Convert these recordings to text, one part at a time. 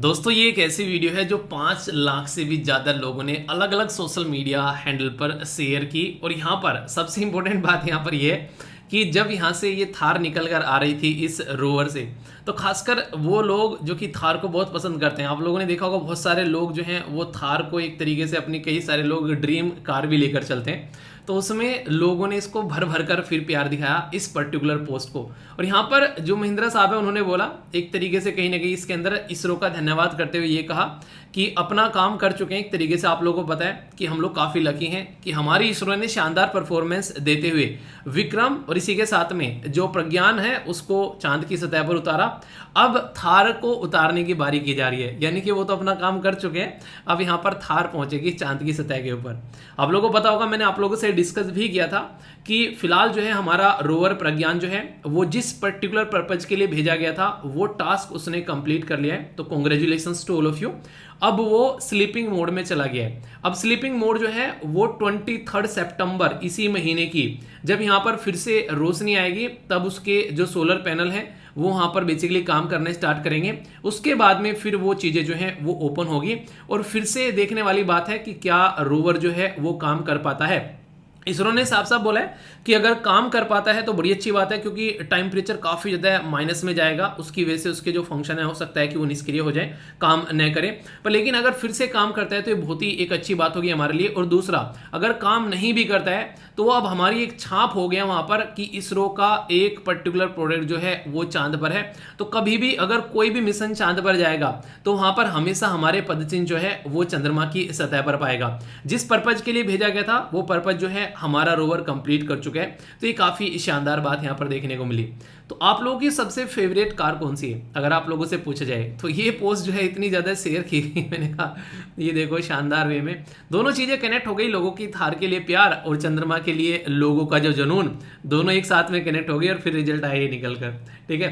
दोस्तों ये एक ऐसी वीडियो है जो 5 लाख से भी ज़्यादा लोगों ने अलग अलग सोशल मीडिया हैंडल पर शेयर की। और यहाँ पर सबसे इम्पोर्टेंट बात यहाँ पर ये है कि जब यहाँ से ये थार निकल कर आ रही थी इस रोवर से, तो खासकर वो लोग जो कि थार को बहुत पसंद करते हैं, आप लोगों ने देखा होगा बहुत सारे लोग जो हैं वो थार को एक तरीके से अपनी, कई सारे लोग ड्रीम कार भी लेकर चलते हैं। तो उसमें लोगों ने इसको भर भर कर फिर प्यार दिखाया इस पर्टिकुलर पोस्ट को। और यहाँ पर जो महिंद्रा साहब है उन्होंने बोला एक तरीके से कहीं ना कहीं इसके अंदर इसरो का धन्यवाद करते हुए ये कहा कि अपना काम कर चुके हैं। एक तरीके से आप लोगों को पता है कि हम लोग काफ़ी लकी हैं कि हमारी इसरो ने शानदार परफॉर्मेंस देते हुए विक्रम और इसी के साथ में जो प्रज्ञान है उसको चांद की सतह पर उतारा। अब थार को उतारने की बारी की जा रही है, यानी कि वो तो अपना काम कर चुके हैं, अब यहाँ पर थार पहुंचेगी चांद की सतह के ऊपर। आप लोगों को पता होगा, मैंने आप लोगों से डिस्कस भी किया था कि फिलहाल जो है हमारा रोवर प्रज्ञान जो है वो जिस पर्टिकुलर पर्पज के लिए भेजा गया था वो टास्क उसने कंप्लीट कर लिया है। तो congratulations to all of you. अब वो स्लीपिंग मोड में चला गया है। अब स्लीपिंग मोड जो है वो 23 सितंबर इसी महीने की जब यहाँ पर फिर से रोशनी आएगी तब उसके जो सोलर पैनल है वो वहाँ पर बेसिकली काम करने स्टार्ट करेंगे। उसके बाद में फिर वो चीज़ें जो हैं वो ओपन होगी और फिर से देखने वाली बात है कि क्या रोवर जो है वो काम कर पाता है। इसरो ने साफ साफ बोला है कि अगर काम कर पाता है तो बड़ी अच्छी बात है, क्योंकि टेम्परेचर काफ़ी ज़्यादा माइनस में जाएगा, उसकी वजह से उसके जो फंक्शन है हो सकता है कि वो निष्क्रिय हो जाए, काम न करें। पर लेकिन अगर फिर से काम करता है तो ये बहुत ही एक अच्छी बात होगी हमारे लिए। और दूसरा, अगर काम नहीं भी करता है तो अब हमारी एक छाप हो गया वहाँ पर कि इसरो का एक पर्टिकुलर प्रोडक्ट जो है वो चांद पर है। तो कभी भी अगर कोई भी मिशन चांद पर जाएगा तो वहाँ पर हमेशा हमारे पदचिन्ह जो है वो चंद्रमा की सतह पर पाएगा। जिस पर्पज के लिए भेजा गया था वो पर्पज जो है हमारा रोवर कंप्लीट कर चुका है। तो ये काफ़ी शानदार बात यहाँ पर देखने को मिली। तो आप लोगों की सबसे फेवरेट कार कौन सी है अगर आप लोगों से पूछा जाए तो ये पोस्ट जो है इतनी ज़्यादा शेयर की गई, मैंने कहा ये देखो शानदार वे में दोनों चीज़ें कनेक्ट हो गई। लोगों की थार के लिए प्यार और चंद्रमा के लिए लोगों का जो जुनून, दोनों एक साथ में कनेक्ट हो गई और फिर रिजल्ट आया ये निकल कर। ठीक है,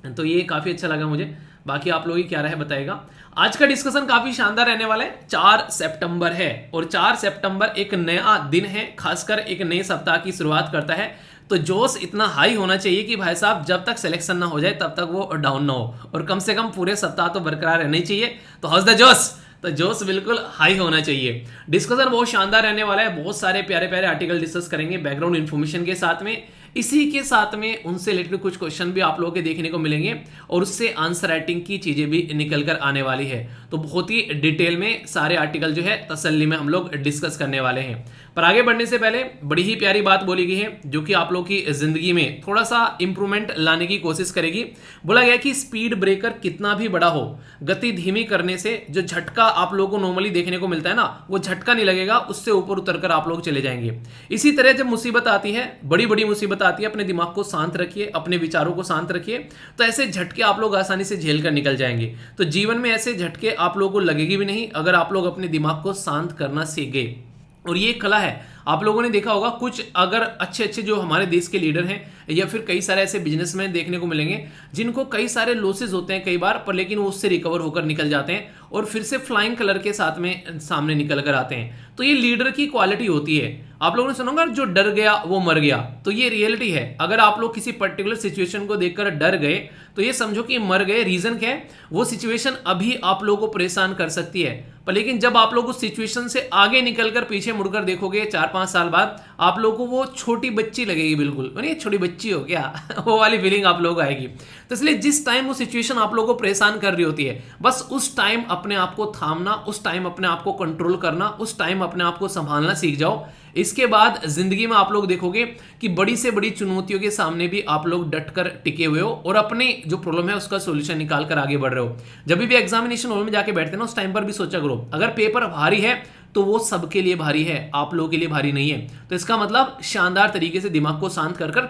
तो ये काफ़ी अच्छा लगा मुझे। बाकी आप लोगों की क्या राय बताएगा। आज का डिस्कशन काफी शानदार रहने वाला है। 4 सितंबर है और 4 सितंबर एक नया दिन है, खासकर एक नए सप्ताह की शुरुआत करता है। तो जोश इतना हाई होना चाहिए कि भाई साहब जब तक सिलेक्शन ना हो जाए तब तक वो डाउन ना हो, और कम से कम पूरे सप्ताह तो बरकरार रहना ही चाहिए। तो हाउस द जोश, तो जोश बिल्कुल हाई होना चाहिए। डिस्कशन बहुत शानदार रहने वाला है, बहुत सारे प्यारे प्यारे आर्टिकल डिस्कस करेंगे बैकग्राउंड इन्फॉर्मेशन के साथ में। इसी के साथ में उनसे रिलेटेड कुछ क्वेश्चन भी आप लोगों के देखने को मिलेंगे और उससे आंसर राइटिंग की चीजें भी निकल कर आने वाली है। तो बहुत ही डिटेल में सारे आर्टिकल जो है तसल्ली में हम लोग डिस्कस करने वाले हैं। पर आगे बढ़ने से पहले बड़ी ही प्यारी बात बोली गई है जो कि आप लोगों की जिंदगी में थोड़ा सा इंप्रूवमेंट लाने की कोशिश करेगी। बोला गया कि स्पीड ब्रेकर कितना भी बड़ा हो, गति धीमी करने से जो झटका आप लोगों को नॉर्मली देखने को मिलता है ना, वो झटका नहीं लगेगा, उससे ऊपर उतरकर आप लोग चले जाएंगे। इसी तरह जब मुसीबत आती है, बड़ी बड़ी मुसीबत आती है, अपने दिमाग को शांत रखिए, अपने विचारों को शांत रखिए, तो ऐसे झटके आप लोग आसानी से झेल कर निकल जाएंगे। तो जीवन में ऐसे झटके आप लोगों को लगेगी भी नहीं अगर आप लोग अपने दिमाग को शांत करना सीख गए। और ये कला है, आप लोगों ने देखा होगा कुछ अगर अच्छे अच्छे जो हमारे देश के लीडर हैं या फिर कई सारे ऐसे बिजनेसमैन देखने को मिलेंगे जिनको कई सारे लॉसेज होते हैं कई बार, पर लेकिन वो उससे रिकवर होकर निकल जाते हैं और फिर से फ्लाइंग कलर के साथ में सामने निकल कर आते हैं। तो ये लीडर की क्वालिटी होती है। आप लोगों ने सुना होगा जो डर गया वो मर गया, तो ये रियलिटी है। अगर आप लोग किसी पर्टिकुलर सिचुएशन को देखकर डर गए तो ये समझो कि मर गए। रीजन क्या है, वो सिचुएशन अभी आप लोगों को परेशान कर सकती है, पर लेकिन जब आप लोग उस सिचुएशन से आगे निकलकर पीछे मुड़कर देखोगे 4-5 साल बाद, आप लोगों को वो छोटी बच्ची लगेगी, बिल्कुल नहीं छोटी बच्ची हो क्या वो वाली फीलिंग आप लोगों को आएगी। तो इसलिए जिस टाइम वो सिचुएशन आप लोगों को परेशान कर रही होती है, बस उस टाइम अपने आप को थामना, उस टाइम अपने आप को कंट्रोल करना, उस टाइम अपने आप को संभालना सीख जाओ। इसके बाद जिंदगी में आप लोग देखोगे कि बड़ी से बड़ी चुनौतियों के सामने भी आप लोग डटकर टिके हुए हो और अपने जो प्रॉब्लम है उसका सॉल्यूशन निकाल कर आगे बढ़ रहे हो। जब भी एग्जामिनेशन हॉल में जाके बैठते हैं ना, उस टाइम पर भी सोचा करो अगर पेपर भारी है तो वो सबके लिए भारी है, आप लोगों के लिए भारी नहीं है। तो इसका मतलब शानदार तरीके से दिमाग को शांत कर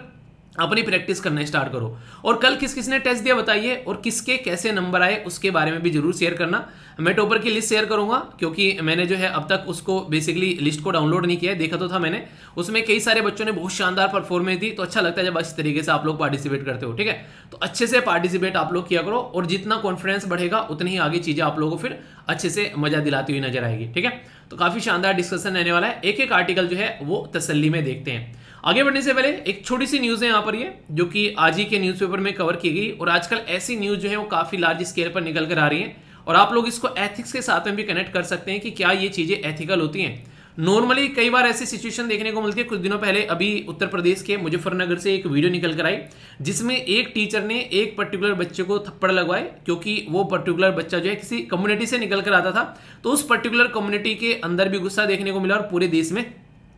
अपनी प्रैक्टिस करना स्टार्ट करो। और कल किस किसने टेस्ट दिया बताइए, और किसके कैसे नंबर आए उसके बारे में भी जरूर शेयर करना। मैं टॉपर की लिस्ट शेयर करूंगा क्योंकि मैंने जो है अब तक उसको बेसिकली लिस्ट को डाउनलोड नहीं किया है, देखा तो था मैंने, उसमें कई सारे बच्चों ने बहुत शानदार परफॉर्मेंस दी। तो अच्छा लगता है जब इस तरीके से आप लोग पार्टिसिपेट करते हो। ठीक है, तो अच्छे से पार्टिसिपेट आप लोग किया करो और जितना कॉन्फिडेंस बढ़ेगा उतनी ही आगे चीजें आप लोगों को फिर अच्छे से मजा दिलाती हुई नजर आएगी। ठीक है, तो काफी शानदार डिस्कशन रहने वाला है। एक एक आर्टिकल जो है वो तसल्ली में देखते हैं। आगे बढ़ने से पहले एक छोटी सी न्यूज है यहाँ पर, ये जो कि आज ही के न्यूज़पेपर में कवर की गई। और आजकल ऐसी न्यूज जो है वो काफी लार्ज स्केल पर निकल कर आ रही है और आप लोग इसको एथिक्स के साथ में भी कनेक्ट कर सकते हैं कि क्या ये चीजें एथिकल होती हैं। नॉर्मली कई बार ऐसी सिचुएशन देखने को मिलती है। कुछ दिनों पहले अभी उत्तर प्रदेश के मुजफ्फरनगर से एक वीडियो निकल कर आई, जिसमें एक टीचर ने एक पर्टिकुलर बच्चे को थप्पड़ लगवाए, क्योंकि वो पर्टिकुलर बच्चा जो है किसी कम्युनिटी से निकल कर आता था। तो उस पर्टिकुलर कम्युनिटी के अंदर भी गुस्सा देखने को मिला और पूरे देश में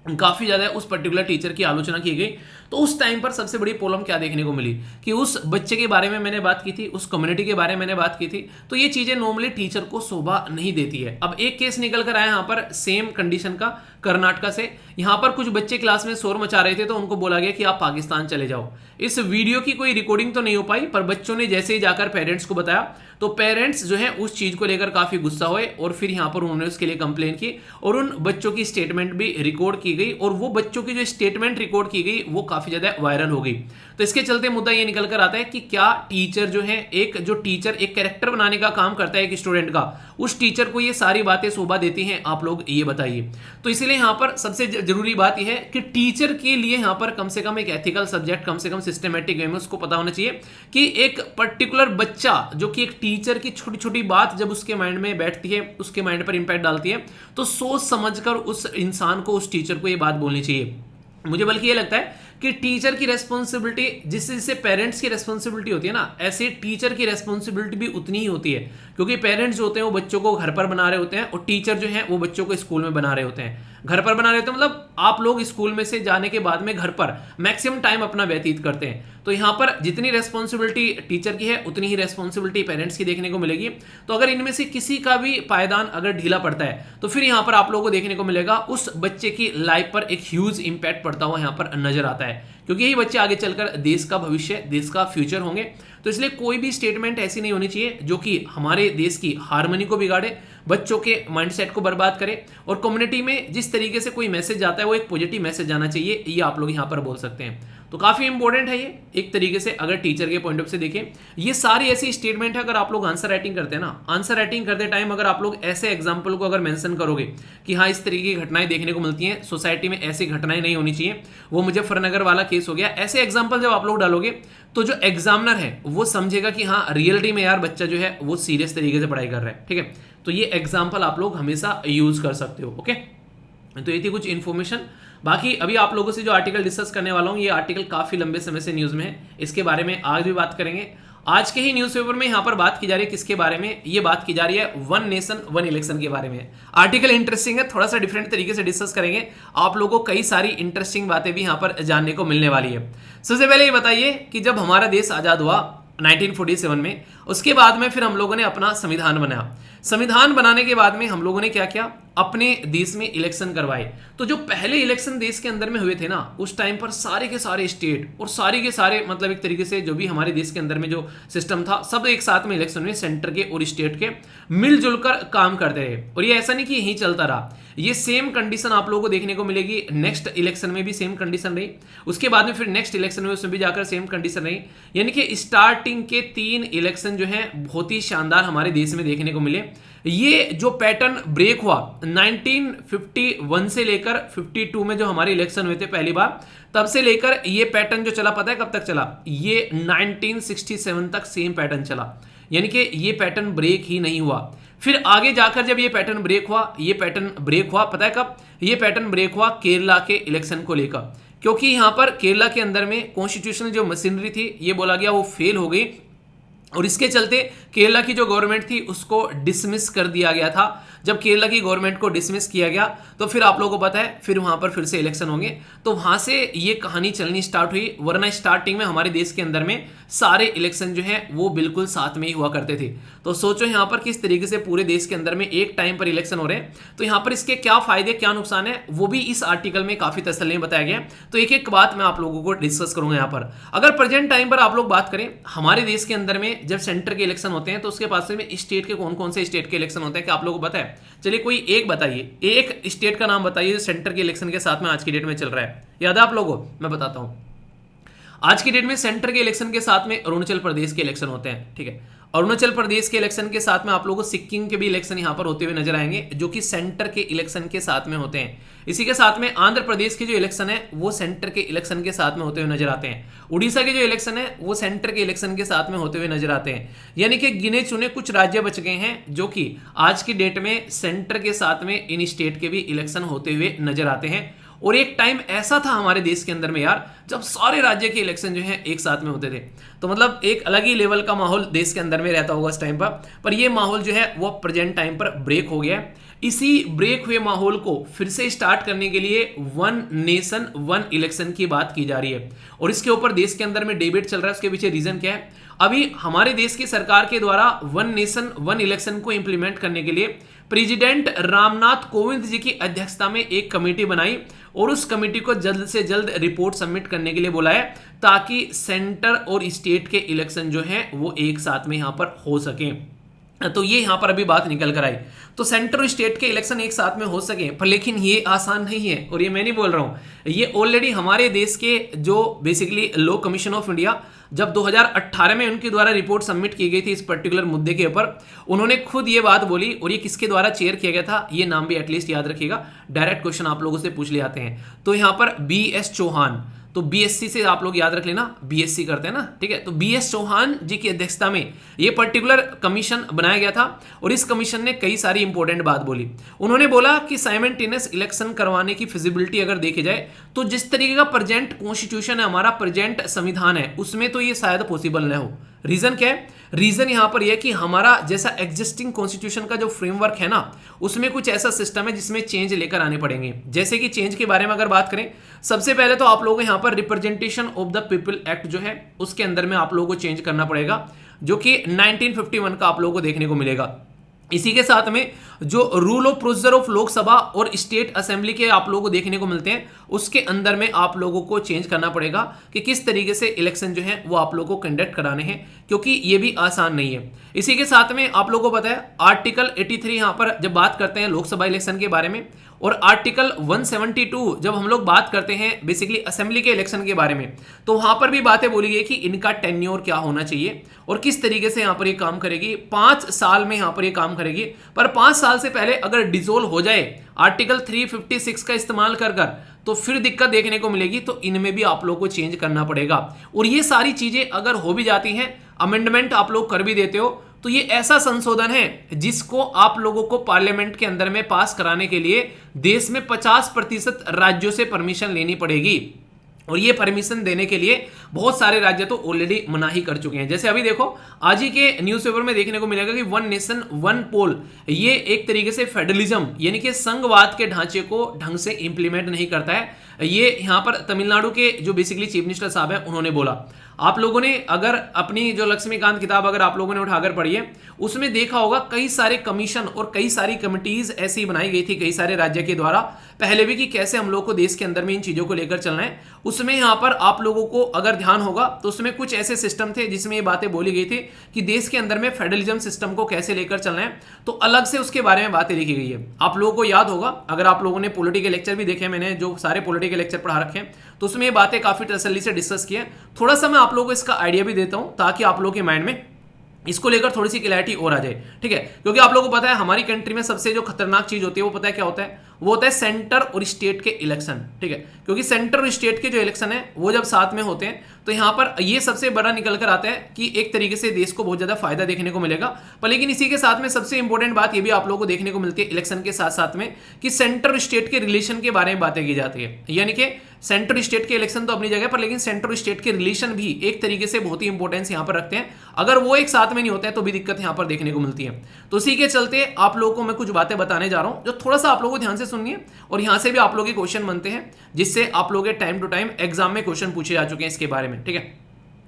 काफी ज्यादा उस पर्टिकुलर टीचर की आलोचना की गई। तो उस टाइम पर सबसे बड़ी प्रॉब्लम क्या देखने को मिली कि उस बच्चे के बारे में मैंने बात की थी, उस कम्युनिटी के बारे में मैंने बात की थी। तो ये चीजें नॉर्मली टीचर को शोभा नहीं देती है। अब एक केस निकल कर आया यहाँ पर सेम कंडीशन का, कर्नाटका से। यहाँ पर कुछ बच्चे क्लास में शोर मचा रहे थे, तो उनको बोला गया कि आप पाकिस्तान चले जाओ। इस वीडियो की कोई रिकॉर्डिंग तो नहीं हो पाई, पर बच्चों ने जैसे ही जाकर पेरेंट्स को बताया, तो पेरेंट्स जो है उस चीज को लेकर काफी गुस्सा हुए और फिर यहाँ पर उन्होंने उसके लिए कंप्लेन की और उन बच्चों की स्टेटमेंट भी रिकॉर्ड की गई। और वो बच्चों की जो स्टेटमेंट रिकॉर्ड की गई वो काफी ज्यादा वायरल हो गई। तो इसके चलते मुद्दा ये निकल कर आता है कि क्या टीचर जो है, एक जो टीचर एक कैरेक्टर बनाने का काम करता है एक स्टूडेंट का, उस टीचर को ये सारी बातें शोभा देती हैं? आप लोग ये बताइए। तो इसलिए यहाँ पर सबसे जरूरी बात यह है कि टीचर के लिए यहाँ पर कम से कम एक एथिकल सब्जेक्ट, कम से कम सिस्टमेटिक वे में उसको पता होना चाहिए कि एक पर्टिकुलर बच्चा जो कि एक टीचर की छोटी छोटी बात जब उसके माइंड में बैठती है, उसके माइंड पर इंपैक्ट डालती है, तो सोच समझकर उस इंसान को, उस टीचर को ये बात बोलनी चाहिए। मुझे बल्कि ये लगता है कि टीचर की रेस्पॉन्सिबिलिटी जिससे पेरेंट्स की रेस्पॉन्सिबिलिटी होती है ना, ऐसे टीचर की रेस्पॉन्सिबिलिटी भी उतनी ही होती है। क्योंकि पेरेंट्स जो होते हैं वो बच्चों को घर पर बना रहे होते हैं और टीचर जो है वो बच्चों को स्कूल में बना रहे होते हैं। घर पर बना रहे होते हैं मतलब आप लोग स्कूल में से जाने के बाद में घर पर मैक्सिमम टाइम अपना व्यतीत करते हैं। तो यहाँ पर जितनी रेस्पॉन्सिबिलिटी टीचर की है उतनी ही रेस्पॉन्सिबिलिटी पेरेंट्स की देखने को मिलेगी। तो अगर इनमें से किसी का भी पायदान अगर ढीला पड़ता है तो फिर यहाँ पर आप लोगों को देखने को मिलेगा उस बच्चे की लाइफ पर एक ह्यूज इंपैक्ट पड़ता हुआ यहाँ पर नजर आता है, क्योंकि यही बच्चे आगे चलकर देश का भविष्य, देश का फ्यूचर होंगे। तो इसलिए कोई भी स्टेटमेंट ऐसी नहीं होनी चाहिए जो कि हमारे देश की हार्मनी को बिगाड़े, बच्चों के माइंडसेट को बर्बाद करे। और कम्युनिटी में जिस तरीके से कोई मैसेज जाता है वो एक पॉजिटिव मैसेज जाना चाहिए, ये आप लोग यहाँ पर बोल सकते हैं। तो काफी इंपॉर्टेंट है ये एक तरीके से, अगर टीचर के पॉइंट ऑफ से देखें। ये सारी ऐसी स्टेटमेंट है, अगर आप लोग आंसर राइटिंग करते हैं ना, आंसर राइटिंग करते टाइम अगर आप लोग ऐसे एग्जाम्पल को अगर मेंशन करोगे कि हाँ इस तरीके की घटनाएं देखने को मिलती हैं, सोसाइटी में ऐसी घटनाएं नहीं होनी चाहिए, वो मुजफ्फरनगर वाला केस हो गया, ऐसे एग्जाम्पल जब आप लोग डालोगे तो जो एग्जामिनर है वो समझेगा कि हाँ रियलिटी में यार बच्चा जो है वो सीरियस तरीके से पढ़ाई कर रहा है। ठीक है, तो ये एग्जाम्पल आप लोग हमेशा यूज कर सकते हो। ओके, तो ये थी कुछ इन्फॉर्मेशन। बाकी अभी आप लोगों से जो आर्टिकल डिस्कस करने वाला हूं, ये आर्टिकल काफी लंबे समय से न्यूज में है, इसके बारे में आज भी बात करेंगे। आज के ही न्यूज़पेपर में यहां पर बात की जा रही है किसके बारे में? ये बात की जा रही है वन नेशन वन इलेक्शन के बारे में। आर्टिकल इंटरेस्टिंग है, थोड़ा सा डिफरेंट तरीके से डिस्कस करेंगे, आप लोगों को कई सारी इंटरेस्टिंग बातें भी यहां पर जानने को मिलने वाली है। सबसे पहले ये बताइए कि जब हमारा देश आजाद हुआ 1947 में, उसके बाद में फिर हम लोगों ने अपना संविधान बनाया। संविधान बनाने के बाद में हम लोगों ने क्या किया? अपने देश में इलेक्शन करवाए। तो जो पहले इलेक्शन देश के अंदर में हुए थे ना, उस टाइम पर सारे के सारे स्टेट और सारे के सारे मतलब एक तरीके से जो भी हमारे देश के अंदर में जो सिस्टम था, सब एक साथ में इलेक्शन में सेंटर के और स्टेट के मिलजुल कर काम करते रहे। और ये ऐसा नहीं कि यही चलता रहा, ये सेम कंडीशन आप लोगों को देखने को मिलेगी नेक्स्ट इलेक्शन में भी सेम कंडीशन रही, उसके बाद में फिर नेक्स्ट इलेक्शन में उसमें भी जाकर सेम कंडीशन रही। यानी कि स्टार्टिंग के 3 इलेक्शन जो है बहुत ही शानदार हमारे देश में देखने को मिले। ये जो पैटर्न ब्रेक हुआ 1951 से लेकर 52 में जो हमारे इलेक्शन हुए थे पहली बार, तब से लेकर ये पैटर्न जो चला, पता है कब तक चला? ये 1967 तक सेम पैटर्न चला। यानी कि ये पैटर्न ब्रेक ही नहीं हुआ। फिर आगे जाकर जब ये पैटर्न ब्रेक हुआ, ये पैटर्न ब्रेक हुआ पता है कब? ये पैटर्न ब्रेक हुआ केरला के इलेक्शन को लेकर, क्योंकि यहां पर केरला के अंदर में कॉन्स्टिट्यूशनल जो मशीनरी थी, ये बोला गया वो फेल हो गई और इसके चलते केरला की जो गवर्नमेंट थी उसको डिसमिस कर दिया गया था। जब केरला की गवर्नमेंट को डिसमिस किया गया तो फिर आप लोगों को पता है फिर वहां पर फिर से इलेक्शन होंगे। तो वहां से ये कहानी चलनी स्टार्ट हुई, वरना स्टार्टिंग में हमारे देश के अंदर में सारे इलेक्शन जो है वो बिल्कुल साथ में ही हुआ करते थे। तो सोचो यहाँ पर किस तरीके से पूरे देश के अंदर में एक टाइम पर इलेक्शन हो रहे हैं। तो यहाँ पर इसके क्या फायदे क्या नुकसान है वो भी इस आर्टिकल में काफी तसल्ली में बताया गया। तो एक एक बात मैं आप लोगों को डिस्कस करूंगा यहाँ पर। अगर प्रेजेंट टाइम पर आप लोग बात करें, हमारे देश के अंदर में जब सेंटर के इलेक्शन होते हैं तो उसके पास में स्टेट के कौन कौन से स्टेट के इलेक्शन होते हैं क्या आप लोगों को पता है? चलिए कोई एक बताइए, एक स्टेट का नाम बताइए जो सेंटर के इलेक्शन के साथ में आज की डेट में चल रहा है। याद है आप लोगों को? मैं बताता हूं। आज की डेट में सेंटर के इलेक्शन के साथ में अरुणाचल प्रदेश के इलेक्शन होते हैं। ठीक है, अरुणाचल प्रदेश के इलेक्शन के साथ में आप लोगों को सिक्किम के भी इलेक्शन यहां पर होते हुए नजर आएंगे, जो कि सेंटर के इलेक्शन के साथ में होते हैं। इसी के साथ में आंध्र प्रदेश के जो इलेक्शन है वो सेंटर के इलेक्शन के साथ में होते हुए नजर आते हैं। उड़ीसा के जो इलेक्शन है वो सेंटर के इलेक्शन के साथ में होते हुए नजर आते हैं। यानी कि गिने चुने कुछ राज्य बच गए हैं जो कि आज की डेट में सेंटर के साथ में इन स्टेट के भी इलेक्शन होते हुए नजर आते हैं। और एक टाइम ऐसा था हमारे देश के अंदर में यार, जब सारे राज्य के इलेक्शन जो है एक साथ में होते थे, तो मतलब एक अलग ही लेवल का माहौल देश के अंदर में रहता होगा उस टाइम पर ये माहौल जो है वो प्रेजेंट टाइम पर ब्रेक हो गया है। इसी ब्रेक हुए माहौल को फिर से स्टार्ट करने के लिए वन नेशन वन इलेक्शन की बात की जा रही है, और इसके ऊपर देश के अंदर में डिबेट चल रहा है। उसके पीछे रीजन क्या है? अभी हमारे देश की सरकार के द्वारा वन नेशन वन इलेक्शन को इंप्लीमेंट करने के लिए प्रेसिडेंट रामनाथ कोविंद जी की अध्यक्षता में एक कमेटी बनाई, और उस कमेटी को जल्द से जल्द रिपोर्ट सबमिट करने के लिए बुलाया, ताकि सेंटर और स्टेट के इलेक्शन जो हैं वो एक साथ में यहां पर हो सके। तो ये यहां पर अभी बात निकल कर आई, तो सेंटर और स्टेट के इलेक्शन एक साथ में हो सके, पर लेकिन ये आसान नहीं है। और ये मैं नहीं बोल रहा हूं, ये ऑलरेडी हमारे देश के जो basically law commission of India, जब 2018 में उनके द्वारा रिपोर्ट सबमिट की गई थी इस पर्टिकुलर मुद्दे के ऊपर, उन्होंने खुद ये बात बोली। और ये किसके द्वारा चेयर किया गया था, ये नाम भी एटलीस्ट याद रखिएगा, डायरेक्ट क्वेश्चन आप लोगों से पूछ ले आते हैं। तो यहां पर BS चौहान, तो बीएससी से आप लोग याद रख लेना, बीएससी करते हैं ना, ठीक है। तो BS चौहान जी की अध्यक्षता में ये पर्टिकुलर कमीशन बनाया गया था, और इस कमीशन ने कई सारी इंपॉर्टेंट बात बोली। उन्होंने बोला कि साइमल्टेनियस इलेक्शन करवाने की फिजिबिलिटी अगर देखी जाए, तो जिस तरीके का प्रेजेंट कॉन्स्टिट्यूशन है, हमारा प्रेजेंट संविधान है, उसमें तो ये शायद पॉसिबल न हो। रीजन क्या है? रीजन यहां पर यह कि हमारा जैसा एग्जिस्टिंग कॉन्स्टिट्यूशन का जो फ्रेमवर्क है ना, उसमें कुछ ऐसा सिस्टम है जिसमें चेंज लेकर आने पड़ेंगे। जैसे कि चेंज के बारे में अगर बात करें, सबसे पहले तो आप लोगों को यहां पर representation of the people act जो है उसके अंदर में आप लोगों को चेंज करना पड़ेगा, जो कि 1951 का आप लोगों को देखने को मिलेगा। इसी के साथ में जो rule of procedure of Lok Sabha और स्टेट असेंबली के आप लोगों को देखने को मिलते हैं, उसके अंदर में आप लोगों को चेंज करना पड़ेगा कि किस तरीके से इलेक्शन जो है वो आप लोगों को कंडक्ट कराने हैं, क्योंकि ये भी आसान नहीं है। इसी के साथ में आप लोगों को पता है आर्टिकल 83 यहां पर जब बात करते हैं लोकसभा इलेक्शन के बारे में, और आर्टिकल 172 जब हम लोग बात करते हैं बेसिकली असेंबली के इलेक्शन के बारे में, तो वहां पर भी बातें बोली गई कि इनका टेन्योर क्या होना चाहिए और किस तरीके से यहां पर ये काम करेगी। 5 साल में यहां पर ये काम करेगी, पर 5 साल से पहले अगर डिसोल्व हो जाए आर्टिकल 356 का इस्तेमाल कर तो फिर दिक्कत देखने को मिलेगी। तो इनमें भी आप लोगों को चेंज करना पड़ेगा, और ये सारी चीजें अगर हो भी जाती हैं, अमेंडमेंट आप लोग कर भी देते हो, तो ये ऐसा संशोधन है जिसको आप लोगों को पार्लियामेंट के अंदर में पास कराने के लिए देश में 50% राज्यों से परमिशन लेनी पड़ेगी, और ये परमिशन देने के लिए बहुत सारे राज्य तो ऑलरेडी मनाही कर चुके हैं। जैसे अभी देखो आज ही के न्यूज़पेपर में देखने को मिलेगा कि वन नेशन वन पोल, ये एक तरीके से फेडरलिज्म यानी कि संघवाद के ढांचे को ढंग से इंप्लीमेंट नहीं करता है। ये यहां पर तमिलनाडु के जो बेसिकली चीफ मिनिस्टर साहब हैं उन्होंने बोला। आप लोगों ने अगर अपनी जो लक्ष्मीकांत किताब अगर आप लोगों ने उठाकर पढ़ी है, उसमें देखा होगा कई सारे कमीशन और कई सारी कमिटीज ऐसी बनाई गई थी कई सारे राज्य के द्वारा पहले भी, कि कैसे हम लोग को देश के अंदर में इन चीजों को लेकर चलना है। उसमें यहां पर आप लोगों को अगर ध्यान होगा तो उसमें कुछ ऐसे सिस्टम थे जिसमें ये बातें बोली गई थी कि देश के अंदर में फेडरलिज्म सिस्टम को कैसे लेकर चलना है, तो अलग से उसके बारे में बातें लिखी गई है। आप लोगों को याद होगा, अगर आप लोगों ने पॉलिटिकल लेक्चर भी देखे, मैंने जो सारे पॉलिटिकल लेक्चर पढ़ा रखे हैं, तो उसमें ये बातें काफी तसल्ली से डिस्कस की है। थोड़ा सा मैं आप लोगों को इसका आइडिया भी देता हूं ताकि आप लोगों के माइंड में इसको लेकर थोड़ी सी क्लैरिटी और आ जाए, ठीक है। क्योंकि आप लोगों को पता है हमारी कंट्री में सबसे जो खतरनाक चीज होती है वो पता है क्या होता है, वो होता है सेंटर और स्टेट के इलेक्शन, ठीक है। क्योंकि सेंटर और स्टेट के जो इलेक्शन है वो जब साथ में होते हैं तो यहां पर ये सबसे बड़ा निकल कर आता है कि एक तरीके से देश को बहुत ज्यादा फायदा देखने को मिलेगा। पर लेकिन इसी के साथ में सबसे इंपॉर्टेंट बात ये भी आप लोगों को देखने को मिलती है इलेक्शन के साथ साथ में कि सेंटर और स्टेट के रिलेशन के बारे में बातें की जाती है। यानी कि सेंटर स्टेट के इलेक्शन तो अपनी जगह पर, लेकिन सेंटर और स्टेट के रिलेशन भी एक तरीके से बहुत ही इंपॉर्टेंस यहां पर रखते हैं। अगर वो एक साथ में नहीं होता है तो भी दिक्कत यहां पर देखने को मिलती है। तो इसी के चलते आप लोगों को मैं कुछ बातें बताने जा रहा हूं जो थोड़ा सा आप लोगों को ध्यान से सुनिए, और यहां से भी आप लोगों के क्वेश्चन बनते हैं जिससे आप लोगों के टाइम टू टाइम एग्जाम में क्वेश्चन पूछे जा चुके हैं इसके बारे में, ठीक है।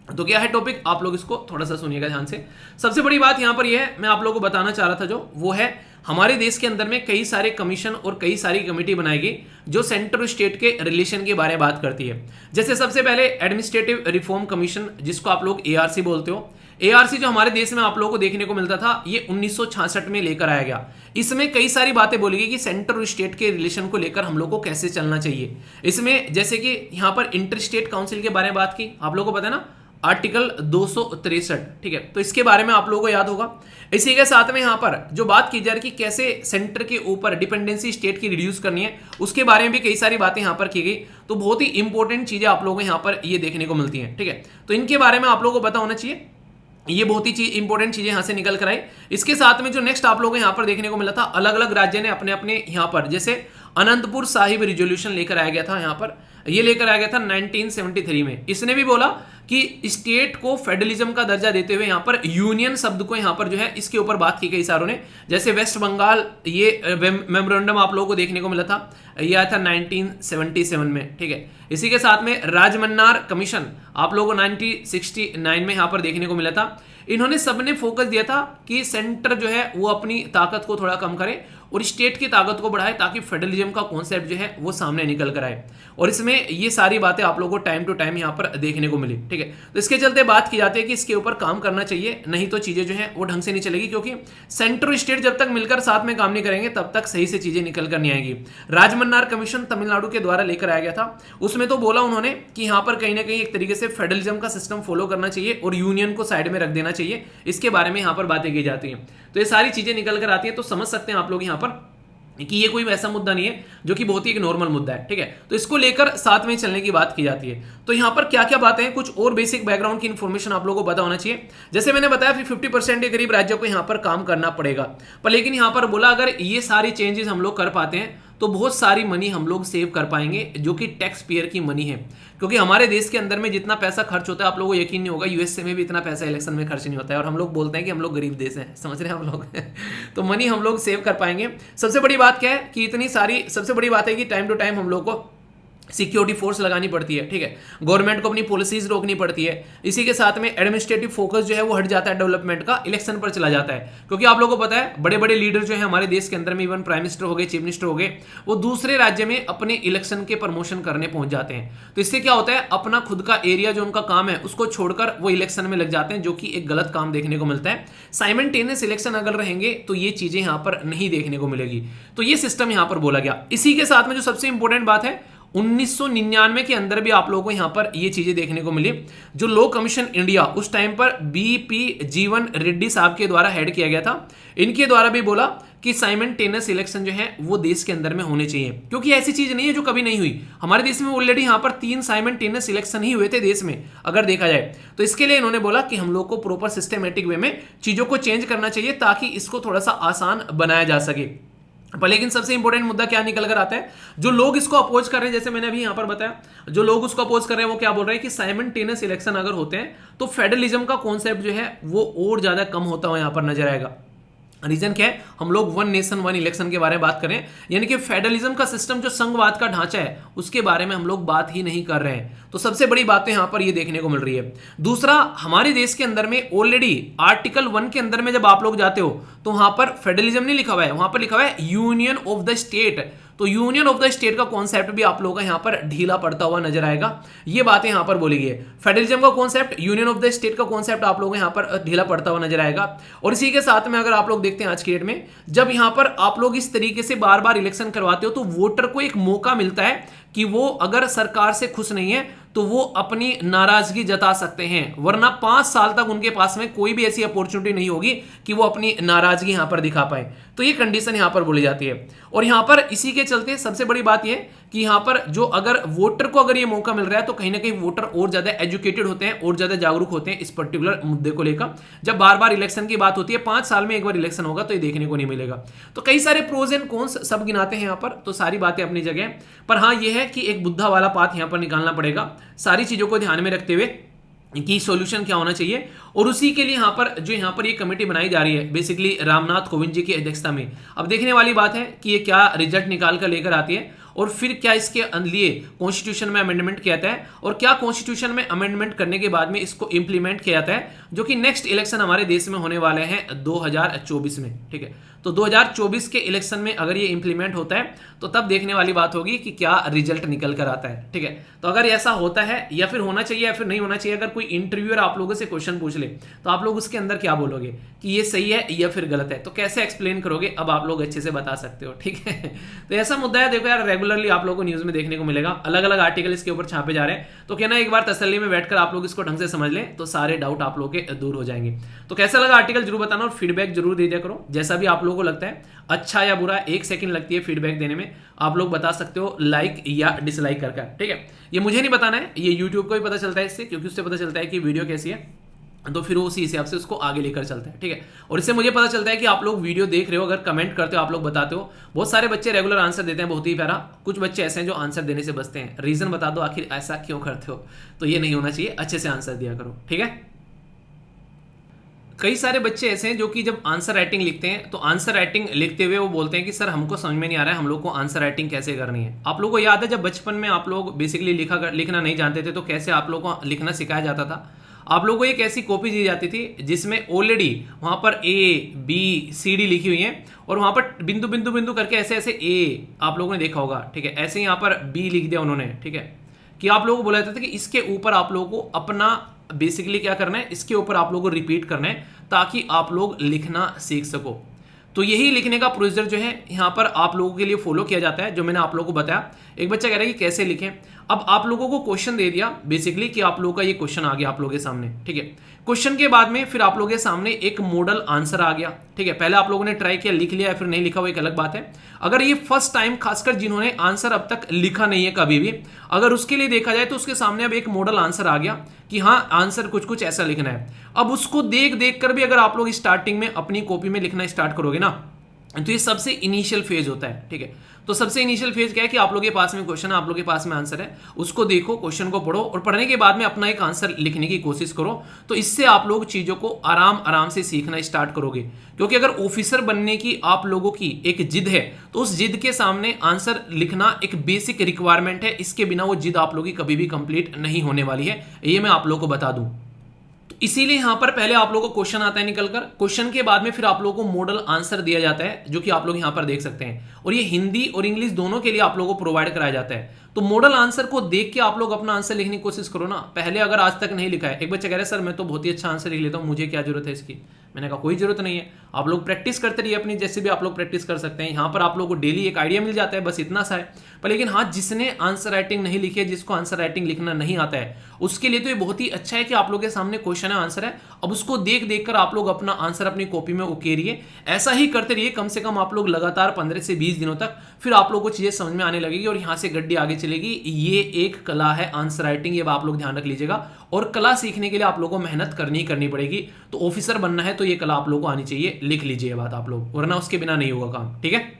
तो क्या है टॉपिक, आप लोग इसको थोड़ा सा सुनिएगा ध्यान से। सबसे बड़ी बात यहां पर यह है, मैं आप लोगों को बताना चाह रहा था, जो वो है हमारे देश के अंदर में कई सारे कमीशन और कई सारी कमेटी बनाई गई जो सेंटर और स्टेट के रिलेशन के बारे में बात करती है। जैसे सबसे पहले एडमिनिस्ट्रेटिव रिफॉर्म कमीशन, जिसको आप लोग ARC बोलते हो। ARC जो हमारे देश में आप लोगों को देखने को मिलता था, ये 1966 में लेकर आया गया। इसमें कई सारी बातें बोली गई कि सेंटर और स्टेट के रिलेशन को लेकर हम लोग को कैसे चलना चाहिए। इसमें जैसे कि यहाँ पर इंटर स्टेट काउंसिल के बारे में बात की, आप लोगों को पता है ना, आर्टिकल 263, ठीक है। तो इसके बारे में आप लोगों को याद होगा। इसी के साथ में यहाँ पर जो बात की जा रही कि कैसे सेंटर के ऊपर डिपेंडेंसी स्टेट की रिड्यूस करनी है, उसके बारे में भी कई सारी बातें यहाँ पर की गई। तो बहुत ही इंपॉर्टेंट चीजें आप लोगों को यहाँ पर ये देखने को मिलती हैं, ठीक है। तो इनके बारे में आप लोगों को पता होना चाहिए, ये बहुत ही इंपॉर्टेंट चीजें यहां से निकल कर आई। इसके साथ में जो नेक्स्ट आप लोगों को यहां पर देखने को मिला था, अलग अलग राज्य ने अपने अपने यहां पर, जैसे अनंतपुर साहिब रिजोल्यूशन लेकर आया गया था, यहां पर ये लेकर आया गया था 1973 में। इसने भी बोला कि स्टेट को फेडरलिज्म का दर्जा देते हुए यहां पर यूनियन शब्द को यहां पर जो है इसके ऊपर बात की गई सारों ने। जैसे वेस्ट बंगाल, ये मेमोरेंडम आप लोगों को देखने को मिला था, यह आया था 1977 में, ठीक है। इसी के साथ में राजमन्नार कमीशन आप लोगों को 1969 में यहां पर देखने को मिला था। इन्होंने सबने फोकस दिया था कि सेंटर जो है वो अपनी ताकत को थोड़ा कम करे और स्टेट की ताकत को बढ़ाए, ताकि फेडरलिज्म का कॉन्सेप्ट जो है वो सामने निकल कर आए। और इसमें ये सारी बातें आप लोगों को टाइम टू टाइम यहाँ पर देखने को मिली, ठीक है। तो इसके चलते बात की जाती है कि इसके ऊपर काम करना चाहिए, नहीं तो चीजें जो है वो ढंग से नहीं चलेगी, क्योंकि सेंटर और स्टेट जब तक मिलकर साथ में काम नहीं करेंगे तब तक सही से चीजें निकल कर नहीं आएगी। राजमन्नार कमीशन तमिलनाडु के द्वारा लेकर आया गया था। उसमें तो बोला उन्होंने कि यहाँ पर कहीं ना कहीं एक तरीके से फेडरलिज्म का सिस्टम फॉलो करना चाहिए और यूनियन को साइड में रख देना चाहिए। इसके बारे में यहाँ पर बातें की जाती हैं। तो ये सारी चीजें निकल कर आती है, तो समझ सकते हैं आप लोग यहाँ पर कि ये कोई वैसा मुद्दा नहीं है जो कि बहुत ही एक नॉर्मल मुद्दा है, ठीक है। तो इसको लेकर साथ में चलने की बात की जाती है। तो यहाँ पर क्या क्या बातें हैं, कुछ और बेसिक बैकग्राउंड की इन्फॉर्मेशन आप लोगों को पता होना चाहिए। जैसे मैंने बताया 50% के करीब राज्यों को यहाँ पर काम करना पड़ेगा, पर लेकिन यहाँ पर बोला अगर ये सारी चेंजेस हम लोग कर पाते हैं तो बहुत सारी मनी हम लोग सेव कर पाएंगे, जो कि टैक्स पेयर की मनी है। क्योंकि हमारे देश के अंदर में जितना पैसा खर्च होता है, आप लोगों को यकीन नहीं होगा, यूएसए में भी इतना पैसा इलेक्शन में खर्च नहीं होता है, और हम लोग बोलते हैं कि हम लोग गरीब देश हैं, समझ रहे हैं हम लोग तो मनी हम लोग सेव कर पाएंगे। सबसे बड़ी बात क्या है कि इतनी सारी, सबसे बड़ी बात है कि टाइम टू टाइम हम लोग को सिक्योरिटी फोर्स लगानी पड़ती है, ठीक है। गवर्नमेंट को अपनी पॉलिसीज रोकनी पड़ती है। इसी के साथ में एडमिनिस्ट्रेटिव फोकस जो है वो हट जाता है डेवलपमेंट का, इलेक्शन पर चला जाता है। क्योंकि आप लोगों को पता है बड़े बड़े लीडर जो है हमारे देश के अंदर में, इवन प्राइम मिनिस्टर हो गए, चीफ मिनिस्टर हो गए, वो दूसरे राज्य में अपने इलेक्शन के प्रमोशन करने पहुंच जाते हैं। तो इससे क्या होता है, अपना खुद का एरिया जो उनका काम है उसको छोड़कर वो इलेक्शन में लग जाते हैं, जो कि एक गलत काम देखने को मिलता है। साइमल्टेनियस इलेक्शन अगर रहेंगे तो ये चीजें यहाँ पर नहीं देखने को मिलेगी। तो ये सिस्टम यहाँ पर बोला गया। इसी के साथ में जो सबसे इंपॉर्टेंट बात है, 1999 के अंदर भी आप लोगों को यहां पर ये चीजें देखने को मिली। जो लॉ कमीशन इंडिया उस टाइम पर बीपी जीवन रेड्डी साहब के द्वारा हेड किया गया था, इनके द्वारा भी बोला कि साइमल्टेनियस इलेक्शन जो है वो देश के अंदर में होने चाहिए। क्योंकि ऐसी चीज नहीं है जो कभी नहीं हुई, हमारे देश में ऑलरेडी यहां पर 3 साइमल्टेनियस इलेक्शन ही हुए थे देश में, अगर देखा जाए तो। इसके लिए इन्होंने बोला कि हम लोग को प्रॉपर सिस्टमेटिक वे में चीजों को चेंज करना चाहिए, ताकि इसको थोड़ा सा आसान बनाया जा सके। पर लेकिन सबसे इंपॉर्टेंट मुद्दा क्या निकल कर आता है, जो लोग इसको अपोज कर रहे हैं, जैसे मैंने अभी यहां पर बताया, जो लोग उसको अपोज कर रहे हैं वो क्या बोल रहे हैं कि साइमल्टेनियस इलेक्शन अगर होते हैं तो फेडरलिज्म का कॉन्सेप्ट जो है वो और ज्यादा कम होता हुआ यहां पर नजर आएगा। रीजन क्या है, हम लोग 1 नेशन 1 इलेक्शन के बारे में बात करें, यानी कि फेडरलिज्म का सिस्टम जो संघवाद का ढांचा है उसके बारे में हम लोग बात ही नहीं कर रहे हैं। तो सबसे बड़ी बात यहां पर ये देखने को मिल रही है। दूसरा, हमारे देश के अंदर में ऑलरेडी आर्टिकल 1 के अंदर में जब आप लोग जाते हो तो वहां पर फेडरलिज्म नहीं लिखा हुआ है, वहां पर लिखा हुआ है यूनियन ऑफ द स्टेट। तो यूनियन ऑफ द स्टेट का कॉन्सेप्ट भी आप लोगों का यहां पर ढीला पड़ता हुआ नजर आएगा। ये बातें यहां पर बोली गई है, फेडरलिज्म का concept, union of the state का कॉन्सेप्ट आप लोगों को यहां पर ढीला पड़ता हुआ नजर आएगा। और इसी के साथ में अगर आप लोग देखते हैं आज की डेट में, जब यहां पर आप लोग इस तरीके से बार बार इलेक्शन करवाते हो तो वोटर को एक मौका मिलता है कि वो अगर सरकार से खुश नहीं है तो वो अपनी नाराजगी जता सकते हैं, वरना 5 साल तक उनके पास में कोई भी ऐसी अपॉर्चुनिटी नहीं होगी कि वो अपनी नाराजगी यहां पर दिखा पाए। तो ये कंडीशन यहां पर बोली जाती है। और यहां पर इसी के चलते सबसे बड़ी बात यह कि यहां पर जो अगर वोटर को अगर ये मौका मिल रहा है तो कहीं ना कहीं वोटर और ज्यादा एजुकेटेड होते हैं और ज्यादा जागरूक होते हैं इस पर्टिकुलर मुद्दे को लेकर। जब बार बार इलेक्शन की बात होती है, 5 साल में एक बार इलेक्शन होगा, तो ये देखने को नहीं मिलेगा। तो कई सारे प्रोज एंड कॉन्स सब गिनाते हैं यहां पर, तो सारी बातें अपनी जगह। पर हाँ, ये है कि एक बुद्धा वाला पाथ यहां पर निकालना पड़ेगा, सारी चीजों को ध्यान में रखते हुए कि सॉल्यूशन क्या होना चाहिए। और उसी के लिए यहाँ पर ये कमेटी बनाई जा रही है, बेसिकली रामनाथ कोविंद जी की अध्यक्षता में। अब देखने वाली बात है कि ये क्या रिजल्ट निकाल कर लेकर आती है, और फिर क्या इसके लिए कॉन्स्टिट्यूशन में अमेंडमेंट किया जाता है, और क्या कॉन्स्टिट्यूशन में अमेंडमेंट करने के बाद में इसको इंप्लीमेंट किया जाता है, जो कि नेक्स्ट इलेक्शन हमारे देश में होने वाले हैं 2024 में। ठीक है, तो 2024 के इलेक्शन में अगर ये इंप्लीमेंट होता है तो तब देखने वाली बात होगी कि क्या रिजल्ट निकल कर आता है। ठीक है, तो अगर ऐसा होता है या फिर होना चाहिए या फिर नहीं होना चाहिए, अगर कोई इंटरव्यूअर आप लोगों से क्वेश्चन पूछ ले तो आप लोग उसके अंदर क्या बोलोगे कि ये सही है या फिर गलत है, तो कैसे एक्सप्लेन करोगे, अब आप लोग अच्छे से बता सकते हो। ठीक है, तो ऐसा मुद्दा है। देखो यार, रेगुलरली आप लोगों को न्यूज में देखने को मिलेगा, अलग अलग आर्टिकल इसके ऊपर छापे जा रहे हैं, तो कहना एक बार तसल्ली में बैठकर आप लोग इसको ढंग से समझ लें तो सारे डाउट आप लोग के दूर हो जाएंगे। तो कैसा लगा आर्टिकल जरूर बताना और फीडबैक जरूर दे दिया करो, जैसा भी आप लोगों को लगता है, अच्छा या बुरा। 1 सेकंड लगती है फीडबैक देने में, आप लोग बता सकते हो लाइक या डिसलाइक करके। ठीक है, ये मुझे नहीं बताना है, ये यूट्यूब को भी पता चलता है इससे, क्योंकि उससे पता चलता है कि वीडियो कैसी है, तो फिर वो उसी हिसाब से उसको आगे लेकर चलता है। ठीक है, और इससे मुझे पता चलता है कि आप लोग वीडियो देख रहे हो, अगर कमेंट करते हो, आप लोग बताते हो। बहुत सारे बच्चे रेगुलर आंसर देते हैं, बहुत ही प्यारा। कुछ बच्चे ऐसे हैं जो आंसर देने से बचते हैं, रीजन बता दो आखिर ऐसा क्यों करते हो, तो ये नहीं होना चाहिए, अच्छे से आंसर दिया करो। ठीक है, कई सारे बच्चे ऐसे हैं जो कि जब आंसर राइटिंग लिखते हैं तो आंसर राइटिंग लिखते हुए वो बोलते हैं कि सर हमको समझ में नहीं आ रहा है, हम लोग को आंसर राइटिंग कैसे करनी है। आप लोगों को याद है जब बचपन में आप लोग बेसिकली लिखना नहीं जानते थे तो कैसे आप लोगों को लिखना सिखाया जाता था। आप लोगों को एक ऐसी कॉपी दी जाती थी जिसमें ऑलरेडी वहां पर ABCD लिखी हुई है और वहां पर बिंदु बिंदु बिंदु करके ऐसे ऐसे आप लोगों ने देखा होगा। ठीक है, ऐसे यहाँ पर B लिख दिया उन्होंने। ठीक है, कि आप लोगों को बोला जाता था कि इसके ऊपर आप लोगों को अपना बेसिकली क्या करना है, इसके ऊपर आप लोगों को रिपीट करना है ताकि आप लोग लिखना सीख सको। तो यही लिखने का प्रोसीजर जो है यहाँ पर आप लोगों के लिए फॉलो किया जाता है, जो मैंने आप लोगों को बताया। एक बच्चा कह रहा है कि कैसे लिखें। अब आप लोगों को क्वेश्चन दे दिया बेसिकली कि आप लोगों का ये क्वेश्चन आ गया आप लोगों के सामने। ठीक है, क्वेश्चन के बाद में फिर आप लोगों के सामने एक मॉडल आंसर आ गया। ठीक है, पहले आप लोगों ने ट्राई किया, लिख लिया या फिर नहीं लिखा, वो एक अलग बात है। अगर ये फर्स्ट टाइम, खासकर जिन्होंने आंसर अब तक लिखा नहीं है कभी भी, अगर उसके लिए देखा जाए तो उसके सामने अब एक मॉडल आंसर आ गया कि हाँ आंसर कुछ कुछ ऐसा लिखना है। अब उसको देख देख कर भी अगर आप लोग स्टार्टिंग में अपनी कॉपी में लिखना स्टार्ट करोगे ना, तो ये सबसे इनिशियल फेज होता है। ठीक है, तो सबसे इनिशियल फेज क्या है कि आप लोगों के पास में क्वेश्चन है, आप लोगों के पास में आंसर है, उसको देखो, क्वेश्चन को पढ़ो और पढ़ने के बाद में अपना एक आंसर लिखने की कोशिश करो। तो इससे आप लोग चीजों को आराम आराम से सीखना स्टार्ट करोगे। क्योंकि अगर ऑफिसर बनने की आप लोगों की एक जिद है तो उस जिद के सामने आंसर लिखना एक बेसिक रिक्वायरमेंट है, इसके बिना वो जिद आप लोगों की कभी भी कंप्लीट नहीं होने वाली है, ये मैं आप लोगों को बता दूं। इसीलिए यहां पर पहले आप लोगों को क्वेश्चन आता है निकलकर, क्वेश्चन के बाद में फिर आप लोगों को मॉडल आंसर दिया जाता है, जो कि आप लोग यहां पर देख सकते हैं। और ये हिंदी और इंग्लिश दोनों के लिए आप लोगों को प्रोवाइड कराया जाता है। तो मॉडल आंसर को देख के आप लोग अपना आंसर लिखने की कोशिश करो ना। पहले अगर आज तक नहीं लिखा है, एक बच्चा कह रहा है सर मैं तो बहुत ही अच्छा आंसर लिख लेता हूं, मुझे क्या जरूरत है इसकी। मैंने कहा कोई जरूरत नहीं है, आप लोग प्रैक्टिस करते रहिए अपनी, जैसे भी आप लोग प्रैक्टिस कर सकते हैं। यहाँ पर आप लोग को डेली एक आइडिया मिल जाता है, बस इतना सा है। पर लेकिन हाँ, जिसने आंसर राइटिंग नहीं लिखी है, जिसको आंसर राइटिंग लिखना नहीं आता है, उसके लिए तो ये बहुत ही अच्छा है कि आप लोग के सामने क्वेश्चन है, आंसर है। अब उसको देख देख कर आप लोग अपना आंसर अपनी कॉपी में उकेरिए। ऐसा ही करते रहिए कम से कम आप लोग लगातार 15 से 20 दिनों तक, फिर आप लोग को चीजें समझ में आने लगेगी और यहाँ से गड्डी आगे चलेगी। ये एक कला है आंसर राइटिंग, ये आप लोग ध्यान रख लीजिएगा। और कला सीखने के लिए आप लोगों को मेहनत करनी पड़ेगी। तो ऑफिसर बनना है तो ये कला आप लोग को आनी चाहिए, लिख लीजिए ये बात आप लोग, वरना उसके बिना नहीं होगा काम। ठीक है,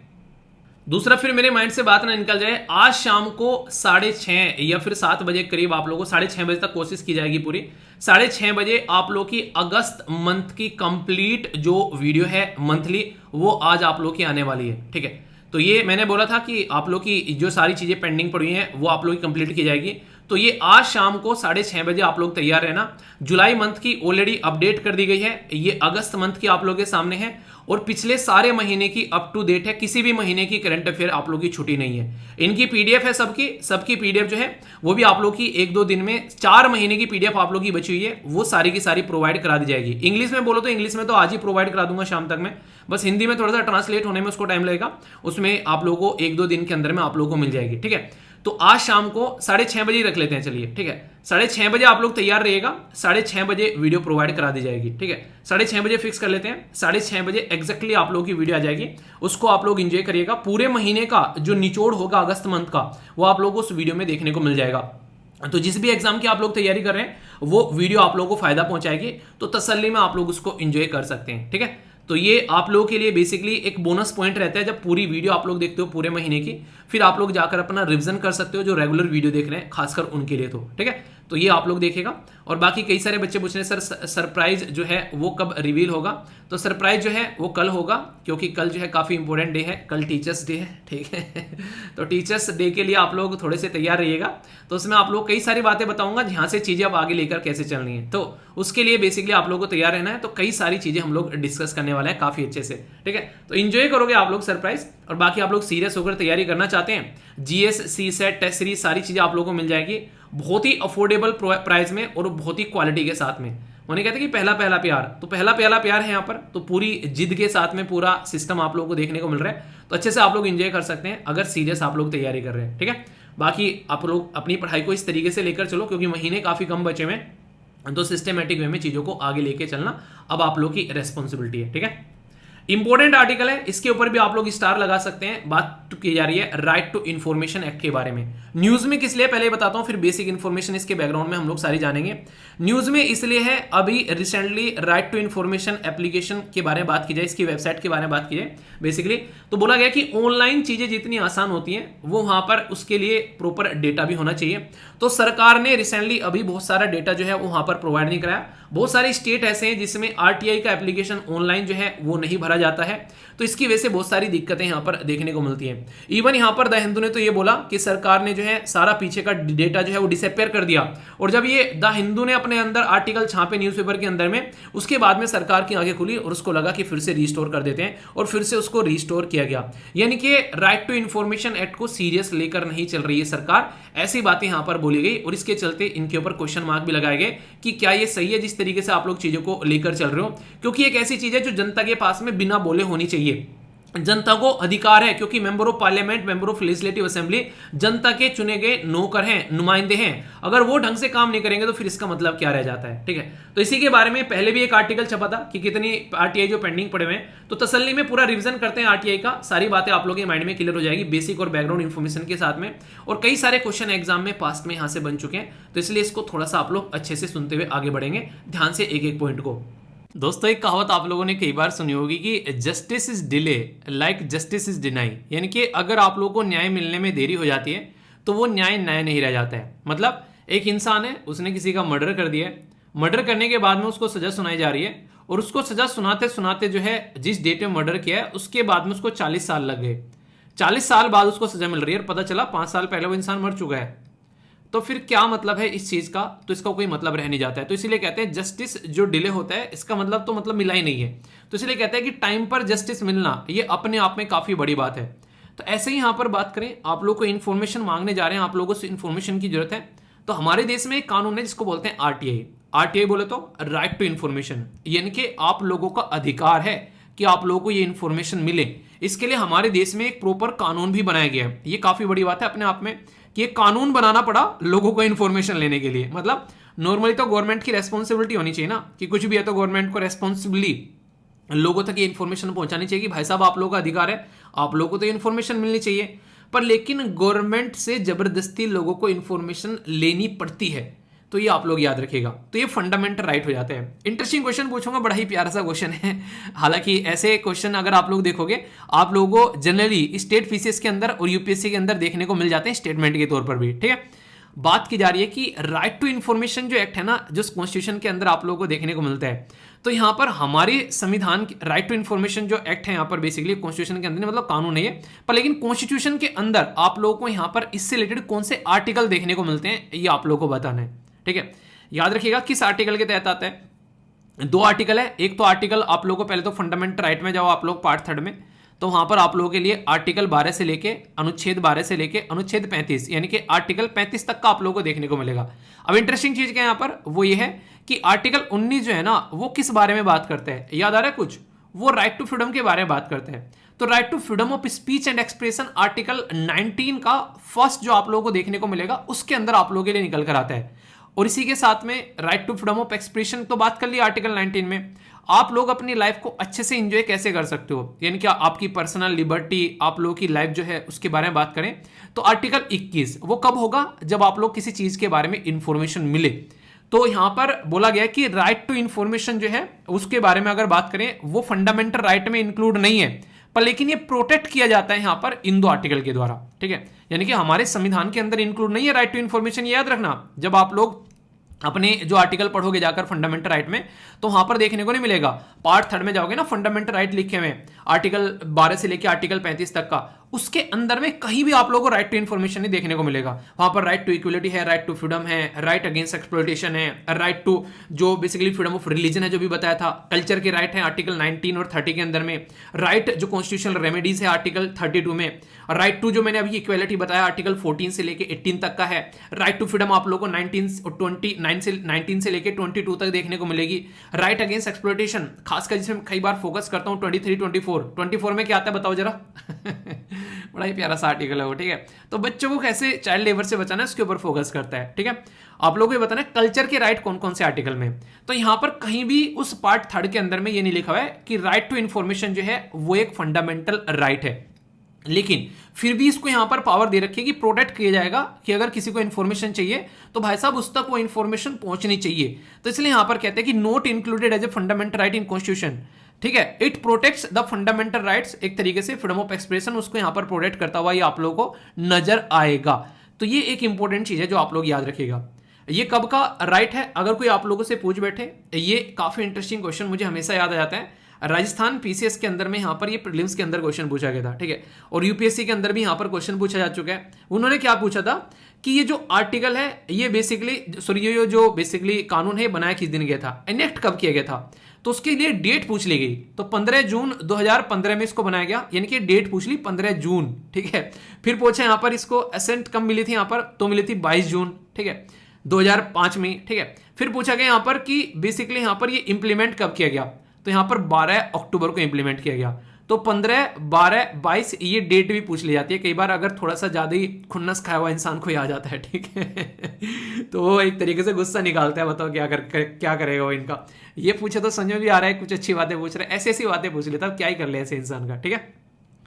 दूसरा फिर मेरे माइंड से बात ना निकल जाए, आज शाम को 6:30 या फिर 7 बजे करीब आप लोगों को 6:30 बजे तक कोशिश की जाएगी पूरी। 6:30 बजे आप लोग की अगस्त मंथ की कंप्लीट जो वीडियो है मंथली, वो आज आप लोग की आने वाली है। ठीक है, तो ये मैंने बोला था कि आप लोग की जो सारी चीजें पेंडिंग पड़ी हैं वो आप लोग की कंप्लीट की जाएगी। तो ये आज शाम को 6:30 बजे आप लोग तैयार रहना। जुलाई मंथ की ऑलरेडी अपडेट कर दी गई है, ये अगस्त मंथ की आप लोगों के सामने है और पिछले सारे महीने की अप टू डेट है। किसी भी महीने की करंट अफेयर आप लोग की छुट्टी नहीं है। इनकी पीडीएफ है, सबकी पीडीएफ जो है वो भी आप लोग की 1-2 दिन में 4 महीने की पीडीएफ आप लोग की बची हुई है, वो सारी की सारी प्रोवाइड करा दी जाएगी। इंग्लिश में बोलो तो इंग्लिश में तो आज ही प्रोवाइड करा दूंगा शाम तक में, बस हिंदी में थोड़ा सा ट्रांसलेट होने में उसको टाइम लगेगा, उसमें आप लोगों को 1-2 दिन के अंदर में आप लोगों को मिल जाएगी। ठीक है, तो आज शाम को 6:30 बजे रख लेते हैं, चलिए। ठीक है, 6:30 बजे आप लोग तैयार रहिएगा, 6:30 बजे वीडियो प्रोवाइड करा दी जाएगी। ठीक है, 6:30 बजे फिक्स कर लेते हैं, 6:30 बजे एग्जैक्टली आप लोगों की वीडियो आ जाएगी, उसको आप लोग एंजॉय करिएगा। पूरे महीने का जो निचोड़ होगा अगस्त मंथ का, वो आप लोगों को उस वीडियो में देखने को मिल जाएगा। तो जिस भी एग्जाम की आप लोग तैयारी कर रहे हैं वो वीडियो आप लोगों को फायदा पहुंचाएगी, तो तसल्ली में आप लोग उसको एंजॉय कर सकते हैं। ठीक है, तो ये आप लोगों के लिए बेसिकली एक बोनस पॉइंट रहता है, जब पूरी वीडियो आप लोग देखते हो पूरे महीने की, फिर आप लोग जाकर अपना रिवीजन कर सकते हो, जो रेगुलर वीडियो देख रहे हैं खासकर उनके लिए। तो ठीक है, तो ये आप लोग देखेगा। और बाकी कई सारे बच्चे पूछ रहे हैं सर सरप्राइज जो है वो कब रिवील होगा, तो सरप्राइज जो है वो कल होगा, क्योंकि कल जो है काफ़ी इंपॉर्टेंट डे है, कल टीचर्स डे है, ठीक है। तो टीचर्स डे के लिए आप लोग थोड़े से तैयार रहिएगा, तो उसमें आप लोग कई सारी बातें बताऊंगा जहाँ से चीज़ें अब आगे लेकर कैसे चलनी है, तो उसके लिए बेसिकली आप लोगों को तैयार रहना है। तो कई सारी चीज़ें हम लोग डिस्कस करने वाले हैं काफ़ी अच्छे से, ठीक है। तो इंजॉय करोगे आप लोग सरप्राइज, और बाकी आप लोग सीरियस होकर तैयारी करना चाहते हैं, जीएस, सीसेट, टेस्ट सीरीज सारी चीज़ें आप लोगों को मिल जाएगी बहुत ही अफोर्डेबल प्राइस में और बहुत ही क्वालिटी के साथ में। उन्हें कहते हैं कि पहला पहला प्यार, तो पहला पहला प्यार है यहाँ पर, तो पूरी जिद के साथ में पूरा सिस्टम आप लोगों को देखने को मिल रहा है, तो अच्छे से आप लोग एंजॉय कर सकते हैं अगर सीरियस आप लोग तैयारी कर रहे हैं, ठीक है। बाकी आप लोग अपनी पढ़ाई को इस तरीके से लेकर चलो, क्योंकि महीने काफ़ी कम बचे हुए हैं, तो सिस्टमेटिक वे में चीज़ों को आगे लेके चलना अब आप लोग की रेस्पॉन्सिबिलिटी है, ठीक है। इंपॉर्टेंट आर्टिकल है, इसके ऊपर भी आप लोग स्टार लगा सकते हैं। बात की जा रही है राइट टू इंफॉर्मेशन एक्ट के बारे में। न्यूज में किस लिए पहले बताता हूं, फिर बेसिक इंफॉर्मेशन इसके बैकग्राउंड में हम लोग सारी जानेंगे। न्यूज में इसलिए है, अभी recently right to information application के बारे में बात की जाए, इसकी वेबसाइट के बारे में बात की जाए बेसिकली, तो बोला गया कि ऑनलाइन चीजें जितनी आसान होती हैं वो वहां पर उसके लिए प्रॉपर डेटा भी होना चाहिए। तो सरकार ने रिसेंटली अभी बहुत सारा डेटा जो है वो वहां पर प्रोवाइड नहीं कराया। बहुत सारे स्टेट ऐसे हैं जिसमें आरटीआई का एप्लीकेशन ऑनलाइन जो है वो नहीं भरा जाता है, तो इसकी वजह से बहुत सारी दिक्कतें यहां पर देखने को मिलती हैं। इवन यहां पर द हिंदू ने तो ये बोला कि सरकार ने जो है सारा पीछे का डेटा जो है वो डिसअपियर कर दिया, और जब ये द हिंदू ने अपने अंदर आर्टिकल छापे न्यूज़पेपर के अंदर में, उसके बाद में सरकार की आंखें खुली और उसको लगा कि फिर से रिस्टोर कर देते हैं, और फिर से उसको रिस्टोर किया गया। यानी कि राइट टू इंफॉर्मेशन एक्ट को सीरियस लेकर नहीं चल रही है सरकार, ऐसी बातें यहां पर बोली गई, और इसके चलते इनके ऊपर क्वेश्चन मार्क भी लगाए गए कि क्या ये सही है जिस तरीके से आप लोग चीजों को लेकर चल रहे हो, क्योंकि एक ऐसी चीज है जो जनता के पास में बिना बोले होनी चाहिए। जनता को अधिकार है, क्योंकि member of parliament, member of legislative assembly जनता के चुने गए नौकर हैं, नुमाइंदे हैं। अगर वो ढंग से काम नहीं करेंगे तो फिर इसका मतलब क्या रह जाता है, ठीक है। तो इसी के बारे में पहले भी एक आर्टिकल छपा था कि कितनी आरटीआई जो पेंडिंग पड़े हुए हैं, तो तसल्ली में पूरा रिवीजन करते हैं आरटीआई का, सारी बातें आप लोगों के माइंड में क्लियर हो जाएगी बेसिक और बैकग्राउंड इन्फॉर्मेशन के साथ में। और कई सारे क्वेश्चन एग्जाम में पास्ट में यहां से बन चुके हैं, तो इसलिए इसको थोड़ा सा आप लोग अच्छे से सुनते हुए आगे बढ़ेंगे, ध्यान से एक एक पॉइंट को। दोस्तों एक कहावत आप लोगों ने कई बार सुनी होगी कि justice is delay like justice is deny, यानी कि अगर आप लोगों को न्याय मिलने में देरी हो जाती है तो वो न्याय नहीं रह जाता है। मतलब एक इंसान है, उसने किसी का मर्डर कर दिया है, मर्डर करने के बाद में उसको सजा सुनाई जा रही है, और उसको सजा सुनाते सुनाते जो है जिस डेट में मर्डर किया है उसके बाद में उसको 40 साल लग गए। 40 साल बाद उसको सजा मिल रही है, और पता चला 5 साल पहले वो इंसान मर चुका है। तो फिर क्या मतलब है इस चीज का, तो इसका कोई मतलब रह नहीं जाता है। तो इसीलिए कहते हैं जस्टिस जो डिले होता है इसका मतलब तो मतलब मिला ही नहीं है। तो इसलिए कहते हैं कि टाइम पर जस्टिस मिलना ये अपने आप में काफी बड़ी बात है। तो ऐसे ही यहां पर बात करें, आप लोग को इन्फॉर्मेशन मांगने जा रहे हैं, आप लोगों से इन्फॉर्मेशन की जरूरत है। तो हमारे देश में एक कानून है जिसको बोलते हैं आरटीआई। आरटीआई बोले तो राइट टू इन्फॉर्मेशन, यानी कि आप लोगों का अधिकार है कि आप लोगों को ये इन्फॉर्मेशन मिले। इसके लिए हमारे देश में एक प्रॉपर कानून भी बनाया गया है। ये काफी बड़ी बात है अपने आप में कि एक कानून बनाना पड़ा लोगों को इन्फॉर्मेशन लेने के लिए। मतलब नॉर्मली तो गवर्नमेंट की रेस्पॉन्सिबिलिटी होनी चाहिए ना, कि कुछ भी है तो गवर्नमेंट को रेस्पॉन्सिबिली लोगों तक ये इन्फॉर्मेशन पहुंचानी चाहिए कि भाई साहब आप लोगों का अधिकार है, आप लोगों को तो इन्फॉर्मेशन मिलनी चाहिए। पर लेकिन गवर्नमेंट से जबरदस्ती लोगों को इन्फॉर्मेशन लेनी पड़ती है, तो ये आप लोग याद रखिएगा। तो ये फंडामेंटल राइट हो जाते हैं। इंटरेस्टिंग क्वेश्चन पूछूंगा, बड़ा ही प्यारा सा क्वेश्चन है। हालांकि ऐसे क्वेश्चन अगर आप लोग देखोगे, आप लोगों को जनरली स्टेट पीसीएस के अंदर और यूपीएससी के अंदर देखने को मिल जाते हैं स्टेटमेंट के तौर पर भी, ठीक है। बात की जा रही है कि राइट टू इंफॉर्मेशन जो एक्ट है ना, जो कॉन्स्टिट्यूशन के अंदर आप लोगों को देखने को मिलता है, तो यहाँ पर हमारे संविधान राइट टू इंफॉर्मेशन जो एक्ट है यहाँ पर बेसिकली कॉन्स्टिट्यूशन के अंदर, मतलब कानून है ये, पर लेकिन कॉन्स्टिट्यूशन के अंदर आप लोगों को यहाँ पर इससे रिलेटेड कौन से आर्टिकल देखने को मिलते हैं ये आप लोगों को बताना है, ठीक है। याद रखिएगा किस आर्टिकल के तहत आता है। 2 आर्टिकल है। एक तो आर्टिकल आप लोगों को पहले तो फंडामेंटल राइट में जाओ आप लोग पार्ट 3 में, तो वहां पर आप लोगों के लिए आर्टिकल 12 से लेके अनुच्छेद 12 से लेके अनुच्छेद 35 यानी कि आर्टिकल 35 तक का आप लोगों को देखने को मिलेगा। अब इंटरेस्टिंग चीज क्या है यहाँ पर, वो ये है कि आर्टिकल 19 जो है ना वो किस बारे में बात करता है, याद आ रहा है कुछ, वो राइट टू फ्रीडम के बारे में बात करता है। तो right to freedom of speech and expression article 19 का फर्स्ट जो आप लोगों को देखने को मिलेगा उसके अंदर आप लोगों के लिए निकल कर आता है। और इसी के साथ में right to freedom of expression तो बात कर ली आर्टिकल 19 में, आप लोग अपनी लाइफ को अच्छे से एंजॉय कैसे कर सकते हो, यानी कि आपकी पर्सनल लिबर्टी, आप लोगों की लाइफ जो है उसके बारे में बात करें तो आर्टिकल 21 वो कब होगा, जब आप लोग किसी चीज के बारे में इंफॉर्मेशन मिले। तो यहां पर बोला गया कि राइट टू इंफॉर्मेशन जो है उसके बारे में अगर बात करें वो फंडामेंटल राइट में इंक्लूड नहीं है, पर लेकिन ये प्रोटेक्ट किया जाता है यहां पर इन 2 आर्टिकल के द्वारा, ठीक है। यानी कि हमारे संविधान के अंदर इंक्लूड नहीं है राइट टू इंफॉर्मेशन, याद रखना। जब आप लोग अपने जो आर्टिकल पढ़ोगे जाकर फंडामेंटल राइट में, तो वहां पर देखने को नहीं मिलेगा। पार्ट 3 में जाओगे ना, फंडामेंटल राइट लिखे हुए आर्टिकल 12 से लेकर आर्टिकल 35 तक का, उसके अंदर में कहीं भी आप लोगों को राइट टू इन्फॉर्मेशन नहीं देखने को मिलेगा। वहां पर राइट टू इक्वलिटी है, राइट टू फ्रीडम है, राइट अगेंस्ट एक्सप्लॉयटेशन है, राइट टू जो बेसिकली फ्रीडम ऑफ रिलीजन है जो भी बताया था, कल्चर के राइट है आर्टिकल 19 और 30 के अंदर में, राइट जो कॉन्स्टिट्यूशनल रेमेडीज है आर्टिकल 32 में, राइट टू जो मैंने अभी इक्वलिटी बताया आर्टिकल 14 से लेके 18 तक का है, राइट टू फ्रीडम आप लोगों को 19 से लेके 22 तक देखने को मिलेगी, राइट अगेंस्ट एक्सप्लॉयटेशन खासकर जिसमें कई बार फोकस करता हूं 23, 24 में क्या आता है बताओ जरा बड़ा ही प्यारा सा आर्टिकल है वो, ठीक है। तो बच्चों को कैसे चाइल्ड लेबर से बचाना है उसके ऊपर फोकस करता है, ठीक है। आप लोगों को ये बताना है कल्चर के राइट कौन कौन से आर्टिकल में, तो यहां पर कहीं भी उस पार्ट 3 के अंदर में ये नहीं लिखा हुआ है कि राइट टू इंफॉर्मेशन जो है वो एक फंडामेंटल राइट है, लेकिन फिर भी इसको यहां पर पावर दे रखी है कि प्रोटेक्ट किया जाएगा कि अगर किसी को इन्फॉर्मेशन चाहिए तो भाई साहब उस तक वो इन्फॉर्मेशन पहुंचनी चाहिए। तो इसलिए यहां पर कहते हैं कि not included as a fundamental right in constitution, ठीक है। It protects the fundamental rights, एक तरीके से फ्रीडम ऑफ एक्सप्रेशन उसको यहां पर प्रोटेक्ट करता हुआ ये आप लोगों को नजर आएगा। तो ये एक इंपॉर्टेंट चीज है जो आप लोग याद रखिएगा। ये कब का राइट है, अगर कोई आप लोगों से पूछ बैठे, ये काफी इंटरेस्टिंग क्वेश्चन मुझे हमेशा याद आ जाता है। राजस्थान पीसीएस के अंदर में यहाँ पर ये प्रीलिम्स के अंदर क्वेश्चन पूछा गया था, ठीक है, और यूपीएससी के अंदर भी यहाँ पर क्वेश्चन पूछा जा चुका है। उन्होंने क्या पूछा था कि ये जो आर्टिकल है ये बेसिकली ये जो बेसिकली कानून है बनाया किस दिन गया था, इनेक्ट कब किया गया था, तो उसके लिए डेट पूछ ली गई। तो 15 जून 2015 में इसको बनाया गया, यानी कि डेट पूछ ली 15 जून, ठीक है। फिर पूछा यहाँ पर इसको असेंट कब मिली थी, यहाँ पर तो मिली थी 22 जून, ठीक है, 2005 में, ठीक है। फिर पूछा गया यहाँ पर कि बेसिकली यहाँ पर ये इंप्लीमेंट कब किया गया, तो यहां पर 12 अक्टूबर को इंप्लीमेंट किया गया। तो 15, 12, 22 ये डेट भी पूछ ली जाती है कई बार, अगर थोड़ा सा ज्यादा ही खुन्नस खाया हुआ इंसान को आ जाता है, ठीक है तो वो एक तरीके से गुस्सा निकालता है, बताओ क्या करेगा वो इनका। ये पूछे तो समझ में भी आ रहा है, कुछ अच्छी बातें पूछ रहे हैं, ऐसी ऐसी बातें पूछ लेता, क्या ही कर ले ऐसे इंसान का, ठीक है।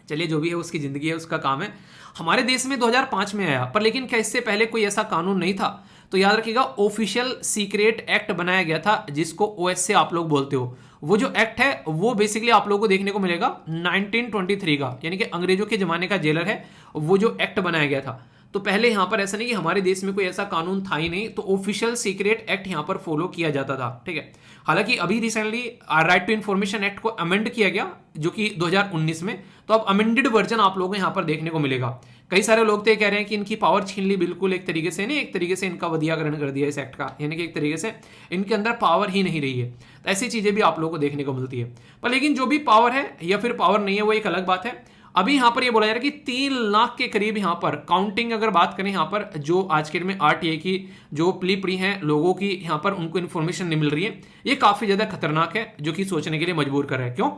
चलिए जो भी है उसकी जिंदगी है, उसका काम है। हमारे देश में 2005 में आया, पर लेकिन क्या इससे पहले कोई ऐसा कानून नहीं था। तो याद रखिएगा ऑफिशियल सीक्रेट एक्ट बनाया गया था जिसको ओएसए आप लोग बोलते हो। वो जो एक्ट है वो बेसिकली आप लोगों को देखने को मिलेगा 1923 का, यानी कि अंग्रेजों के जमाने का जेलर है वो जो एक्ट बनाया गया था। तो पहले यहां पर ऐसा नहीं कि हमारे देश में कोई ऐसा कानून था ही नहीं, तो ऑफिशियल सीक्रेट एक्ट यहां पर फॉलो किया जाता था, ठीक है। हालांकि अभी recently right to information act को अमेंड किया गया जो कि 2019 में, तो अब अमेंडेड वर्जन आप लोगों को यहां पर देखने को मिलेगा। कई सारे लोग तो ये कह रहे हैं कि इनकी पावर छीन ली, बिल्कुल एक तरीके से नहीं, एक तरीके से इनका वधियाकरण कर दिया इस एक्ट का, यानी कि एक तरीके से इनके अंदर पावर ही नहीं रही है। तो ऐसी चीजें भी आप लोगों को देखने को मिलती है। पर लेकिन जो भी पावर है या फिर पावर नहीं है वो एक अलग बात है। अभी यहां पर ये बोला जा रहा है कि 3 लाख के करीब यहां पर काउंटिंग अगर बात करें, यहां पर जो आज के डेट में आरटीआई की जो प्ली पड़ी हैं लोगों की, यहां पर उनको इन्फॉर्मेशन नहीं मिल रही है, ये काफी ज्यादा खतरनाक है, जो कि सोचने के लिए मजबूर कर रहा है। क्यों?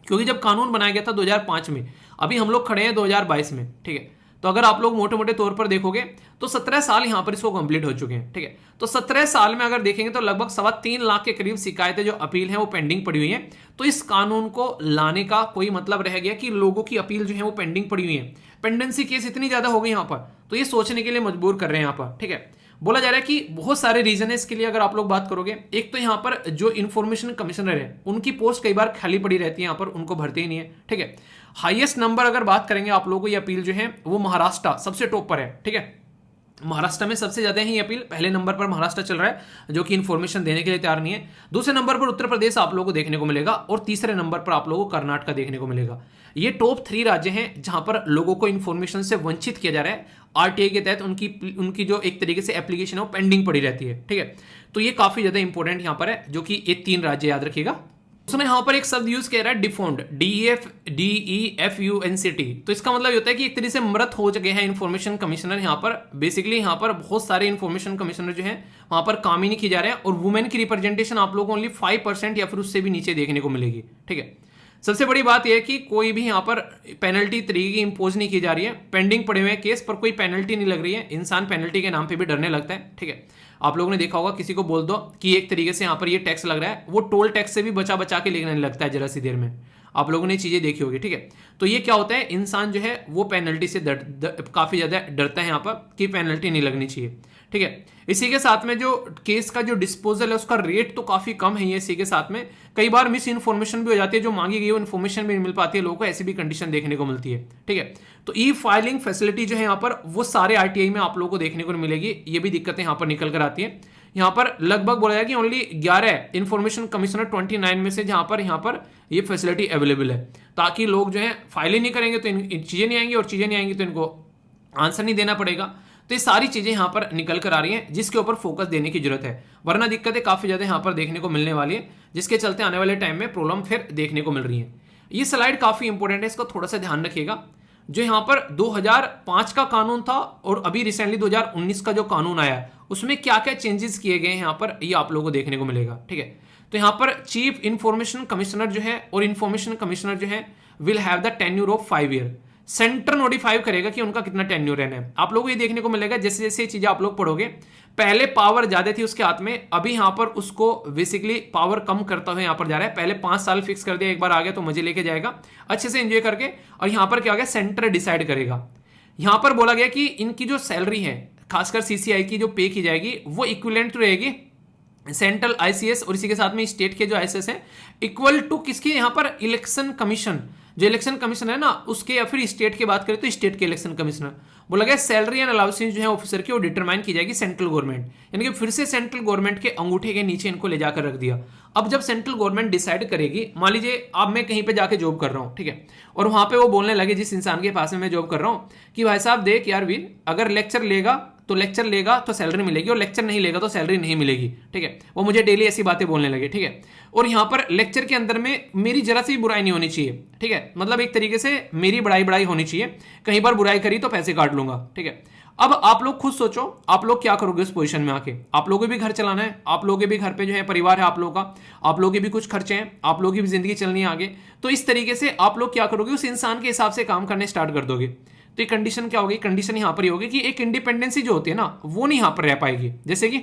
क्योंकि जब कानून बनाया गया था 2005 में, अभी हम लोग खड़े हैं 2022 में, ठीक है। तो अगर आप लोग मोटे मोटे तौर पर देखोगे तो 17 साल यहां पर इसको कंप्लीट हो चुके हैं, ठीक है। तो 17 साल में अगर देखेंगे तो लगभग 3.25 लाख के करीब शिकायतें जो अपील हैं वो पेंडिंग पड़ी हुई हैं। तो इस कानून को लाने का कोई मतलब रह गया कि लोगों की अपील जो है वो पेंडिंग पड़ी हुई है, पेंडेंसी केस इतनी ज्यादा हो गई यहां पर, तो ये सोचने के लिए मजबूर कर रहे हैं यहां पर, ठीक है। बोला जा रहा है कि बहुत सारे रीजन है इसके लिए। अगर आप लोग बात करोगे, एक तो यहां पर जो इन्फॉर्मेशन कमिश्नर है उनकी पोस्ट कई बार खाली पड़ी रहती है, यहां पर उनको भरते ही नहीं है, ठीक है। हाईएस्ट नंबर अगर बात करेंगे आप लोगों को, ये अपील जो है वो महाराष्ट्र सबसे टॉप पर है, ठीक है। महाराष्ट्र में सबसे ज्यादा ही अपील, पहले नंबर पर महाराष्ट्र चल रहा है जो कि इन्फॉर्मेशन देने के लिए तैयार नहीं है। दूसरे नंबर पर उत्तर प्रदेश आप लोगों को देखने को मिलेगा, और तीसरे नंबर पर आप लोगों को कर्नाटक देखने को मिलेगा। ये टॉप 3 राज्य हैं जहां पर लोगों को इन्फॉर्मेशन से वंचित किया जा रहा है। आरटीआई के तहत उनकी जो एक तरीके से एप्लीकेशन है वो पेंडिंग पड़ी रहती है, ठीक है। तो ये काफी ज्यादा इंपॉर्टेंट यहां पर है, जो कि ये 3 राज्य याद रखिएगा। उसमें यहां पर एक शब्द यूज किया रहा है डिफॉन्ड, DEFUNCT। तो इसका मतलब ये होता है कि एक तरीके से मृत हो चुके हैं इन्फॉर्मेशन कमिश्नर यहां पर। बेसिकली यहां पर बहुत सारे इन्फॉर्मेशन कमिश्नर जो हैं वहां पर काम ही नहीं किए जा रहे हैं, और वुमेन की रिप्रेजेंटेशन आप लोगों को ओनली 5% या फिर उससे भी नीचे देखने को मिलेगी, ठीक है। सबसे बड़ी बात यह है कि कोई भी यहां पर पेनल्टी तरीके की इंपोज नहीं की जा रही है, पेंडिंग पड़े हुए केस पर कोई पेनल्टी नहीं लग रही है। इंसान पेनल्टी के नाम पे भी डरने लगता है, ठीक है। आप लोगों ने देखा होगा, किसी को बोल दो कि एक तरीके से यहां पर ये टैक्स लग रहा है, वो टोल टैक्स से भी बचा बचा के लेने लगता है जरा सी देर में। आप लोगों ने चीजें देखी होगी, ठीक है। तो ये क्या होता है, इंसान जो है वो पेनल्टी से काफी ज्यादा डरता है यहां पर कि पेनल्टी नहीं लगनी चाहिए, ठीक है। इसी के साथ में जो केस का जो डिस्पोजल है उसका रेट तो काफी कम है। इसी के साथ में कई बार मिस इन्फॉर्मेशन भी हो जाती है, जो मांगी गई वो इन्फॉर्मेशन भी नहीं मिल पाती है लोगों को, ऐसी भी कंडीशन देखने को मिलती है, ठीक है। तो ई फाइलिंग फैसिलिटी जो है यहाँ पर वो सारे आरटीआई में आप लोगों को देखने को मिलेगी। ये भी दिक्कतें यहाँ पर निकल कर आती है। यहाँ पर लगभग बोला जाए कि ओनली 11 इंफॉर्मेशन कमिश्नर 29 में से जहाँ पर ये फैसिलिटी अवेलेबल है, ताकि लोग जो है फाइल ही नहीं करेंगे तो इन चीज़ें नहीं आएंगी, और चीज़ें नहीं आएंगी तो इनको आंसर नहीं देना पड़ेगा। तो ये सारी चीज़ें यहाँ पर निकल कर आ रही हैं, जिसके ऊपर फोकस देने की जरूरत है, वरना दिक्कतें काफ़ी ज़्यादा यहाँ पर देखने को मिलने वाली है, जिसके चलते आने वाले टाइम में प्रॉब्लम फिर देखने को मिल रही है। ये स्लाइड काफ़ी इंपॉर्टेंट है, इसको थोड़ा सा ध्यान रखिएगा। जो यहाँ पर 2005 का कानून था और अभी रिसेंटली 2019 का जो कानून आया है, उसमें क्या क्या चेंजेस किए गए हैं यहाँ पर, ये आप लोगों को देखने को मिलेगा। ठीक है, तो यहाँ पर चीफ इंफॉर्मेशन कमिश्नर जो है और इंफॉर्मेशन कमिश्नर जो है will have the tenure of 5 year. Centre notify करेगा कि उनका कितना टेन्यूर रहना है। आप लोगों को ये देखने को मिलेगा, जैसे जैसे चीजें आप लोग पढ़ोगे, पहले पावर ज्यादा थी उसके हाथ में, अभी यहाँ पर उसको बेसिकली पावर कम करता हुआ यहाँ पर जा रहा है। पहले 5 साल फिक्स कर दिया, एक बार आ गया तो मजे लेके जाएगा अच्छे से एंजॉय करके, और यहाँ पर क्या हो गया, सेंटर डिसाइड करेगा। यहाँ पर बोला गया कि इनकी जो सैलरी है, खासकर सीसीआई की जो पे की जाएगी, वो इक्विवेलेंट रहेगी सेंट्रल आईसीएस और इसी के साथ में स्टेट के जो आईसीएस है, इक्वल टू किसके, यहाँ पर इलेक्शन कमीशन, जो इलेक्शन कमीशन है ना उसके, या फिर स्टेट की बात करें तो स्टेट के इलेक्शन कमिश्नर। बोला गया सैलरी एंड अलाउंसेस जो है ऑफिसर की वो डिटरमाइन की जाएगी सेंट्रल गवर्नमेंट, यानी कि फिर से सेंट्रल गवर्नमेंट के अंगूठे के नीचे इनको ले जाकर रख दिया। अब जब सेंट्रल गवर्नमेंट डिसाइड करेगी, मान लीजिए अब मैं कहीं पे जाके जॉब कर रहा हूँ, ठीक है, और वहां पे वो बोलने लगे जिस इंसान के पास में मैं जॉब कर रहा हूँ कि भाई साहब देख यार वीर, अगर लेक्चर लेगा तो सैलरी मिलेगी, और लेक्चर नहीं लेगा तो सैलरी नहीं मिलेगी। ठीक है, वो मुझे डेली ऐसी बातें बोलने लगे। ठीक है, और यहाँ पर लेक्चर के अंदर में मेरी जरा सी बुराई नहीं होनी चाहिए। ठीक है, मतलब एक तरीके से मेरी बड़ाई होनी चाहिए, कहीं पर बुराई करी तो पैसे काट लूंगा। ठीक है, अब आप लोग खुद सोचो, आप लोग क्या करोगे उस पोजीशन में आके। आप लोगों को भी घर चलाना है, आप लोगों के भी घर पे जो है परिवार है आप लोगों का, आप लोगों के भी कुछ खर्चे हैं, आप लोगों की भी जिंदगी चलनी है आगे। तो इस तरीके से आप लोग क्या करोगे, उस इंसान के हिसाब से काम करने स्टार्ट कर दोगे। तो ये कंडीशन क्या होगी, कंडीशन यहाँ पर ही होगी कि एक इंडिपेंडेंसी जो होती है ना, वो नहीं यहाँ पर रह पाएगी। जैसे कि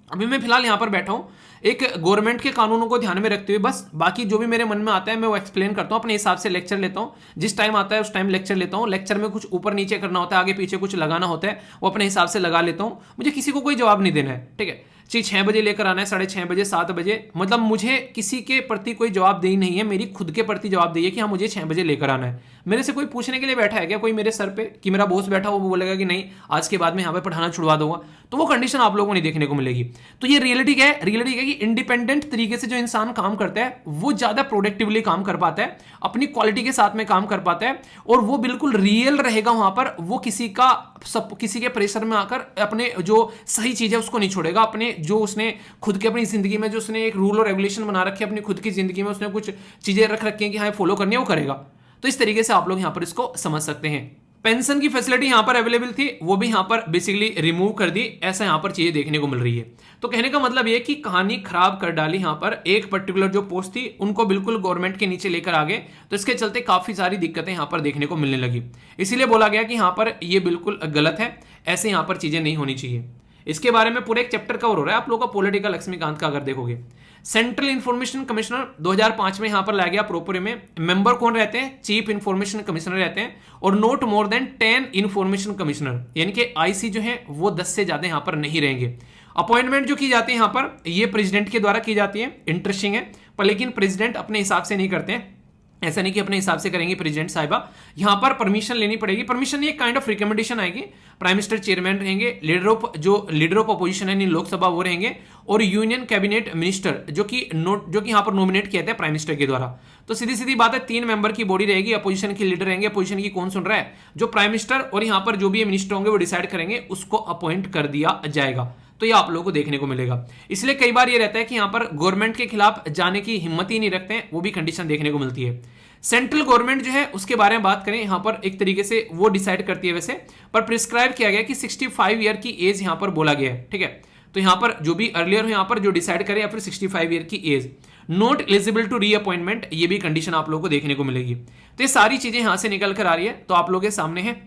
अभी मैं फिलहाल यहाँ पर बैठा हूँ, एक गवर्नमेंट के कानूनों को ध्यान में रखते हुए बस बाकी जो भी मेरे मन में आता है मैं वो एक्सप्लेन करता हूँ, अपने हिसाब से लेक्चर लेता हूँ, जिस टाइम आता है उस टाइम लेक्चर लेता हूँ। लेक्चर में कुछ ऊपर नीचे करना होता है, आगे पीछे कुछ लगाना होता है, वो अपने हिसाब से लगा लेता हूँ। मुझे किसी को कोई जवाब नहीं देना है। ठीक है, चाहिए 6 बजे लेकर आना है, 6:30 बजे, 7 बजे, मतलब मुझे किसी के प्रति कोई जवाबदेही नहीं है, मेरी खुद के प्रति जवाबदेही है कि हाँ मुझे 6 बजे लेकर आना है। मेरे से कोई पूछने के लिए बैठा है क्या, कोई मेरे सर पे कि मेरा बॉस बैठा हो वो बोलेगा कि नहीं आज के बाद में यहाँ पे पढ़ाना छुड़वा दूंगा, तो वो कंडीशन आप लोगों को नहीं देखने को मिलेगी। तो ये रियलिटी क्या है, रियलिटी क्या है कि इंडिपेंडेंट तरीके से जो इंसान काम करता है वो ज्यादा प्रोडक्टिवली काम कर पाता है, अपनी क्वालिटी के साथ में काम कर पाता है, और वो बिल्कुल रियल रहेगा वहां पर। वो किसी के प्रेशर में आकर अपने जो सही चीज है उसको नहीं छोड़ेगा, अपने जो उसने खुद के अपनी जिंदगी में जो उसने एक रूल और रेगुलेशन बना रखे अपनी खुद की जिंदगी में, उसने कुछ चीजें रख रखी हैं कि हाँ फॉलो करनी है, वो करेगा। तो इस तरीके से आप लोग यहां पर इसको समझ सकते हैं। पेंशन की फैसिलिटी यहां पर अवेलेबल थी, वो भी यहां पर बेसिकली रिमूव कर दी, ऐसा यहां पर चीजें देखने को मिल रही है। तो कहने का मतलब ये कि कहानी खराब कर डाली यहां पर, एक पर्टिकुलर जो पोस्ट थी उनको बिल्कुल गवर्नमेंट के नीचे लेकर आ गए, तो इसके चलते काफी सारी दिक्कतें यहां पर देखने को मिलने लगी। इसीलिए बोला गया कि यहां पर ये बिल्कुल गलत है, ऐसे यहां पर चीजें नहीं होनी चाहिए। इसके बारे में पूरा एक चैप्टर कवर हो रहा है आप लोगों का पॉलिटिकल लक्ष्मीकांत का, अगर देखोगे। सेंट्रल इंफॉर्मेशन कमिश्नर 2005 में यहां पर लाया गया प्रॉपर में। मेंबर कौन रहते हैं, चीफ इंफॉर्मेशन कमिश्नर रहते हैं, और note more than 10 information commissioner, यानी कि आईसी जो है वो 10 से ज्यादा यहां पर नहीं रहेंगे। अपॉइंटमेंट जो की जाती है यहां पर ये प्रेसिडेंट के द्वारा की जाती है। इंटरेस्टिंग है, पर लेकिन प्रेसिडेंट अपने हिसाब से नहीं करते हैं, ऐसा नहीं कि अपने हिसाब से करेंगे प्रेसिडेंट साहिबा, यहां पर परमिशन लेनी पड़ेगी। परमिशन नहीं, एक काइंड ऑफ रिकमेंडेशन आएगी। प्राइम मिनिस्टर चेयरमैन रहेंगे, लीडर ऑफ अपोजिशन है लोकसभा वो रहेंगे, और यूनियन कैबिनेट मिनिस्टर जो कि यहां पर नॉमिनेट किया था प्राइम मिनिस्टर के द्वारा। तो सीधी सीधी बात है, 3 मेंबर की बॉडी रहेगी, अपोजिशन के लीडर रहेंगे। अपोजिशन की कौन सुन रहा है, जो प्राइम मिनिस्टर और यहां पर जो भी मिनिस्टर होंगे वो डिसाइड करेंगे, उसको अपॉइंट कर दिया जाएगा। तो ये आप लोगों को देखने को मिलेगा। इसलिए कई बार ये रहता है कि यहां पर गवर्नमेंट के खिलाफ जाने की हिम्मत ही नहीं रखते हैं, वो भी कंडीशन देखने को मिलती है। सेंट्रल गवर्नमेंट जो है उसके बारे में बात करें, यहां पर एक तरीके से वो डिसाइड करती है वैसे, पर प्रिस्क्राइब किया गया कि 65 ईयर की एज यहां पर बोला गया है। ठीक है, तो यहां पर जो भी अर्लियर हो यहां पर जो डिसाइड करे, या फिर 65 ईयर की age, not eligible to reappointment, ये भी कंडीशन आप लोगों को देखने को मिलेगी। तो ये सारी चीजें यहां से निकल कर आ रही है, तो आप लोगों के सामने है।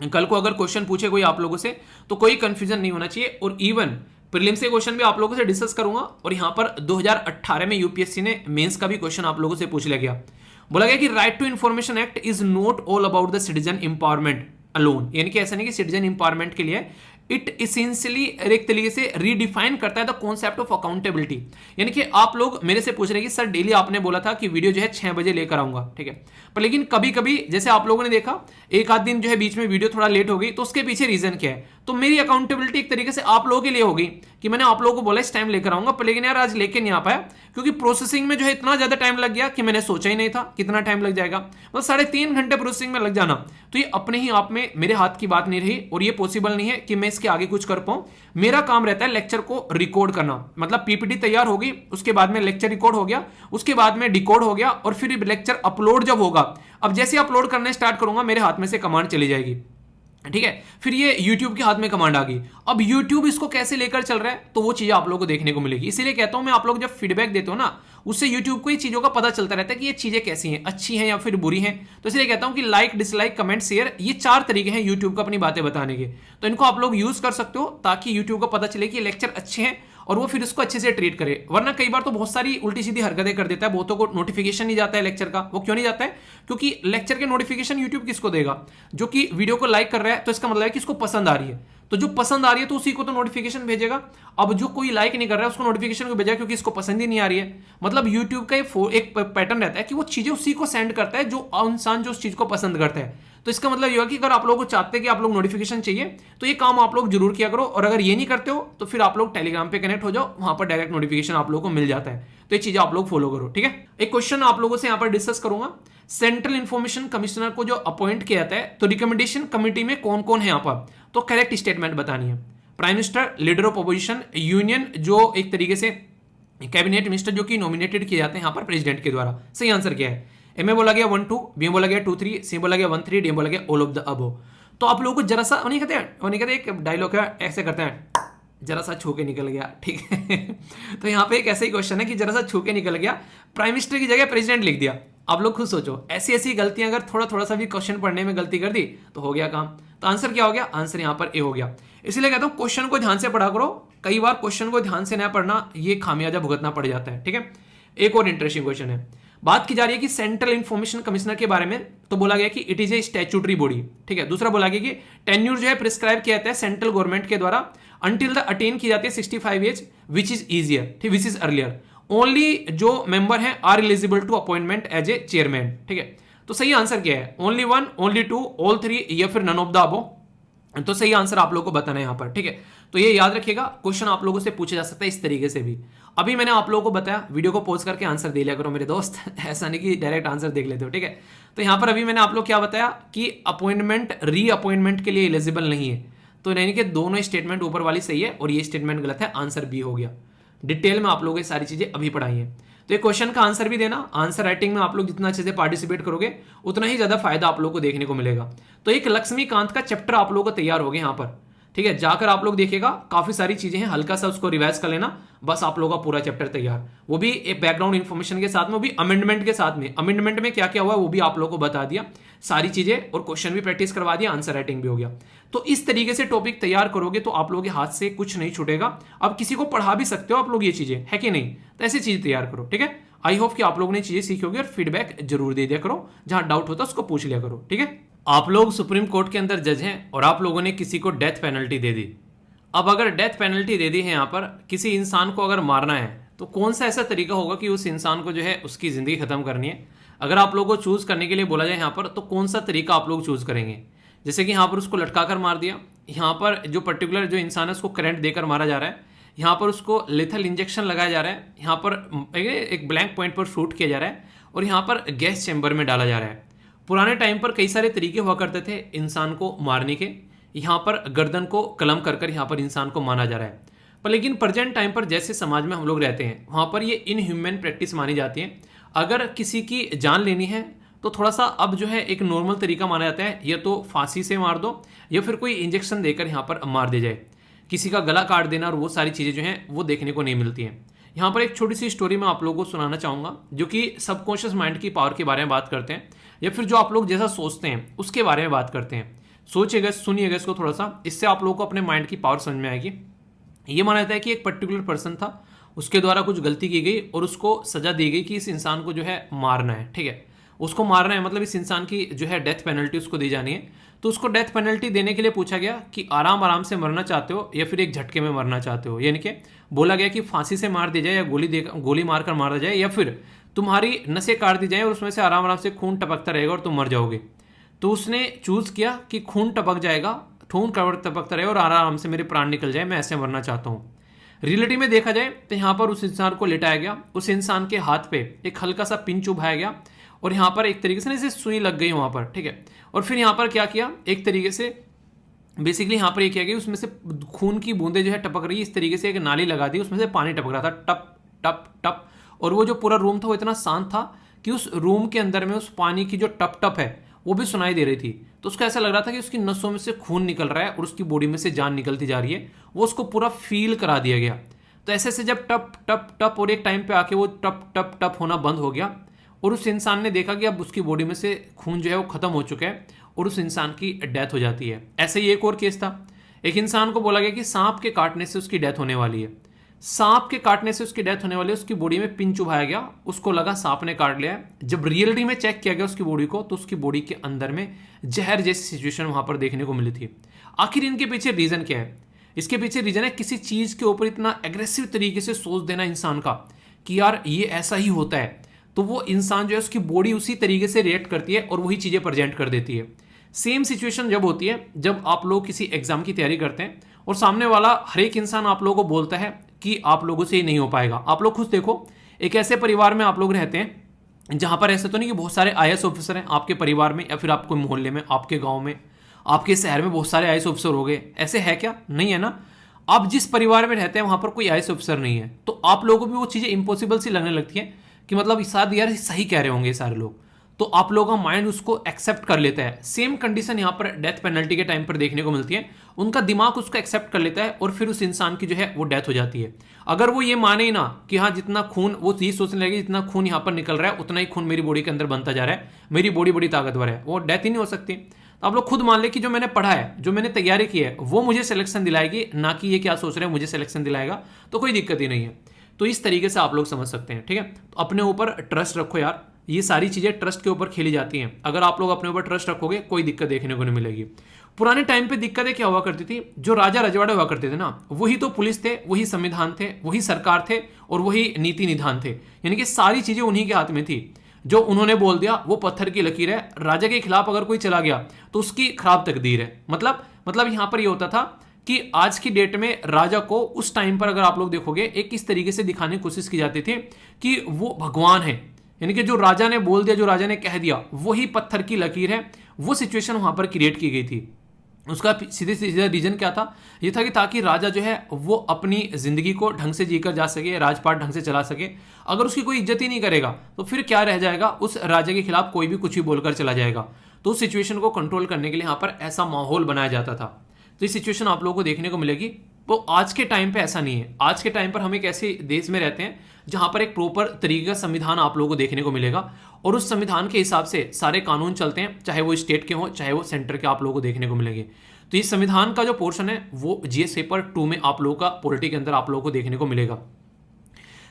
कल को अगर क्वेश्चन पूछे कोई आप लोगों से तो कोई कंफ्यूजन नहीं होना चाहिए, और इवन प्रीलिम्स के क्वेश्चन भी आप लोगों से डिस्कस करूंगा। और यहां पर 2018 में यूपीएससी ने मेंस का भी क्वेश्चन आप लोगों से पूछ लिया गया। बोला गया कि right to information act is not all about the citizen empowerment alone, यानी कि ऐसा नहीं कि सिटीजन एम्पावरमेंट के लिए इट इसेंशियली एक तरीके से रीडिफाइन करता है द कॉन्सेप्ट ऑफ अकाउंटेबिलिटी। यानी कि आप लोग मेरे से पूछ रहे हैं कि सर डेली आपने बोला था कि वीडियो जो है 6 बजे लेकर आऊंगा, ठीक है, पर लेकिन कभी कभी जैसे आप लोगों ने देखा एक आध दिन जो है बीच में वीडियो थोड़ा लेट हो गई, तो उसके पीछे रीजन क्या है? तो मेरी अकाउंटेबिलिटी एक तरीके से आप लोगों के लिए होगी कि मैंने आप लोगों को बोला इस टाइम लेकर आऊंगा, पर लेकिन यार आज लेके नहीं आ पाया क्योंकि प्रोसेसिंग में जो है इतना ज्यादा टाइम लग गया कि मैंने सोचा ही नहीं था कितना टाइम लग जाएगा। मतलब 3.5 घंटे प्रोसेसिंग में लग जाना, तो ये अपने ही आप में मेरे हाथ की बात नहीं रही और ये पॉसिबल नहीं है कि मैं इसके आगे कुछ कर पाऊं। मेरा काम रहता है लेक्चर को रिकॉर्ड करना, मतलब पीपीटी तैयार होगी, उसके बाद में लेक्चर रिकॉर्ड हो गया, उसके बाद में डिकोड हो गया, और फिर लेक्चर अपलोड जब होगा, अब जैसे अपलोड करने स्टार्ट करूंगा मेरे हाथ में से कमांड चली जाएगी, ठीक है, फिर ये YouTube के हाथ में कमांड आ गई। अब YouTube इसको कैसे लेकर चल रहा है, तो वो चीजें आप लोगों को देखने को मिलेगी। इसीलिए कहता हूं मैं, आप लोग जब फीडबैक देते हो ना, उससे YouTube को ये चीजों का पता चलता रहता है कि ये चीजें कैसी हैं, अच्छी हैं या फिर बुरी हैं। तो इसलिए कहता हूं कि लाइक, डिसलाइक, कमेंट, शेयर, ये 4 तरीके हैं YouTube को अपनी बातें बताने के, तो इनको आप लोग यूज कर सकते हो ताकि YouTube को पता चले कि लेक्चर अच्छे हैं और वो फिर इसको अच्छे से ट्रीट करे। वरना कई बार तो बहुत सारी उल्टी सीधी हरकतें कर देता है, बहुतों को नोटिफिकेशन नहीं जाता है लेक्चर का। वो क्यों नहीं जाता है? क्योंकि लेक्चर के नोटिफिकेशन यूट्यूब किसको देगा? जो कि वीडियो को लाइक कर रहा है, तो इसका मतलब है कि इसको पसंद आ रही है, तो जो पसंद आ रही है तो उसी को तो नोटिफिकेशन भेजेगा। अब जो कोई लाइक नहीं कर रहा है उसको नोटिफिकेशन को भेजेगा क्योंकि इसको पसंद ही नहीं आ रही है। मतलब यूट्यूब का एक पैटर्न रहता है कि वो चीजें उसी को सेंड करता है जो इंसान जो उस चीज को पसंद करता है। तो इसका मतलब ये होगा कि अगर आप लोगों को चाहते हैं कि आप लोग नोटिफिकेशन चाहिए, तो ये काम आप लोग जरूर किया करो, और अगर ये नहीं करते हो तो फिर आप लोग टेलीग्राम पे कनेक्ट हो जाओ, वहां पर डायरेक्ट नोटिफिकेशन आप लोगों को मिल जाता है। तो ये चीजें आप लोग फॉलो करो, ठीक है। एक क्वेश्चन आप लोगों से यहाँ पर डिस्कस करूंगा, सेंट्रल इंफॉर्मेशन कमिश्नर को जो अपॉइंट किया जाता है, तो रिकमेंडेशन कमिटी में कौन कौन है यहाँ पर, तो करेक्ट स्टेटमेंट बतानी है। Prime minister, leader of opposition, union जो एक तरीके से कैबिनेट मिनिस्टर जो कि नॉमिनेटेड किए जाते हैं यहाँ पर प्रेसिडेंट के द्वारा। सही आंसर क्या है? ए में बोला गया 1 2, बी में बोला गया 2 3, सी में बोला गया 1 3, डी में बोला गया ऑल ऑफ द अबव। तो आप लोगों को जरा सा नहीं कहते एक डायलॉग है ऐसे करते हैं, जरा सा छू के निकल गया, ठीक है। तो यहाँ पे एक ऐसा ही क्वेश्चन है कि जरा सा छू के निकल गया, प्राइम मिनिस्टर की जगह प्रेसिडेंट लिख दिया। आप लोग खुद सोचो, ऐसी ऐसी गलतियां अगर थोड़ा सा भी क्वेश्चन पढ़ने में गलती कर दी तो हो गया काम। तो आंसर क्या हो गया? आंसर यहाँ पर ए हो गया। इसलिए कहता हूँ क्वेश्चन को ध्यान से पढ़ा करो, कई बार क्वेश्चन को ध्यान से न पढ़ना ये खामियाजा भुगतना पड़ जाता है, ठीक है। एक और इंटरेस्टिंग क्वेश्चन है, बात की जा रही है कि सेंट्रल इंफॉर्मेशन कमिश्नर के बारे में, तो बोला गया कि it is a statutory body, ठीक है। दूसरा बोला गया कि टेन्यूर जो है प्रिस्क्राइब किया जाता है सेंट्रल गवर्नमेंट के द्वारा अंटिल द अटेन की जाती है 65 एज विच इज ईजियर, ठीक, विच इज अर्लियर। ओनली जो मेंबर है are eligible to appointment as a chairman, ठीक है। तो सही आंसर क्या है? ओनली 1, ओनली 2, ऑल 3 या फिर नन ऑफ द अबव। तो सही आंसर आप लोगों को बताना है यहां पर, ठीक है। तो ये याद रखिएगा, क्वेश्चन आप लोगों से पूछा जा सकता है इस तरीके से भी। अभी मैंने आप लोगों को बताया, वीडियो को पॉज करके आंसर दे लिया करो मेरे दोस्त, ऐसा नहीं कि डायरेक्ट आंसर देख लेते हो, ठीक है। तो यहां पर अभी मैंने आप लोग क्या बताया कि अपॉइंटमेंट री अपॉइंटमेंट के लिए एलिजिबल नहीं है, तो यानी कि दोनों स्टेटमेंट ऊपर वाली सही है और ये स्टेटमेंट गलत है, आंसर बी हो गया। डिटेल में आप लोगों को सारी चीजें अभी पढ़ाई है। तो ये क्वेश्चन का आंसर भी देना, आंसर राइटिंग में आप लोग जितना अच्छे से पार्टिसिपेट करोगे उतना ही ज्यादा फायदा आप लोगों को देखने को मिलेगा। तो एक लक्ष्मीकांत का चैप्टर आप लोगों को तैयार हो गया यहाँ पर, ठीक है। जाकर आप लोग देखिएगा, काफी सारी चीजें हैं, हल्का सा उसको रिवाइज कर लेना, बस आप लोगों का पूरा चैप्टर तैयार। वो भी एक बैकग्राउंड इन्फॉर्मेशन के साथ में, वो भी अमेंडमेंट के साथ में। अमेंडमेंट में क्या क्या हुआ वो भी आप लोगों को बता दिया सारी चीजें, और क्वेश्चन भी प्रैक्टिस करवा दिया, आंसर राइटिंग भी हो गया। तो इस तरीके से टॉपिक तैयार करोगे तो आप लोगों के हाथ से कुछ नहीं छूटेगा। अब किसी को पढ़ा भी सकते हो आप लोग ये चीजें, है कि नहीं? तो ऐसी चीजें तैयार करो, ठीक है। आई होप कि आप लोगों ने चीजें सीखी होगी और फीडबैक जरूर दे दिया करो, जहां डाउट होता है उसको पूछ लिया करो, ठीक है। आप लोग सुप्रीम कोर्ट के अंदर जज हैं और आप लोगों ने किसी को डेथ पेनल्टी दे दी। अब अगर डेथ पेनल्टी दे दी है यहाँ पर, किसी इंसान को अगर मारना है तो कौन सा ऐसा तरीका होगा कि उस इंसान को जो है उसकी जिंदगी खत्म करनी है? अगर आप लोगों को चूज करने के लिए बोला जाए यहाँ पर, तो कौन सा तरीका आप लोग चूज करेंगे? जैसे कि यहाँ पर उसको लटका कर मार दिया, यहाँ पर जो पर्टिकुलर जो इंसान है उसको करंट देकर मारा जा रहा है, यहाँ पर उसको लेथल इंजेक्शन लगाया जा रहा है, यहाँ पर एक ब्लैंक पॉइंट पर शूट किया जा रहा है, और यहाँ पर गैस चैम्बर में डाला जा रहा है। पुराने टाइम पर कई सारे तरीके हुआ करते थे इंसान को मारने के, यहाँ पर गर्दन को कलम कर कर यहाँ पर इंसान को माना जा रहा है। पर लेकिन प्रेजेंट टाइम पर जैसे समाज में हम लोग रहते हैं वहाँ पर ये इनह्यूमन प्रैक्टिस मानी जाती है। अगर किसी की जान लेनी है तो थोड़ा सा अब जो है एक नॉर्मल तरीका माना जाता है, या तो फांसी से मार दो या फिर कोई इंजेक्शन देकर यहाँ पर मार दे जाए, किसी का गला काट देना, और वो सारी चीज़ें जो हैं वो देखने को नहीं मिलती हैं। यहाँ पर एक छोटी सी स्टोरी मैं आप लोगों को सुनाना चाहूँगा, जो कि सबकॉन्शियस माइंड की पावर के बारे में बात करते हैं, या फिर जो आप लोग जैसा सोचते हैं उसके बारे में बात करते हैं। सोचिएगा, सुनिएगा इसको थोड़ा सा, इससे आप लोगों को अपने माइंड की पावर समझ में आएगी। ये माना जाता है कि एक पर्टिकुलर पर्सन था, उसके द्वारा कुछ गलती की गई और उसको सजा दी गई कि इस इंसान को जो है मारना है, ठीक है। उसको मारना है मतलब इस इंसान की जो है डेथ पेनल्टी उसको दी जानी है। तो उसको डेथ पेनल्टी देने के लिए पूछा गया कि आराम आराम से मरना चाहते हो या फिर एक झटके में मरना चाहते हो। यानी कि बोला गया कि फांसी से मार दिया जाए या गोली मारकर मारा जाए, या फिर तुम्हारी नसें काट दी जाए और उसमें से आराम आराम से खून टपकता रहेगा और तुम मर जाओगे। तो उसने चूज किया कि खून टपक जाएगा, खून टपकता रहेगा और आराम से मेरे प्राण निकल जाए, मैं ऐसे मरना चाहता हूँ। रियलिटी में देखा जाए तो यहाँ पर उस इंसान को लिटाया गया, उस इंसान के हाथ पे एक हल्का सा पिन चुभाया गया और यहाँ पर एक तरीके से इसे सुई लग गई वहाँ पर, ठीक है। और फिर यहाँ पर क्या किया, एक तरीके से बेसिकली यहाँ पर ये किया गया, उसमें से खून की बूंदें जो है टपक रही है, इस तरीके से एक नाली लगा दी, उसमें से पानी टपक रहा था, टप टप टप। और वो जो पूरा रूम था वो इतना शांत था कि उस रूम के अंदर में उस पानी की जो टप टप है वो भी सुनाई दे रही थी। तो उसको ऐसा लग रहा था कि उसकी नसों में से खून निकल रहा है और उसकी बॉडी में से जान निकलती जा रही है, वो उसको पूरा फील करा दिया गया। तो ऐसे ऐसे जब टप टप टप और एक टाइम पे आके वो टप टप टप होना बंद हो गया और उस इंसान ने देखा कि अब उसकी बॉडी में से खून जो है वो खत्म हो चुका है और उस इंसान की डेथ हो जाती है। ऐसे ही एक और केस था, एक इंसान को बोला गया कि सांप के काटने से उसकी डेथ होने वाली है, सांप के काटने से उसकी डेथ होने वाली है, उसकी बॉडी में पिन चुभाया गया, उसको लगा सांप ने काट लिया है। जब रियलिटी में चेक किया गया उसकी बॉडी को तो उसकी बॉडी के अंदर में जहर जैसी सिचुएशन वहां पर देखने को मिली थी। आखिर इनके पीछे रीजन क्या है? इसके पीछे रीजन है किसी चीज के ऊपर इतना एग्रेसिव तरीके से सोच देना इंसान का कि यार ये ऐसा ही होता है, तो वो इंसान जो है उसकी बॉडी उसी तरीके से रिएक्ट करती है और वही चीजें प्रेजेंट कर देती है। सेम सिचुएशन जब होती है जब आप लोग किसी एग्जाम की तैयारी करते हैं और सामने वाला हर एक इंसान आप लोगों को बोलता है कि आप लोगों से ही नहीं हो पाएगा। आप लोग खुद देखो, एक ऐसे परिवार में आप लोग रहते हैं जहां पर ऐसा तो नहीं कि बहुत सारे आईएएस ऑफिसर हैं आपके परिवार में या फिर आपके मोहल्ले में, आपके गांव में, आपके शहर में बहुत सारे आईएएस ऑफिसर हो गए, ऐसे है क्या? नहीं है ना। आप जिस परिवार में रहते हैं वहां पर कोई आईएएस ऑफिसर नहीं है तो आप लोगों को भी वो चीजें इंपॉसिबल सी लगने लगती है कि मतलब शायद यार सही कह रहे होंगे सारे लोग, तो आप लोगों का माइंड उसको एक्सेप्ट कर लेता है। सेम कंडीशन यहाँ पर डेथ पेनल्टी के टाइम पर देखने को मिलती है, उनका दिमाग उसको एक्सेप्ट कर लेता है और फिर उस इंसान की जो है वो डेथ हो जाती है। अगर वो ये माने ही ना कि हाँ जितना खून, वो ये सोचने लगे जितना खून यहाँ पर निकल रहा है उतना ही खून मेरी बॉडी के अंदर बनता जा रहा है, मेरी बॉडी बड़ी ताकतवर है, वो डेथ ही नहीं हो सकती। तो आप लोग खुद मान ले कि जो मैंने पढ़ा है, जो मैंने तैयारी की है, वो मुझे सिलेक्शन दिलाएगी, ना कि ये क्या सोच रहे हैं मुझे सिलेक्शन दिलाएगा, तो कोई दिक्कत ही नहीं है। तो इस तरीके से आप लोग समझ सकते हैं, ठीक है। तो अपने ऊपर ट्रस्ट रखो यार, ये सारी चीजें ट्रस्ट के ऊपर खेली जाती हैं। अगर आप लोग अपने ऊपर ट्रस्ट रखोगे कोई दिक्कत देखने को नहीं मिलेगी। पुराने टाइम पे दिक्कतें क्या हुआ करती थी, जो राजा रजवाड़े हुआ करते थे ना, वही तो पुलिस थे, वही संविधान थे, वही सरकार थे और वही नीति निधान थे, यानी कि सारी चीजें उन्हीं के हाथ में थी। जो उन्होंने बोल दिया वो पत्थर की लकीर है। राजा के खिलाफ अगर कोई चला गया तो उसकी खराब तकदीर है। मतलब यहां पर ये होता था कि आज की डेट में राजा को उस टाइम पर अगर आप लोग देखोगे एक इस तरीके से दिखाने की कोशिश की जाती थी कि वो भगवान है, यानी कि जो राजा ने बोल दिया, जो राजा ने कह दिया वही पत्थर की लकीर है। वो सिचुएशन वहां पर क्रिएट की गई थी। उसका सीधे सीधा रीजन क्या था, ये था कि ताकि राजा जो है वो अपनी जिंदगी को ढंग से जीकर जा सके, राजपाट ढंग से चला सके। अगर उसकी कोई इज्जत ही नहीं करेगा तो फिर क्या रह जाएगा, उस राजा के खिलाफ कोई भी कुछ भी बोलकर चला जाएगा। तो उस सिचुएशन को कंट्रोल करने के लिए यहाँ पर ऐसा माहौल बनाया जाता था। तो ये सिचुएशन आप लोगों को देखने को मिलेगी। वो आज के टाइम पे ऐसा नहीं है। आज के टाइम पर हम एक ऐसे देश में रहते हैं जहां पर एक प्रॉपर तरीके का संविधान आप लोगों को देखने को मिलेगा और उस संविधान के हिसाब से सारे कानून चलते हैं, चाहे वो स्टेट के हों चाहे वो सेंटर के, आप लोगों को देखने को मिलेंगे। तो इस संविधान का जो पोर्शन है वो जीएस पेपर 2 में आप लोगों का पॉलिटी के अंदर आप लोगों को देखने को मिलेगा।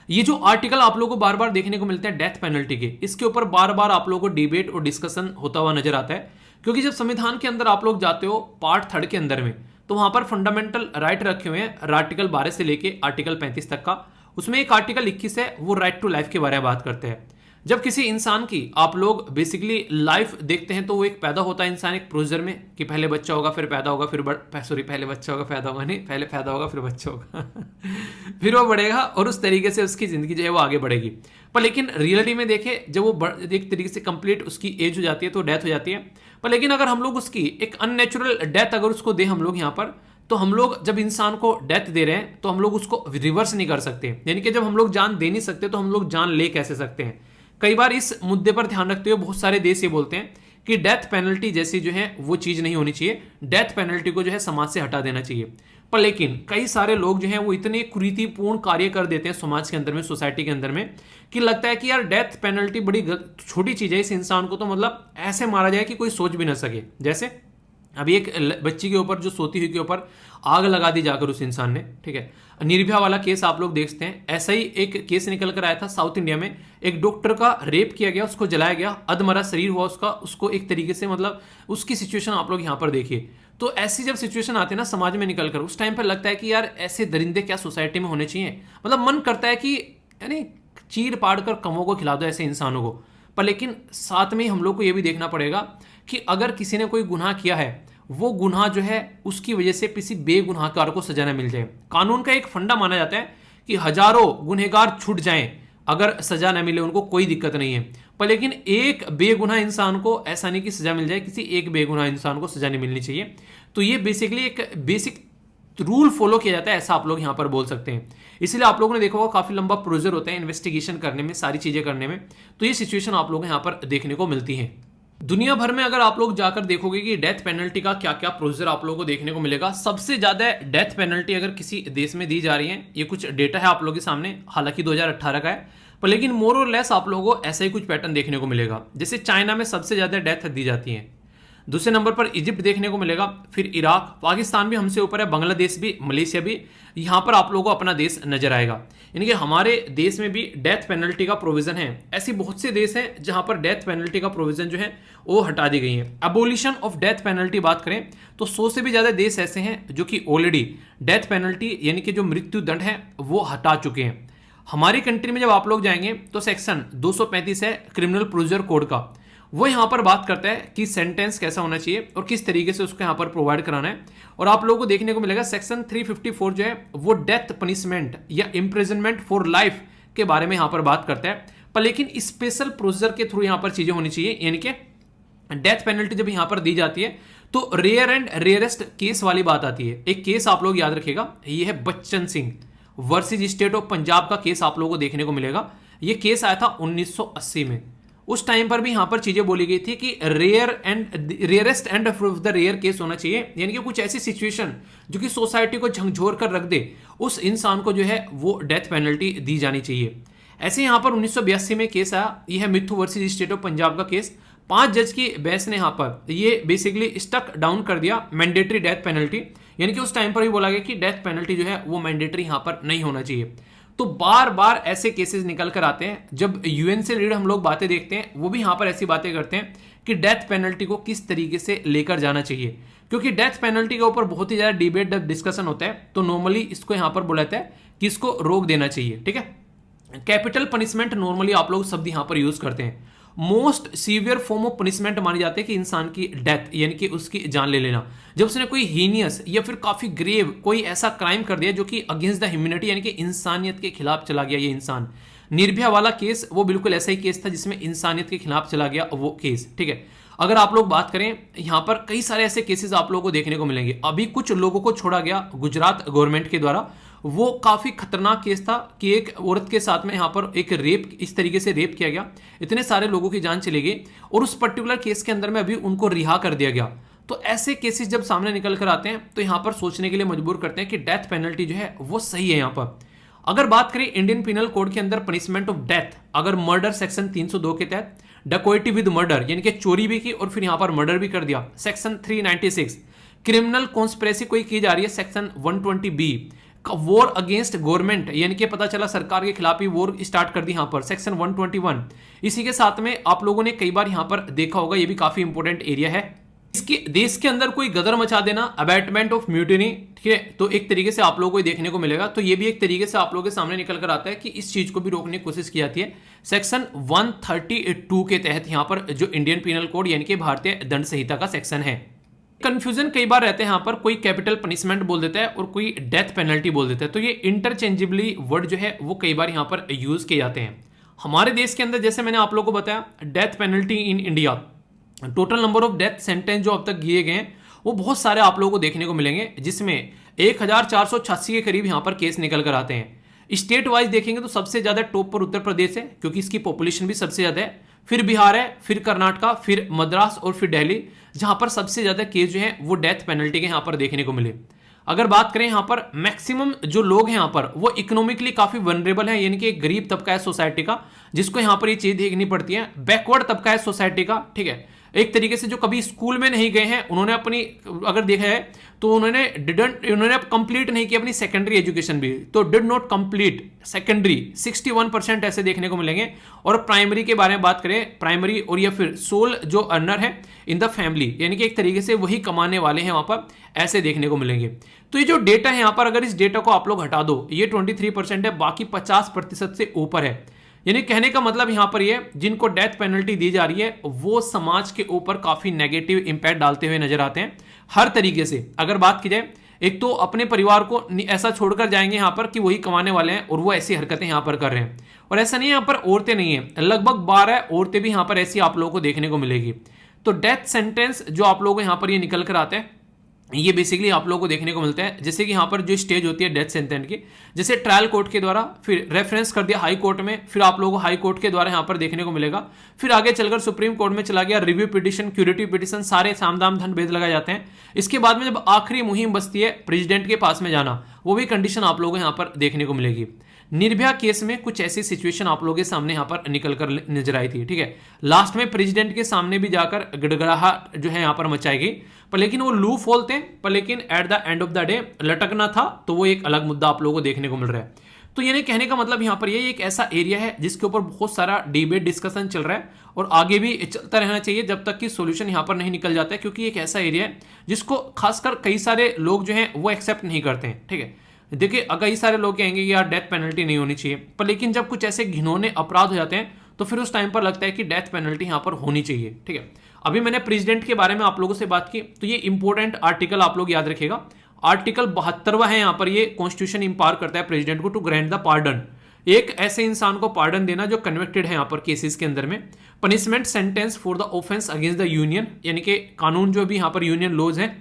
ये जो आर्टिकल आप लोगों को बार बार देखने को मिलते हैं डेथ पेनल्टी के, इसके ऊपर बार बार आप लोगों को डिबेट और डिस्कशन होता हुआ नजर आता है। क्योंकि जब संविधान के अंदर आप लोग जाते हो पार्ट 3 के अंदर में, तो वहां पर फंडामेंटल राइट रखे हुए हैं आर्टिकल 12 से लेके आर्टिकल 35 तक का। उसमें एक आर्टिकल 21 है, वो राइट टू लाइफ के बारे में बात करते हैं। जब किसी इंसान की आप लोग बेसिकली लाइफ देखते हैं तो वो एक पैदा होता है इंसान एक प्रोसीजर में कि पहले बच्चा होगा फिर पैदा होगा फिर पहले बच्चा होगा पैदा होगा, नहीं पहले पैदा होगा फिर बच्चा होगा फिर वो बढ़ेगा और उस तरीके से उसकी जिंदगी जो है वो आगे बढ़ेगी। पर लेकिन रियलिटी में देखें जब वो एक तरीके से कंप्लीट उसकी एज हो जाती है तो डेथ हो जाती है। पर लेकिन अगर हम लोग उसकी एक अननेचुरल डेथ अगर उसको दे हम लोग यहाँ पर, तो हम लोग जब इंसान को डेथ दे रहे हैं तो हम लोग उसको रिवर्स नहीं कर सकते। यानी कि जब हम लोग जान दे नहीं सकते तो हम लोग जान ले कैसे सकते हैं। कई बार इस मुद्दे पर ध्यान रखते हुए बहुत सारे देश ये बोलते हैं कि डेथ पेनल्टी जैसी जो है वो चीज नहीं होनी चाहिए, डेथ पेनल्टी को जो है समाज से हटा देना चाहिए। पर लेकिन कई सारे लोग जो हैं वो इतने कुरीतिपूर्ण कार्य कर देते हैं समाज के अंदर में, सोसाइटी के अंदर में, कि लगता है कि यार डेथ पेनल्टी बड़ी छोटी चीज है, इस इंसान को तो मतलब ऐसे मारा जाए कि कोई सोच भी ना सके। जैसे अभी एक बच्ची के ऊपर, जो सोती हुई के ऊपर आग लगा दी जाकर उस इंसान ने, ठीक है। निर्भया वाला केस आप लोग देखते हैं, ऐसा ही एक केस निकल कर आया था साउथ इंडिया में। एक डॉक्टर का रेप किया गया, उसको जलाया गया, अधमरा शरीर हुआ उसका, उसको एक तरीके से मतलब उसकी सिचुएशन आप लोग यहाँ पर देखिए। तो ऐसी जब सिचुएशन आती है ना समाज में निकल कर, उस टाइम पर लगता है कि यार ऐसे दरिंदे क्या सोसाइटी में होने चाहिए। मतलब मन करता है कि यानी चीर पाड़ कर कमों को खिला दो ऐसे इंसानों को। पर लेकिन साथ में हम लोग को यह भी देखना पड़ेगा कि अगर किसी ने कोई गुनाह किया है, वो गुनाह जो है उसकी वजह से किसी बेगुनाहगार को सजा न मिल जाए। कानून का एक फंडा माना जाता है कि हजारों गुनहगार छूट जाएं, अगर सजा न मिले उनको कोई दिक्कत नहीं है। पर लेकिन एक बेगुनाह इंसान को ऐसा नहीं कि सजा मिल जाए, किसी एक बेगुनाह इंसान को सजा नहीं मिलनी चाहिए। तो ये बेसिकली एक बेसिक रूल फॉलो किया जाता है, ऐसा आप लोग यहां पर बोल सकते हैं। इसलिए आप लोगों ने देखा होगा काफी लंबा प्रोसीजर होता है इन्वेस्टिगेशन करने में, सारी चीजें करने में। तो ये सिचुएशन आप लोग यहां पर देखने को मिलती है। दुनिया भर में अगर आप लोग जाकर देखोगे कि डेथ पेनल्टी का क्या क्या प्रोसीजर आप लोगों को देखने को मिलेगा। सबसे ज्यादा डेथ पेनल्टी अगर किसी देश में दी जा रही है, ये कुछ डेटा है आप लोगों के सामने, हालांकि 2018 का है, पर लेकिन मोर और लेस आप लोगों को ऐसा ही कुछ पैटर्न देखने को मिलेगा। जैसे चाइना में सबसे ज्यादा डेथ दी जाती है, दूसरे नंबर पर इजिप्ट देखने को मिलेगा, फिर इराक, पाकिस्तान भी हमसे ऊपर है, बांग्लादेश भी, मलेशिया भी। यहां पर आप लोगों को अपना देश नजर आएगा। यानी कि हमारे देश में भी डेथ पेनल्टी का प्रोविजन है। ऐसी बहुत से देश हैं जहां पर डेथ पेनल्टी का प्रोविजन जो है वो हटा दी गई है। अबोलिशन ऑफ डेथ पेनल्टी बात करें तो 100 से भी ज्यादा देश ऐसे हैं जो कि ऑलरेडी डेथ पेनल्टी यानी कि जो मृत्यु दंड है वो हटा चुके हैं। हमारी कंट्री में जब आप लोग जाएंगे तो सेक्शन 235 है क्रिमिनल प्रोसीजर कोड का, वो यहां पर बात करता है कि सेंटेंस कैसा होना चाहिए और किस तरीके से उसको यहां पर प्रोवाइड कराना है। और आप लोगों को देखने को मिलेगा सेक्शन 354 जो है वो डेथ पनिशमेंट या इम्प्रिजनमेंट फॉर लाइफ के बारे में यहां पर बात करता है। पर लेकिन स्पेशल प्रोसीजर के थ्रू यहां पर चीजें होनी चाहिए। यानी कि डेथ पेनल्टी जब यहां पर दी जाती है तो रेयर एंड रेयरेस्ट केस वाली बात आती है। एक केस आप लोग याद रखिएगा, ये है Bachchan Singh versus state of Punjab का केस आप लोगों को देखने को मिलेगा। ये केस आया था 1980 में। उस टाइम पर भी यहां पर चीजें बोली गई थी कि rarest and of the rare case होना चाहिए। यानी कि कुछ ऐसी सिचुएशन जो कि सोसाइटी को झकझोर कर रख दे, उस इंसान को जो है वो डेथ पेनल्टी दी जानी चाहिए। ऐसे यहां पर 1982 में केस आया, यह है मिथु वर्सेज स्टेट ऑफ पंजाब का केस। 5 जज की बेंच ने यहां पर ये बेसिकली स्टक डाउन कर दिया मैंडेटरी डेथ पेनल्टी। यानी कि उस टाइम पर भी बोला गया कि डेथ पेनल्टी जो है वो मैंडेटरी यहां पर नहीं होना चाहिए। तो बार बार ऐसे केसेस निकल कर आते हैं। जब यूएन से रिलेटेड हम लोग बातें देखते हैं, वो भी यहां पर ऐसी बातें करते हैं कि डेथ पेनल्टी को किस तरीके से लेकर जाना चाहिए, क्योंकि डेथ पेनल्टी के ऊपर बहुत ही ज्यादा डिबेट डिस्कशन होता है। तो नॉर्मली इसको यहां पर बोला जाता है कि इसको रोक देना चाहिए, ठीक है। कैपिटल पनिशमेंट नॉर्मली आप लोग शब्द यहां पर यूज करते हैं। Most severe form of punishment मानी जाती है कि इंसान की डेथ यानी कि उसकी जान ले लेना, जब उसने कोई हीनियस या फिर काफी ग्रेव कोई ऐसा क्राइम कर दिया जो कि अगेंस्ट द ह्यूमैनिटी यानी कि इंसानियत के खिलाफ चला गया। ये इंसान, निर्भया वाला केस वो बिल्कुल ऐसा ही केस था जिसमें इंसानियत के खिलाफ चला गया वो केस, ठीक है। अगर आप लोग बात करें, यहां पर कई सारे ऐसे केसेस आप लोगों को देखने को मिलेंगे। अभी कुछ लोगों को छोड़ा गया गुजरात गवर्नमेंट के द्वारा, वो काफी खतरनाक केस था कि एक औरत के साथ में यहां पर एक रेप, इस तरीके से रेप किया गया, इतने सारे लोगों की जान चली गई और उस पर्टिकुलर केस के अंदर में अभी उनको रिहा कर दिया गया। तो ऐसे केसेस जब सामने निकल कर आते हैं तो यहां पर सोचने के लिए मजबूर करते हैं कि डेथ पेनल्टी जो है वो सही है। यहां पर अगर बात करें इंडियन पिनल कोड के अंदर पनिशमेंट ऑफ डेथ, अगर मर्डर सेक्शन 302 के तहत, डकैती विद मर्डर यानी कि चोरी भी की और फिर यहां पर मर्डर भी कर दिया, सेक्शन 396, क्रिमिनल कॉन्स्पिरेसी कोई की जा रही है, section 120B, war against government यानी कि पता चला सरकार के खिलाफ ही वॉर स्टार्ट कर दी यहां पर, सेक्शन 121। इसी के साथ में आप लोगों ने कई बार यहां पर देखा होगा, ये भी काफी इंपॉर्टेंट एरिया है, इसके देश के अंदर कोई गदर मचा देना, अबैटमेंट ऑफ म्यूटिनी, ठीक है। तो एक तरीके से आप लोगों को देखने को मिलेगा। तो ये भी एक तरीके से आप लोगों के सामने निकल कर आता है कि इस चीज को भी रोकने की कोशिश की जाती है। सेक्शन 132 के तहत यहां पर जो इंडियन पिनल कोड यानी कि भारतीय दंड संहिता का सेक्शन है। कंफ्यूजन कई बार रहते हैं यहां पर, कोई कैपिटल पनिशमेंट बोल देता है और कोई डेथ पेनल्टी बोल देता है। तो ये इंटरचेंजेबली वर्ड जो है वो कई बार यहां पर यूज किए जाते हैं। हमारे देश के अंदर जैसे मैंने आप लोगों को बताया, death penalty in India, total number of death sentence जो अब तक दिए गए हैं वो बहुत सारे आप लोगों को देखने को मिलेंगे, जिसमें 1486 के करीब यहां पर केस निकल कर आते हैं। स्टेट वाइज देखेंगे तो सबसे ज्यादा टॉप पर उत्तर प्रदेश है, क्योंकि इसकी पॉपुलेशन भी सबसे ज्यादा है, फिर बिहार है, फिर कर्नाटका, फिर मद्रास और फिर दिल्ली, जहां पर सबसे ज्यादा केस जो है वो डेथ पेनल्टी के यहां पर देखने को मिले। अगर बात करें यहां पर मैक्सिमम जो लोग हैं यहां पर वो इकोनॉमिकली काफी वनरेबल है, यानी कि एक गरीब तबका है सोसाइटी का, जिसको यहां पर ये चीज देखनी पड़ती है। बैकवर्ड तबका है सोसाइटी का, ठीक है। एक तरीके से जो कभी स्कूल में नहीं गए हैं उन्होंने अपनी, अगर देखा है तो उन्होंने कंप्लीट नहीं किया अपनी सेकेंडरी एजुकेशन भी, तो डिड नॉट कंप्लीट सेकेंडरी 61% ऐसे देखने को मिलेंगे। और प्राइमरी के बारे में बात करें, प्राइमरी और या फिर सोल जो अर्नर है इन द फैमिली, यानी कि एक तरीके से वही कमाने वाले हैं वहां पर, ऐसे देखने को मिलेंगे। तो ये जो डेटा है यहां पर, अगर इस डेटा को आप लोग हटा दो, ये 23% है, बाकी 50% से ऊपर है। यानी कहने का मतलब यहां पर ये जिनको डेथ पेनल्टी दी जा रही है वो समाज के ऊपर काफी नेगेटिव इंपैक्ट डालते हुए नजर आते हैं हर तरीके से। अगर बात की जाए, एक तो अपने परिवार को ऐसा छोड़कर जाएंगे यहां पर कि वही कमाने वाले हैं और वो ऐसी हरकतें यहां पर कर रहे हैं। और ऐसा नहीं है यहां पर औरतें नहीं है, लगभग 12 औरतें भी यहां पर ऐसी आप लोगों को देखने को मिलेगी। तो डेथ सेंटेंस जो आप लोगों को यहां पर ये निकल कर आते हैं, ये बेसिकली आप लोगों को देखने को मिलता है। जैसे कि यहाँ पर जो स्टेज होती है डेथ सेंटेंस की, जैसे ट्रायल कोर्ट के द्वारा, फिर रेफरेंस कर दिया हाई कोर्ट में, फिर आप लोगों को हाई कोर्ट के द्वारा यहाँ पर देखने को मिलेगा, फिर आगे चलकर सुप्रीम कोर्ट में चला गया, रिव्यू पिटिशन, क्यूरेटिव पिटिशन, सारे साम दाम दंड भेद लगाए जाते हैं। इसके बाद में जब आखिरी मुहिम बचती है प्रेसिडेंट के पास में जाना, वो भी कंडीशन आप लोगों को यहाँ पर देखने को मिलेगी। निर्भया केस में कुछ ऐसी सिचुएशन आप लोगों के सामने यहाँ पर निकल कर नजर आई थी, ठीक है। लास्ट में प्रेसिडेंट के सामने भी जाकर गड़गड़ाहट जो है यहाँ पर मचाई गई, पर लेकिन वो लूप होल थे, पर लेकिन at the end of the day लटकना था, तो वो एक अलग मुद्दा आप लोगों को देखने को मिल रहा है। तो यानी कहने का मतलब यहाँ पर ये एक ऐसा एरिया है जिसके ऊपर बहुत सारा डिबेट डिस्कशन चल रहा है और आगे भी चलता रहना चाहिए जब तक कि सॉल्यूशन यहाँ पर नहीं निकल जाता है, क्योंकि एक ऐसा एरिया है जिसको खासकर कई सारे लोग जो हैं वो एक्सेप्ट नहीं करते हैं, ठीक है। देखिए कई सारे लोग कहेंगे कि यार डेथ पेनल्टी नहीं होनी चाहिए, पर लेकिन जब कुछ ऐसे घिनौने अपराध हो जाते हैं तो फिर उस टाइम पर लगता है कि डेथ पेनल्टी यहाँ पर होनी चाहिए, ठीक है। अभी मैंने प्रेसिडेंट के बारे में आप लोगों से बात की, तो ये इंपॉर्टेंट आर्टिकल आप लोग याद रखिएगा, आर्टिकल 72वां है यहाँ पर। ये कॉन्स्टिट्यूशन इंपावर करता है प्रेसिडेंट को टू ग्रांट द पार्डन, एक ऐसे इंसान को पार्डन देना जो कन्विक्टेड है यहाँ पर केसेस के अंदर में। Punishment sentence for the offence against the union, यानी कि कानून जो भी यहाँ पर यूनियन लॉज है,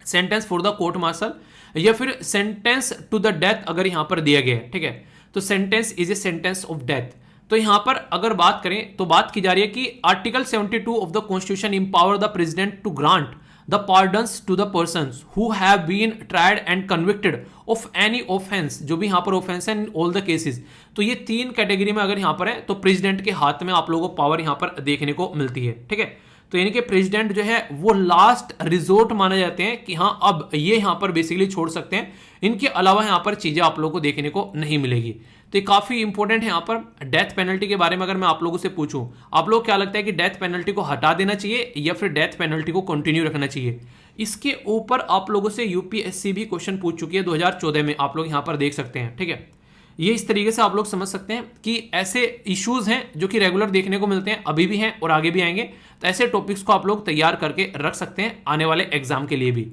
sentence for the court martial, या फिर सेंटेंस टू द डेथ अगर यहां पर दिया गया है, ठीक है। तो sentence is a sentence of death. तो यहां पर अगर बात करें तो बात की जा रही है कि article 72 of the constitution empower the president to grant the pardons to the persons who have been tried and convicted of any offence, जो भी यहां पर ऑफेंस है इन ऑल द केसेस। तो ये 3 कैटेगरी में अगर यहां पर है तो प्रेसिडेंट के हाथ में आप लोगों को पावर यहां पर देखने को मिलती है, ठीक है। तो यानी कि प्रेसिडेंट जो है वो लास्ट रिजोर्ट माने जाते हैं कि हाँ अब ये यहां पर बेसिकली छोड़ सकते हैं, इनके अलावा यहां पर चीजें आप लोगों को देखने को नहीं मिलेगी। तो ये काफी इंपॉर्टेंट है। यहां पर डेथ पेनल्टी के बारे में अगर मैं आप लोगों से पूछूं, आप लोग क्या लगता है कि डेथ पेनल्टी को हटा देना चाहिए या फिर डेथ पेनल्टी को कंटिन्यू रखना चाहिए? इसके ऊपर आप लोगों से यूपीएससी भी क्वेश्चन पूछ चुकी है 2014 में, आप लोग यहां पर देख सकते हैं, ठीक है। ये इस तरीके से आप लोग समझ सकते हैं कि ऐसे इश्यूज हैं जो कि रेगुलर देखने को मिलते हैं, अभी भी हैं और आगे भी आएंगे। तो ऐसे टॉपिक्स को आप लोग तैयार करके रख सकते हैं आने वाले एग्जाम के लिए भी।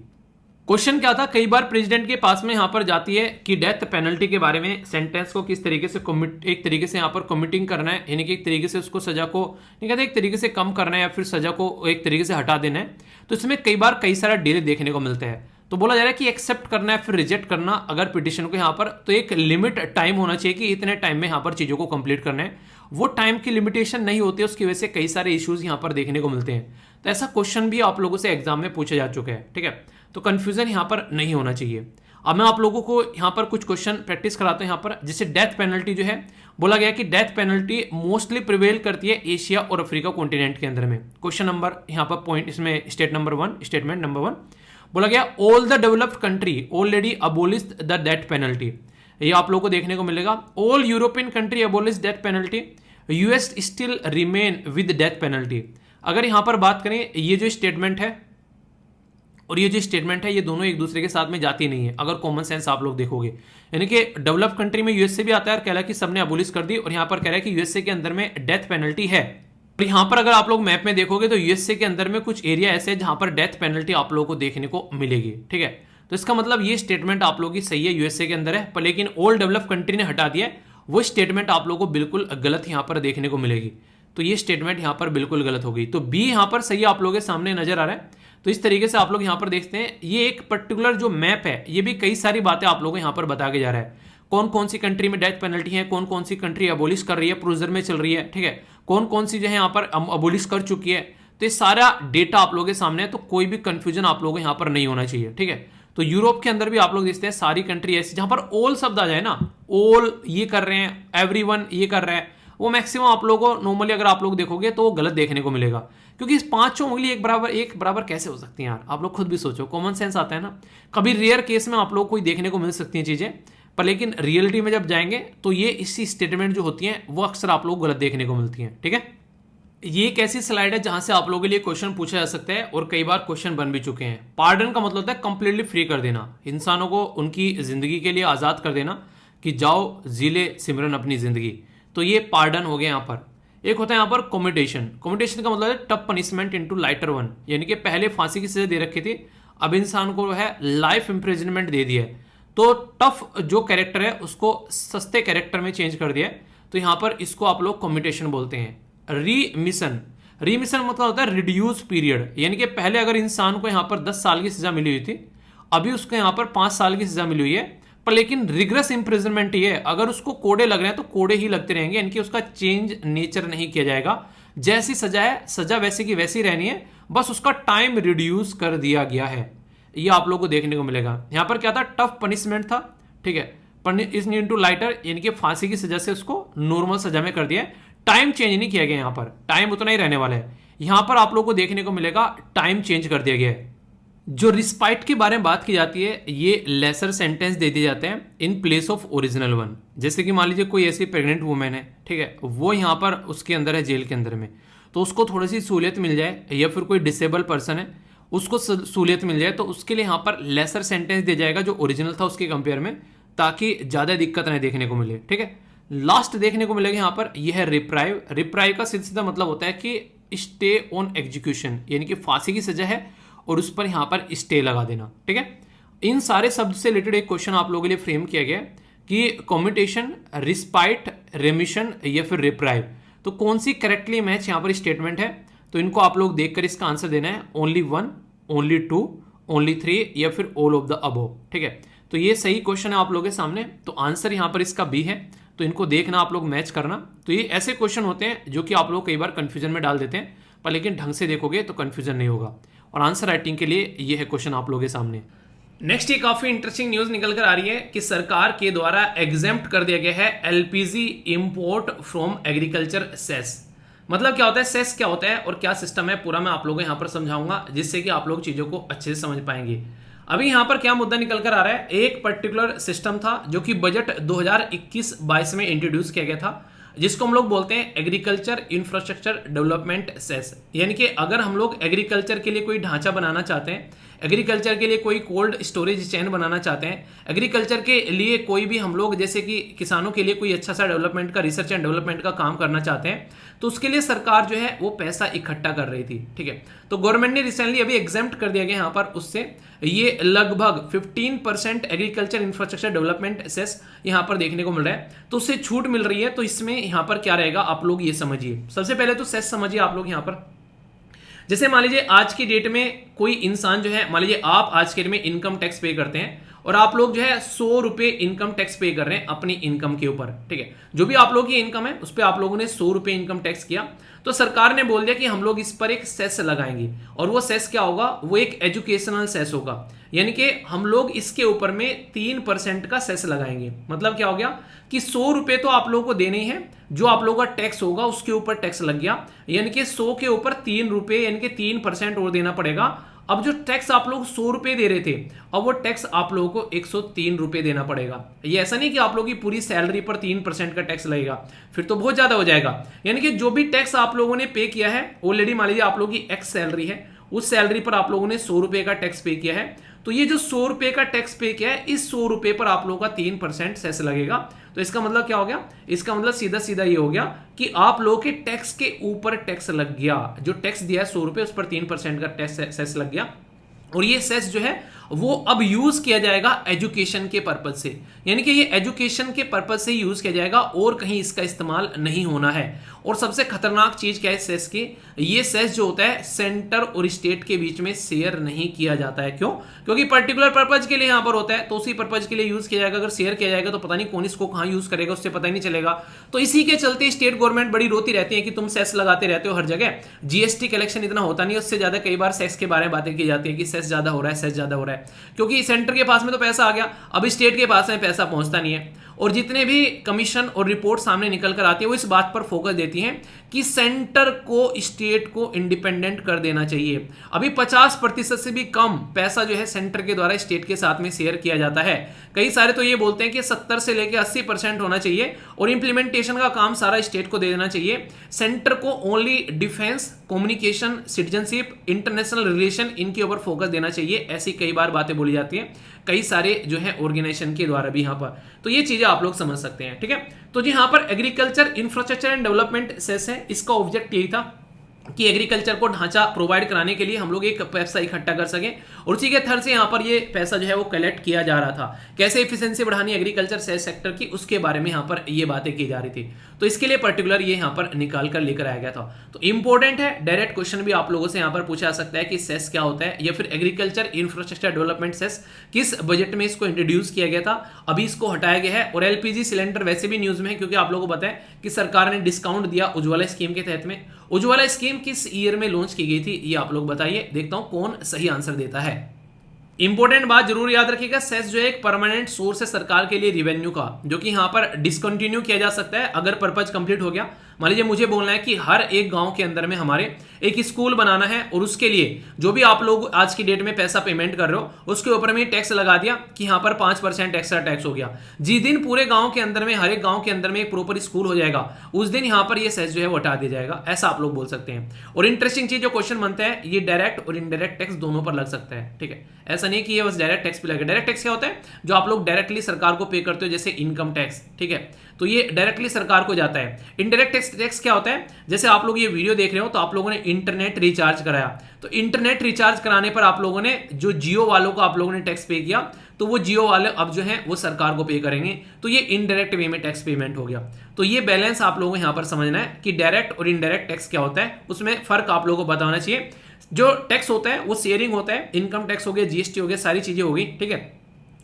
क्वेश्चन क्या था, कई बार प्रेसिडेंट के पास में यहां पर जाती है कि डेथ पेनल्टी के बारे में सेंटेंस को किस तरीके से एक तरीके से यहां पर कमिटिंग करना है, यानी कि एक तरीके से उसको सजा को नहीं कहते एक तरीके से कम करना है या फिर सजा को एक तरीके से हटा देना है। तो इसमें कई बार कई सारा डिले देखने को मिलता है। तो बोला जा रहा है कि एक्सेप्ट करना है फिर रिजेक्ट करना अगर पिटिशन को यहाँ पर, तो एक लिमिट टाइम होना चाहिए कि इतने टाइम में यहाँ पर चीजों को कंप्लीट करना है। वो टाइम की लिमिटेशन नहीं होती है, उसकी वजह से कई सारे इश्यूज यहाँ पर देखने को मिलते हैं। तो ऐसा क्वेश्चन भी आप लोगों से एग्जाम में पूछा जा चुका है, ठीक है। तो कंफ्यूजन यहाँ पर नहीं होना चाहिए। अब मैं आप लोगों को यहाँ पर कुछ क्वेश्चन प्रैक्टिस कराता हूँ यहाँ पर। जैसे डेथ पेनल्टी जो है, बोला गया कि डेथ पेनल्टी मोस्टली प्रिवेल करती है एशिया और अफ्रीका कॉन्टिनेंट के अंदर में। क्वेश्चन नंबर यहाँ पर पॉइंट इसमें स्टेटमेंट नंबर 1 बोला गया, all the developed country already abolished the death penalty. ये आप लोगों को देखने को मिलेगा। All European country abolish death penalty, US still remain with death penalty. अगर यहां पर बात करें, ये जो स्टेटमेंट है और ये जो स्टेटमेंट है, ये दोनों एक दूसरे के साथ में जाती नहीं है अगर कॉमन सेंस आप लोग देखोगे। यानी कि डेवलप्ड कंट्री में यूएसए भी आता है और कह रहा है कि सबने अबोलिश कर दी, और यहां पर कह रहा है कि यूएसए के अंदर में डेथ पेनल्टी है। और यहां पर अगर आप लोग मैप में देखोगे तो यूएसए के अंदर में कुछ एरिया ऐसे जहां पर डेथ पेनल्टी आप लोगों को देखने को मिलेगी, ठीक है। तो इसका मतलब ये स्टेटमेंट आप लोगों की सही है, यूएसए के अंदर है, पर लेकिन ऑल डेवलप्ड कंट्री ने हटा दिया है, वो स्टेटमेंट आप लोगों को बिल्कुल गलत यहां पर देखने को मिलेगी। तो ये स्टेटमेंट यहां पर बिल्कुल गलत होगी। तो बी यहां पर सही आप लोगों के सामने नजर आ रहा है। तो इस तरीके से आप लोग यहां पर देखते हैं, ये एक पर्टिकुलर जो मैप है, ये भी कई सारी बातें आप लोगों को यहां पर बता के जा रहा है। कौन कौन सी कंट्री में डेथ पेनल्टी है, कौन कौन सी कंट्री अबोलिश कर रही है, प्रोसीजर में चल रही है, ठीक है, कौन कौन सी जो है यहाँ पर अबोलिश कर चुकी है। तो ये सारा डेटा आप लोगों के सामने है, तो कोई भी कंफ्यूजन आप लोगों को यहाँ पर नहीं होना चाहिए, ठीक है। तो यूरोप के अंदर भी आप लोग देखते हैं सारी कंट्री ऐसी जहां पर ऑल शब्द आ जाए ना, ऑल ये कर रहे हैं, एवरीवन ये कर रहा है, वो मैक्सिमम आप लोगों को नॉर्मली अगर आप लोग देखोगे तो वो गलत देखने को मिलेगा। क्योंकि इस पांचों उंगली एक बराबर कैसे हो सकती हैं यार, आप लोग खुद भी सोचो, कॉमन सेंस आता है ना। कभी रेयर केस में आप लोग को देखने को मिल सकती हैं चीजें, पर लेकिन रियलिटी में जब जाएंगे तो ये इसी स्टेटमेंट जो होती हैं वो अक्सर आप लोग को गलत देखने को मिलती हैं। ठीक है, ये एक ऐसी स्लाइड है जहां से आप लोगों के लिए क्वेश्चन पूछा जा सकता है और कई बार क्वेश्चन बन भी चुके हैं। पार्डन का मतलब होता है कंप्लीटली फ्री कर देना, इंसानों को उनकी जिंदगी के लिए आजाद कर देना कि जाओ जी ले सिमरन अपनी जिंदगी। तो ये पार्डन हो गया यहाँ पर। एक होता है यहाँ पर कम्यूटेशन। कम्यूटेशन का मतलब है tough punishment into lighter one, यानी कि पहले फांसी की सजा दे रखी थी, अब इंसान को है लाइफ इंप्रिजनमेंट दे दिया है, तो टफ जो कैरेक्टर है उसको सस्ते कैरेक्टर में चेंज कर दिया है, तो यहाँ पर इसको आप लोग कम्यूटेशन बोलते हैं। रीमिशन, रीमिशन मतलब होता है रिड्यूस पीरियड, यानी कि पहले अगर इंसान को यहाँ पर 10 साल की सजा मिली हुई थी, अभी उसको यहाँ पर 5 साल की सजा मिली हुई है, पर लेकिन रिग्रेस इंप्रिजनमेंट ही है, अगर उसको कोड़े लग रहे हैं तो कोड़े ही लगते रहेंगे, यानी कि उसका चेंज नेचर नहीं किया जाएगा। जैसी सजा है सजा वैसी की वैसी रहनी है, बस उसका टाइम रिड्यूस कर दिया गया है। ये आप लोगों को देखने को मिलेगा। यहां पर क्या था, टफ पनिशमेंट था, ठीक है, इज इनटू लाइटर, यानी कि फांसी की सजा से उसको नॉर्मल सजा में कर दिया। टाइम चेंज नहीं किया गया, यहां पर टाइम उतना ही रहने वाला है। यहां पर आप लोगों को देखने को मिलेगा टाइम चेंज कर दिया गया है। जो रिस्पाइट के बारे में बात की जाती है, ये लेसर सेंटेंस दे दिए जाते हैं in place of original one. जैसे कि मान लीजिए कोई ऐसी प्रेग्नेंट वुमेन है, ठीक है, वो यहाँ पर उसके अंदर है जेल के अंदर में, तो उसको थोड़ी सी सहूलियत मिल जाए, या फिर कोई डिसेबल पर्सन है उसको सहूलियत मिल जाए, तो उसके लिए यहाँ पर लेसर सेंटेंस दिया जाएगा जो ओरिजिनल था उसके कंपेयर में, ताकि ज़्यादा दिक्कत नहीं देखने को मिले। ठीक है, लास्ट देखने को मिलेगा यहाँ पर यह है रिप्राइव। रिप्राइव का सीधा सीधा मतलब होता है कि स्टे ऑन एग्जीक्यूशन, यानी कि फांसी की सजा है और उस पर यहाँ पर स्टे लगा देना। ठीक है, इन सारे शब्द से रिलेटेड एक क्वेश्चन आप लोगों के लिए फ्रेम किया गया कि कम्यूटेशन, रिस्पाइट, रेमिशन या फिर रिप्राइव, तो कौन सी करेक्टली मैच यहाँ पर स्टेटमेंट है। तो इनको आप लोग देखकर इसका आंसर देना है, only one, only two, only three या फिर ऑल ऑफ द अबव। ठीक है, तो ये सही क्वेश्चन है आप लोगों के सामने, तो आंसर यहाँ पर इसका बी है। तो इनको देखना आप लोग, मैच करना। तो ये ऐसे क्वेश्चन होते हैं जो कि आप लोग कई बार कंफ्यूजन में डाल देते हैं, पर लेकिन ढंग से देखोगे तो कंफ्यूजन नहीं होगा। और आंसर राइटिंग के लिए ये है क्वेश्चन आप लोगों के सामने। नेक्स्ट ये काफी इंटरेस्टिंग न्यूज निकल कर आ रही है कि सरकार के द्वारा एग्जेम्प्ट कर दिया गया है LPG import from agriculture cess. मतलब क्या होता है, सेस क्या होता है और क्या सिस्टम है, पूरा मैं आप लोगों को यहाँ पर समझाऊंगा, जिससे कि आप लोग चीजों को अच्छे से समझ पाएंगे। अभी यहाँ पर क्या मुद्दा निकल कर आ रहा है, एक पर्टिकुलर सिस्टम था जो कि बजट 2021-22 में इंट्रोड्यूस किया गया था, जिसको हम लोग बोलते हैं एग्रीकल्चर इंफ्रास्ट्रक्चर डेवलपमेंट सेस। यानी कि अगर हम लोग एग्रीकल्चर के लिए कोई ढांचा बनाना चाहते हैं, एग्रीकल्चर के लिए कोई कोल्ड स्टोरेज चेन बनाना चाहते हैं, एग्रीकल्चर के लिए कोई भी हम लोग जैसे कि किसानों के लिए कोई अच्छा सा डेवलपमेंट का, रिसर्च एंड डेवलपमेंट का काम करना चाहते हैं, तो उसके लिए सरकार जो है वो पैसा इकट्ठा कर रही थी। ठीक है, तो गवर्नमेंट ने रिसेंटली अभी एग्जेम्प्ट कर दिया गया यहाँ पर, उससे ये लगभग 15% एग्रीकल्चर इंफ्रास्ट्रक्चर डेवलपमेंट सेस यहाँ पर देखने को मिल रहा है, तो उससे छूट मिल रही है। तो इसमें यहाँ पर क्या रहेगा आप लोग ये समझिए। सबसे पहले तो सेस समझिए आप लोग यहाँ पर, जैसे मान लीजिए आज की डेट में कोई इंसान जो है, मान लीजिए आप आज के डेट में इनकम टैक्स पे करते हैं और आप लोग जो है 100 रुपए इनकम टैक्स पे कर रहे हैं अपनी इनकम के ऊपर। ठीक है, जो भी आप लोगों की इनकम है उस पर आप लोगों ने 100 रुपए इनकम टैक्स किया, तो सरकार ने बोल दिया कि हम लोग इस पर एक सेस लगाएंगे, और वो सेस क्या होगा, वो एक एजुकेशनल सेस होगा, यानी कि हम लोग इसके ऊपर में 3% का सेस लगाएंगे। मतलब क्या हो गया कि 100 रुपए तो आप लोगों को देने ही है, जो आप लोगों का टैक्स होगा उसके ऊपर टैक्स लग गया, यानी कि 100 के ऊपर 3 रुपए, यानी कि 3% और देना पड़ेगा। अब जो टैक्स आप लोग 100 रुपए दे रहे थे, अब वो टैक्स आप लोगों को 103 रुपए देना पड़ेगा। ये ऐसा नहीं कि आप लोगों की पूरी सैलरी पर 3% का टैक्स लगेगा, फिर तो बहुत ज्यादा हो जाएगा। यानी कि जो भी टैक्स आप लोगों ने पे किया है, ऑलरेडी मान लीजिए आप लोगों की एक्स सैलरी है, उस सैलरी पर आप लोगों ने 100 रुपए का टैक्स पे किया है, तो ये जो 100 रुपए का टैक्स पे किया है, इस 100 रुपए पर आप लोगों का 3% सेस लगेगा। तो इसका मतलब क्या हो गया, इसका मतलब सीधा सीधा ये हो गया कि आप लोगों के टैक्स के ऊपर टैक्स लग गया। जो टैक्स दिया है 100 रुपए, उस पर 3% का टैक्स सेस लग गया, और ये सेस जो है वो अब यूज किया जाएगा एजुकेशन के पर्पज से, यानी कि ये एजुकेशन के पर्पज से यूज किया जाएगा और कहीं इसका इस्तेमाल नहीं होना है। और सबसे खतरनाक चीज क्या है सेस की, ये सेस जो होता है सेंटर और स्टेट के बीच में शेयर नहीं किया जाता है। क्यों? क्योंकि पर्टिकुलर पर्पज के लिए यहां पर होता है, तो उसी पर्पज के लिए यूज किया जाएगा। अगर शेयर किया जाएगा तो पता नहीं कौन इसको कहां यूज करेगा, उससे पता ही नहीं चलेगा। तो इसी के चलते स्टेट गवर्नमेंट बड़ी रोती रहती है कि तुम सेस लगाते रहते हो हर जगह, जीएसटी कलेक्शन इतना होता नहीं, उससे ज्यादा कई बार सेस के बारे में बातें की जाती है कि सेस ज्यादा हो रहा है, सेस ज्यादा हो रहा है, क्योंकि सेंटर के पास में तो पैसा आ गया, अब स्टेट के पास में पैसा पहुंचता नहीं है। और जितने भी कमीशन और रिपोर्ट सामने निकल कर आती है वो इस बात पर फोकस देती हैं कि सेंटर को स्टेट को इंडिपेंडेंट कर देना चाहिए। अभी 50% से भी कम पैसा जो है सेंटर के द्वारा स्टेट के साथ में शेयर किया जाता है। कई सारे तो ये बोलते हैं कि 70 से लेकर 80% होना चाहिए और इंप्लीमेंटेशन का काम सारा स्टेट को दे देना चाहिए। सेंटर को only defence, communication, citizenship, international relation इनके ऊपर फोकस देना चाहिए। ऐसी कई बार बातें बोली जाती हैं कई सारे जो है ऑर्गेनाइजेशन के द्वारा भी यहाँ पर। तो ये चीजें आप लोग समझ सकते हैं, ठीक है। तो जी यहाँ पर agriculture infrastructure and development cess है, इसका ऑब्जेक्ट यही था कि एग्रीकल्चर को ढांचा प्रोवाइड कराने के लिए हम लोग एक पैसा इकट्ठा कर सकें और उसी के थर से यहाँ पर ये पैसा जो है वो कलेक्ट किया जा रहा था। कैसे एफिशिएंसी बढ़ानी एग्रीकल्चर सेक्टर की, उसके बारे में यहाँ पर ये बातें की जा रही थी। तो इसके लिए पर्टिकुलर ये यहाँ पर निकाल कर लेकर आया गया था। तो इंपॉर्टेंट है, डायरेक्ट क्वेश्चन भी आप लोगों से यहाँ पर पूछा जा सकता है कि सेस क्या होता है या फिर एग्रीकल्चर इंफ्रास्ट्रक्चर डेवलपमेंट सेस किस बजट में इसको इंट्रोड्यूस किया गया था, अभी इसको हटाया गया है। और एलपीजी सिलेंडर वैसे भी न्यूज में है क्योंकि आप लोगों को पता है कि सरकार ने डिस्काउंट दिया उज्ज्वला स्कीम के तहत में। उज्ज्वला स्कीम किस ईयर में लॉन्च की गई थी ये आप लोग बताइए, देखता हूं कौन सही आंसर देता है। इंपॉर्टेंट बात जरूर याद रखिएगा, सेस जो है एक परमानेंट सोर्स है सरकार के लिए रिवेन्यू का, जो कि यहां पर डिसकंटिन्यू किया जा सकता है अगर पर्पज कंप्लीट हो गया। मान लीजिए मुझे बोलना है कि हर एक गांव के अंदर में हमारे एक स्कूल बनाना है और उसके लिए जो भी आप लोग आज की डेट में पैसा पेमेंट कर रहे हो उसके ऊपर में टैक्स लगा दिया कि यहां पर 5% एक्स्ट्रा टैक्स हो गया। जिस दिन पूरे गांव के अंदर में, हर एक गांव के अंदर में एक प्रॉपर स्कूल हो जाएगा, उस दिन यहां पर ये सेस जो है वो हटा दिया जाएगा, ऐसा आप लोग बोल सकते हैं। और इंटरेस्टिंग चीज जो क्वेश्चन बनता है, ये डायरेक्ट और इनडायरेक्ट टैक्स दोनों पर लग सकता है, ठीक है। ऐसा नहीं कि ये बस डायरेक्ट टैक्स पे लगेगा। डायरेक्ट टैक्स क्या होता है, जो आप लोग डायरेक्टली सरकार को पे करते हो, जैसे इनकम टैक्स, ठीक है, तो ये डायरेक्टली सरकार को जाता है। इनडायरेक्ट टैक्स क्या होता है, जैसे आप लोग ये वीडियो देख रहे हो तो आप लोगों ने इंटरनेट रिचार्ज कराया, तो इंटरनेट रिचार्ज कराने पर आप लोगों ने जो जियो वालों को आप लोगों ने टैक्स पे किया, तो वो जियो वाले अब जो है वो सरकार को पे करेंगे, तो ये इनडायरेक्ट वे में टैक्स पेमेंट हो गया। तो ये बैलेंस आप लोगों को यहां पर समझना है कि डायरेक्ट और इनडायरेक्ट टैक्स क्या होता है, उसमें फर्क आप लोगों को बताना चाहिए। जो टैक्स होता है वो शेयरिंग होता है, इनकम टैक्स हो गया, जीएसटी हो गया, सारी चीजें हो गई, ठीक है।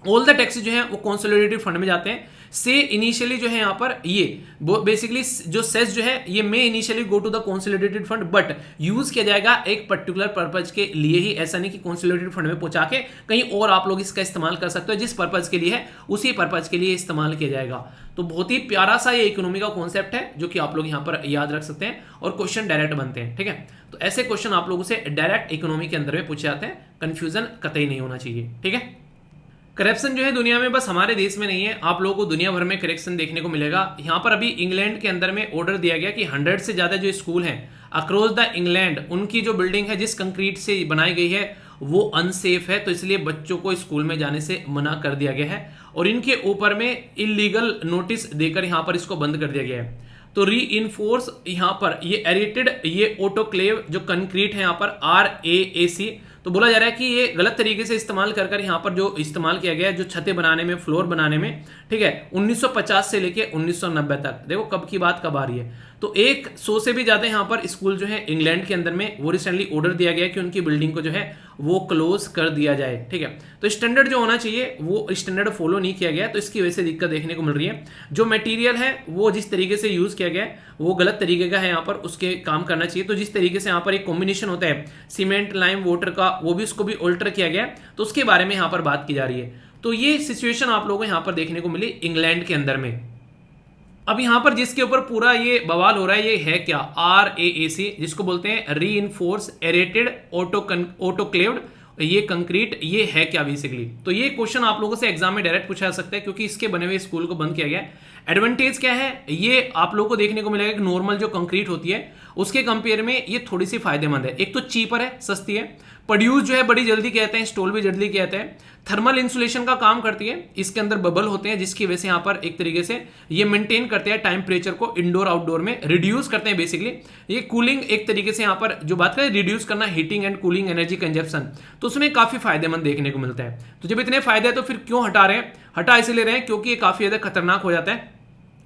ऑल द टैक्स जो है वो कंसोलिडेटेड फंड में जाते हैं। से इनिशियली जो है यहाँ पर ये बेसिकली जो सेस जो है ये may initially go to the consolidated fund, but use किया जाएगा एक पर्टिकुलर पर्पज के लिए ही, ऐसा नहीं कि कंसोलिडेटेड फंड में पहुंचा के कहीं और आप लोग इसका इस्तेमाल कर सकते हो। जिस पर्पज के लिए है उसी पर्पज के लिए इस्तेमाल किया जाएगा। तो बहुत ही प्यारा सा ये इकोनॉमी का कॉन्सेप्ट है जो कि आप लोग यहाँ पर याद रख सकते हैं और क्वेश्चन डायरेक्ट बनते हैं, ठीक है। तो ऐसे क्वेश्चन आप लोगों से डायरेक्ट इकोनॉमी के अंदर में पूछे जाते हैं, कंफ्यूजन कतई नहीं होना चाहिए, ठीक है। करप्शन जो है दुनिया में बस हमारे देश में नहीं है, आप लोगों को दुनिया भर में करप्शन देखने को मिलेगा। यहाँ पर अभी इंग्लैंड के अंदर में ऑर्डर दिया गया कि 100 से ज्यादा जो स्कूल हैं अक्रॉस द इंग्लैंड, उनकी जो बिल्डिंग है जिस कंक्रीट से बनाई गई है वो अनसेफ है, तो इसलिए बच्चों को स्कूल में जाने से मना कर दिया गया है और इनके ऊपर में इलीगल नोटिस देकर यहाँ पर इसको बंद कर दिया गया है। तो री इनफोर्स यहाँ पर ये एरेटेड, ये ऑटोक्लेव जो कंक्रीट है यहाँ पर RAAC, तो बोला जा रहा है कि ये गलत तरीके से इस्तेमाल कर कर यहाँ पर जो इस्तेमाल किया गया है, जो छतें बनाने में, फ्लोर बनाने में, ठीक है, 1950 से लेके 1990 तक, देखो कब की बात कब आ रही है। तो 100 से भी ज्यादा यहाँ पर स्कूल जो है इंग्लैंड के अंदर में, वो रिसेंटली ऑर्डर दिया गया कि उनकी बिल्डिंग को जो है वो क्लोज कर दिया जाए, ठीक है। तो स्टैंडर्ड जो होना चाहिए वो स्टैंडर्ड फॉलो नहीं किया गया, तो इसकी वजह से दिक्कत देखने को मिल रही है। जो मटेरियल है वो जिस तरीके से यूज किया गया है वो गलत तरीके का है, यहाँ पर उसके काम करना चाहिए। तो जिस तरीके से यहाँ पर एक कॉम्बिनेशन होता है सीमेंट, लाइम, वाटर का, वो भी उसको भी ऑल्टर किया गया, तो उसके बारे में यहाँ पर बात की जा रही है। तो ये सिचुएशन आप लोगों को यहाँ पर देखने को मिली इंग्लैंड के अंदर में। अब यहाँ पर जिसके ऊपर पूरा ये बवाल हो रहा है ये है क्या, RAAC, जिसको बोलते हैं री इनफोर्स एरेटेड ऑटोक्लेव्ड, ये कंक्रीट, ये है क्या बेसिकली। तो ये क्वेश्चन आप लोगों से एग्जाम में डायरेक्ट पूछा जा सकता है क्योंकि इसके बने हुए स्कूल को बंद किया गया है। एडवांटेज क्या है, ये आप लोगों को देखने को मिलेगा कि नॉर्मल जो कंक्रीट होती है उसके कंपेयर में ये थोड़ी सी फायदेमंद है। एक तो चीपर है, सस्ती है, प्रोड्यूस जो है बड़ी जल्दी कहते हैं, इंस्टॉल भी जल्दी कहते हैं, थर्मल इंसुलेशन का काम करती है, इसके अंदर बबल होते हैं जिसकी वजह से यहाँ पर एक तरीके से ये मेंटेन करते हैं टेम्परेचर को इंडोर आउटडोर में, रिड्यूस करते हैं बेसिकली। ये कूलिंग एक तरीके से यहाँ पर जो बात करें रिड्यूस करना, heating and cooling energy consumption, तो उसमें काफी फायदेमंद देखने को मिलता है। तो जब इतने फायदे हैं तो फिर क्यों हटा रहे हैं, हटा इसलिए रहे हैं क्योंकि ये काफी ज्यादा खतरनाक हो जाता है।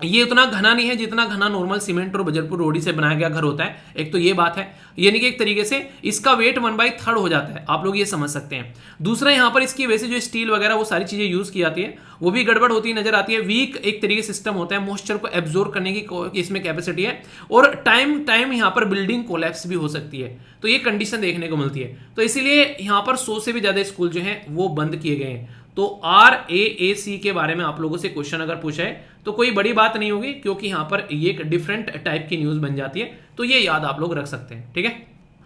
ये उतना घना नहीं है जितना घना नॉर्मल सीमेंट और बजरपुर रोडी से बनाया गया घर होता है, एक तो ये बात है, यानी कि एक तरीके से इसका वेट 1/3 हो जाता है, आप लोग ये समझ सकते हैं। दूसरा यहाँ पर इसकी वजह से जो स्टील वगैरह वो सारी चीजें यूज की जाती है वो भी गड़बड़ होती नजर आती है। वीक एक तरीके सिस्टम होता है, मॉइस्चर को एब्जॉर्ब करने की इसमें कैपेसिटी है और टाइम यहाँ पर बिल्डिंग कोलैप्स भी हो सकती है, तो ये कंडीशन देखने को मिलती है। तो इसीलिए यहाँ पर 100 से भी ज्यादा स्कूल जो है वो बंद किए गए हैं। तो RAAC के बारे में आप लोगों से क्वेश्चन अगर पूछा है तो कोई बड़ी बात नहीं होगी, क्योंकि यहां पर ये एक डिफरेंट टाइप की न्यूज बन जाती है, तो ये याद आप लोग रख सकते हैं। ठीक है,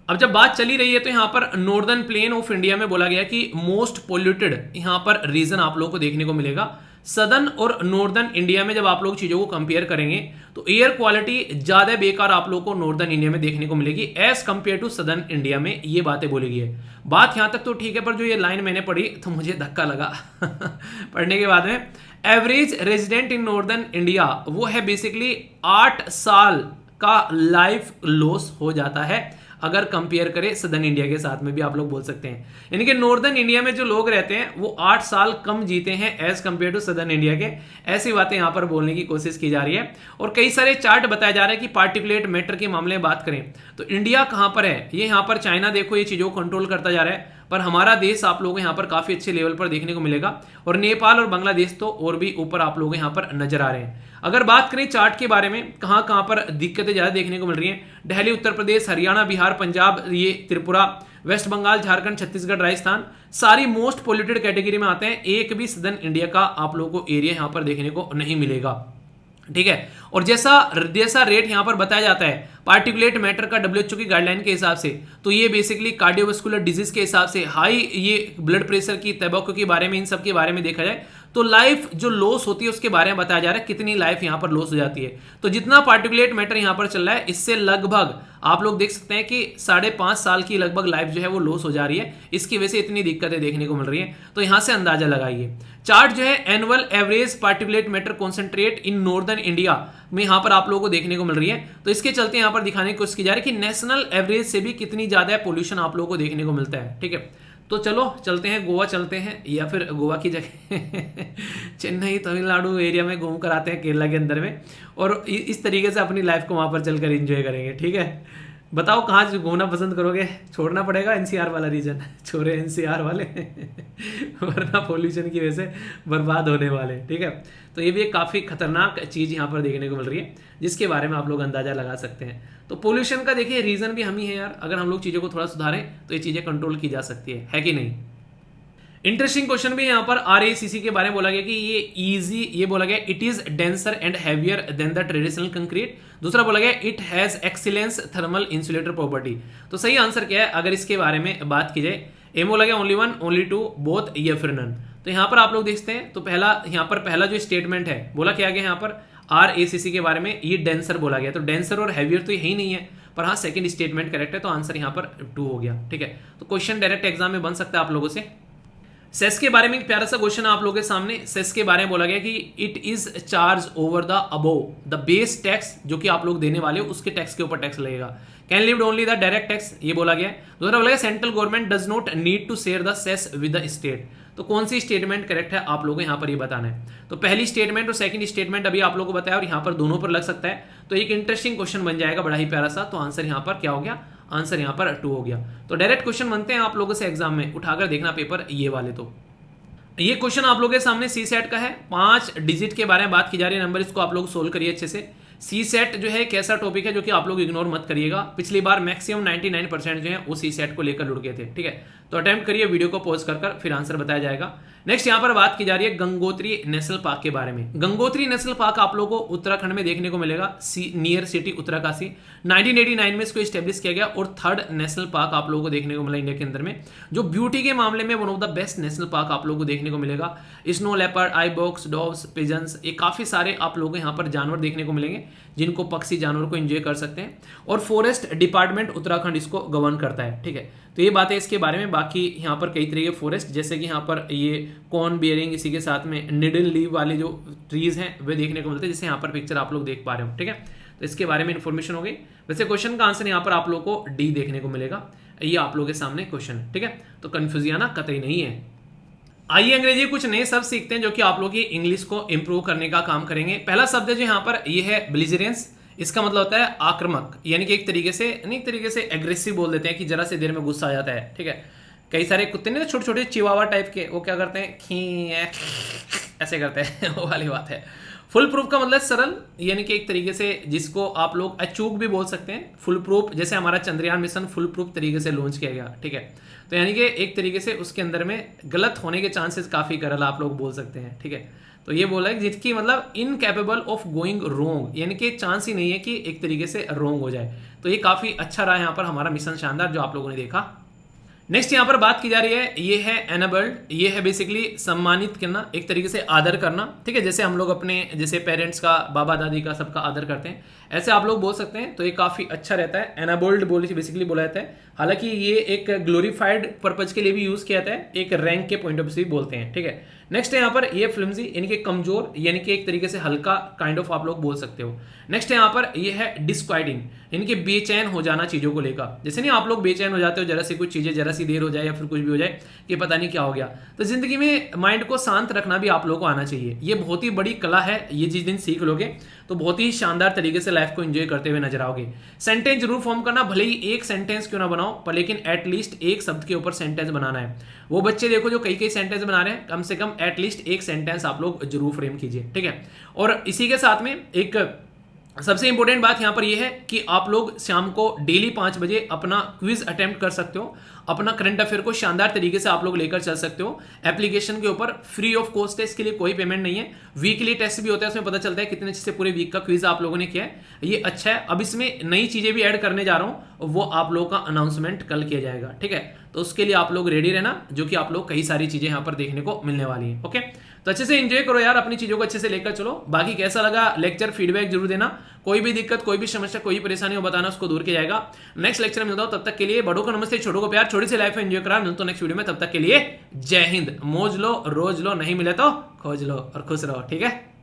अब जब बात चली रही है तो यहां पर नॉर्दर्न प्लेन ऑफ इंडिया में बोला गया कि मोस्ट पोल्यूटेड यहां पर रीजन आप लोगों को देखने को मिलेगा। सदर्न और नॉर्दर्न इंडिया में जब आप लोग चीजों को कंपेयर करेंगे तो एयर क्वालिटी ज्यादा बेकार आप लोग को नॉर्दर्न इंडिया में देखने को मिलेगी as compare to southern India में, ये बातें बोली गई है। बात यहां तक तो ठीक है, पर जो ये लाइन मैंने पढ़ी तो मुझे धक्का लगा पढ़ने के बाद में। Average resident in northern India वो है बेसिकली 8 साल का लाइफ लॉस हो जाता है अगर कंपेयर करें सदर्न इंडिया के साथ में भी आप लोग बोल सकते हैं। यानी कि नॉर्दर्न इंडिया में जो लोग रहते हैं वो 8 साल कम जीते हैं as compare to southern India के। ऐसी बातें यहां पर बोलने की कोशिश की जा रही है और कई सारे चार्ट बताया जा रहा है कि पार्टिकुलेट मैटर के मामले में बात करें तो इंडिया कहां पर है, ये यहां पर चाइना देखो ये चीजों को कंट्रोल करता जा रहा है, पर हमारा देश आप लोगों को यहाँ पर काफी अच्छे लेवल पर देखने को मिलेगा और नेपाल और बांग्लादेश तो और भी ऊपर आप लोग यहाँ पर नजर आ रहे हैं। अगर बात करें चार्ट के बारे में कहां कहां पर दिक्कतें ज्यादा देखने को मिल रही हैं, दिल्ली, उत्तर प्रदेश, हरियाणा, बिहार, पंजाब, ये त्रिपुरा, वेस्ट बंगाल, झारखंड, छत्तीसगढ़, राजस्थान सारी मोस्ट पोल्यूटेड कैटेगरी में आते हैं। एक भी सदर्न इंडिया का आप लोगों को एरिया यहां पर देखने को नहीं मिलेगा। ठीक है, और जैसा रेट यहां पर बताया जाता है पार्टिकुलेट मैटर का WHO की गाइडलाइन के हिसाब से, तो ये बेसिकली कार्डियोवास्कुलर डिजीज के हिसाब से, हाई ये ब्लड प्रेशर की, तंबाकू के बारे में, इन सब के बारे में देखा जाए तो लाइफ जो लॉस होती है उसके बारे में बताया जा रहा है, कितनी लाइफ यहां पर लॉस हो जाती है। तो जितना पार्टिकुलेट मैटर यहां पर चल रहा है इससे लगभग आप लोग देख सकते हैं कि 5.5 साल की लगभग लाइफ जो है वो लॉस हो जा रही है, इसकी वजह से इतनी दिक्कतें देखने को मिल रही है। तो यहां से अंदाजा लगाइए। चार्ट जो है annual average particulate matter concentrate in northern India में यहां पर आप लोगों को देखने को मिल रही है, तो इसके चलते यहां पर दिखाने की कोशिश की जा रही है कि नेशनल एवरेज से भी कितनी ज्यादा पोल्यूशन आप लोगों को देखने को मिलता है। ठीक है, तो चलो चलते हैं गोवा चलते हैं, या फिर गोवा की जगह चेन्नई तमिलनाडु एरिया में घूम कर आते हैं केरला के अंदर में, और इस तरीके से अपनी लाइफ को वहां पर चलकर एंजॉय करेंगे। ठीक है, बताओ कहाँ घूमना पसंद करोगे? छोड़ना पड़ेगा NCR वाला रीजन, छोड़े NCR वाले वरना पोल्यूशन की वजह से बर्बाद होने वाले। ठीक है, तो ये भी एक काफ़ी खतरनाक चीज़ यहाँ पर देखने को मिल रही है जिसके बारे में आप लोग अंदाजा लगा सकते हैं। तो पोल्यूशन का देखिए रीज़न भी हम ही है यार, अगर हम लोग चीज़ों को थोड़ा सुधारें तो ये चीज़ें कंट्रोल की जा सकती है कि नहीं। इंटरेस्टिंग क्वेश्चन भी यहाँ पर RACC के बारे में बोला गया कि ये इजी, ये बोला गया it is denser and heavier than the traditional concrete. दूसरा बोला गया it has excellence thermal insulator property. तो सही आंसर क्या है अगर इसके बारे में बात की जाए? एम बोला गया ओनली 1, ओनली 2, बोथ, या फिर नन। तो यहाँ पर आप लोग देखते हैं तो पहला जो स्टेटमेंट है बोला क्या गया यहाँ पर RACC के बारे में, ये डेंसर बोला गया। तो डेंसर और हैवियर तो यही नहीं है, पर हाँ सेकंड स्टेटमेंट करेक्ट है, तो आंसर यहाँ पर 2 हो गया। ठीक है, तो क्वेश्चन डायरेक्ट एग्जाम में बन सकता है आप लोगों से। सेस के बारे में एक प्यारा सा क्वेश्चन आप लोगों के सामने। सेस के बारे में बोला गया कि it is charge over the above the base tax, जो कि आप लोग देने वाले हो उसके टैक्स के ऊपर टैक्स लगेगा। Can levied only the direct tax, ये बोला गया। दूसरा बोला गया central government does not need to share the cess with the state. तो कौन सी स्टेटमेंट करेक्ट है आप लोगों को यहाँ पर ये बताना है। तो पहली स्टेटमेंट और सेकंड स्टेटमेंट अभी आप लोगों को बताया और यहाँ पर दोनों पर लग सकता है, तो एक इंटरेस्टिंग क्वेश्चन बन जाएगा बड़ा ही प्यारा सा। तो आंसर यहाँ पर क्या हो गया? आंसर यहाँ पर 2 हो गया। तो डायरेक्ट क्वेश्चन बनते हैं आप लोगों से एग्जाम में, उठाकर देखना पेपर ये वाले। तो ये क्वेश्चन आप लोगों के सामने CSAT का है, 5 डिजिट के बारे में बात की जा रही है नंबर, इसको आप लोग सोल्व करिए अच्छे से। CSAT जो है एक ऐसा टॉपिक है जो कि आप लोग इग्नोर मत करिएगा। पिछली बार मैक्सिमम 99% जो है वो CSAT को लेकर लुढ़ गए थे। ठीक है, तो अटेम्प्ट करिए, वीडियो को पॉज कर फिर आंसर बताया जाएगा। नेक्स्ट यहाँ पर बात की जा रही है गंगोत्री नेशनल पार्क के बारे में। गंगोत्री नेशनल पार्क आप लोगों को उत्तराखंड में देखने को मिलेगा, नियर सिटी उत्तरकाशी। 1989 में इसको स्टेब्लिश किया गया और 3rd नेशनल पार्क आप लोगों को देखने को मिला इंडिया के अंदर में, जो ब्यूटी के मामले में one of the best national park आप लोगों को देखने को मिलेगा। स्नो लेपर्ड, आईबॉक्स, डॉग्स, पिजन्स, ये काफी सारे आप लोगों को यहाँ पर जानवर देखने को मिलेंगे जिनको पक्षी जानवर को एंजॉय कर सकते हैं। और फॉरेस्ट डिपार्टमेंट उत्तराखंड इसको गवर्न करता है। ठीक है, तो ये बात है इसके बारे में। बाकी यहाँ पर कई तरह के फॉरेस्ट, जैसे कि यहाँ पर ये कॉर्न बियरिंग, इसी के साथ में निडल लीव वाले जो ट्रीज हैं वे देखने को मिलते हैं, जैसे यहाँ पर पिक्चर आप लोग देख पा रहे हो। ठीक है, तो इसके बारे में इन्फॉर्मेशन हो गई। वैसे क्वेश्चन का आंसर यहाँ पर आप लोग को D देखने को मिलेगा, ये आप लोगों के सामने क्वेश्चन है। ठीक है, तो कंफ्यूजिया ना कतई नहीं है। आइए अंग्रेजी कुछ नए शब्द सीखते हैं जो कि आप लोग की इंग्लिश को इंप्रूव करने का काम करेंगे। पहला शब्द है जो यहाँ पर ये है बेलिजरेंस। इसका मतलब होता है आक्रामक, यानी कि एक तरीके से एग्रेसिव बोल देते हैं कि जरा से देर में गुस्सा आ जाता है। ठीक है, कई सारे कुत्ते नहीं, छोटे छोटे चिवावा टाइप के, वो क्या करते हैं, खी ऐसे करते हैं वो वाली बात है। फुल प्रूफ का मतलब सरल, यानी कि एक तरीके से जिसको आप लोग अचूक भी बोल सकते हैं। फुल प्रूफ जैसे हमारा चंद्रयान मिशन फुल प्रूफ तरीके से लॉन्च किया गया, ठीक है। तो यानी कि एक तरीके से उसके अंदर में गलत होने के चांसेस काफी करल आप लोग बोल सकते हैं, ठीक है। तो ये बोला है जिसकी मतलब इनकैपेबल ऑफ गोइंग रोंग, यानी कि चांस ही नहीं है कि एक तरीके से रोंग हो जाए। तो ये काफी अच्छा रहा यहाँ पर हमारा मिशन शानदार जो आप लोगों ने देखा। नेक्स्ट यहाँ पर बात की जा रही है, ये है एनेबल्ड, ये है बेसिकली सम्मानित करना, एक तरीके से आदर करना, ठीक है। जैसे हम लोग अपने जैसे पेरेंट्स का, बाबा दादी का, सबका आदर करते हैं, ऐसे आप लोग बोल सकते हैं। तो ये काफी अच्छा रहता है। एनेबल्ड बेसिकली बोला जाता है। हालांकि ये एक ग्लोरीफाइड पर्पज के लिए भी यूज किया जाता है, एक रैंक के पॉइंट ऑफ व्यू से भी बोलते हैं, ठीक है। नेक्स्ट है यहाँ पर ये फ्लिमजी, यानी कि कमजोर, यानी कि एक तरीके से हल्का काइंड ऑफ आप लोग बोल सकते हो। नेक्स्ट है यहाँ पर ये है डिस्क्वाइटिंग, यानी कि बेचैन हो जाना चीजों को लेकर। जैसे नहीं आप लोग बेचैन हो जाते हो जरा सी कुछ चीजें, जरा सी देर हो जाए या फिर कुछ भी हो जाए कि पता नहीं क्या हो गया। तो जिंदगी में माइंड को शांत रखना भी आप लोगों को आना चाहिए। ये बहुत ही बड़ी कला है, ये जिस दिन सीख लोगे तो बहुत ही शानदार तरीके से लाइफ को एंजॉय करते हुए नजर आओगे। सेंटेंस जरूर फॉर्म करना, भले ही एक सेंटेंस क्यों ना बनाओ, पर लेकिन एटलीस्ट एक शब्द के ऊपर सेंटेंस बनाना है। वो बच्चे देखो जो कई कई सेंटेंस बना रहे हैं, कम से कम एटलीस्ट एक सेंटेंस आप लोग जरूर फ्रेम कीजिए, ठीक है। और इसी के साथ में एक सबसे इंपॉर्टेंट बात यहां पर यह है कि आप लोग शाम को डेली 5 बजे अपना क्विज अटेम्प्ट कर सकते हो। अपना करंट अफेयर को शानदार तरीके से आप लोग लेकर चल सकते हो। एप्लीकेशन के ऊपर फ्री ऑफ कॉस्ट है, इसके लिए कोई पेमेंट नहीं है। वीकली टेस्ट भी होता है, उसमें पता चलता है कितने अच्छे से पूरे वीक का क्विज आप लोगों ने किया है। ये अच्छा है। अब इसमें नई चीजें भी ऐड करने जा रहा हूं, वो आप लोगों का अनाउंसमेंट कल किया जाएगा, ठीक है। तो उसके लिए आप लोग रेडी रहना, जो कि आप लोग कई सारी चीजें यहां पर देखने को मिलने वाली है, ओके। तो अच्छे से एंजॉय करो यार, अपनी चीजों को अच्छे से लेकर चलो। बाकी कैसा लगा लेक्चर, फीडबैक जरूर देना। कोई भी दिक्कत, कोई भी समस्या, कोई परेशानी हो बताना, उसको दूर किया जाएगा। नेक्स्ट लेक्चर में मिलता हूं, तब तक के लिए बड़ों को नमस्ते, छोटों को प्यार, छोटी सी लाइफ एंजॉय करा। मिलता हूं नेक्स्ट वीडियो में, तब तक के लिए जय हिंद। मौज लो, रोज लो, नहीं मिले तो खोज लो और खुश रहो, ठीक है।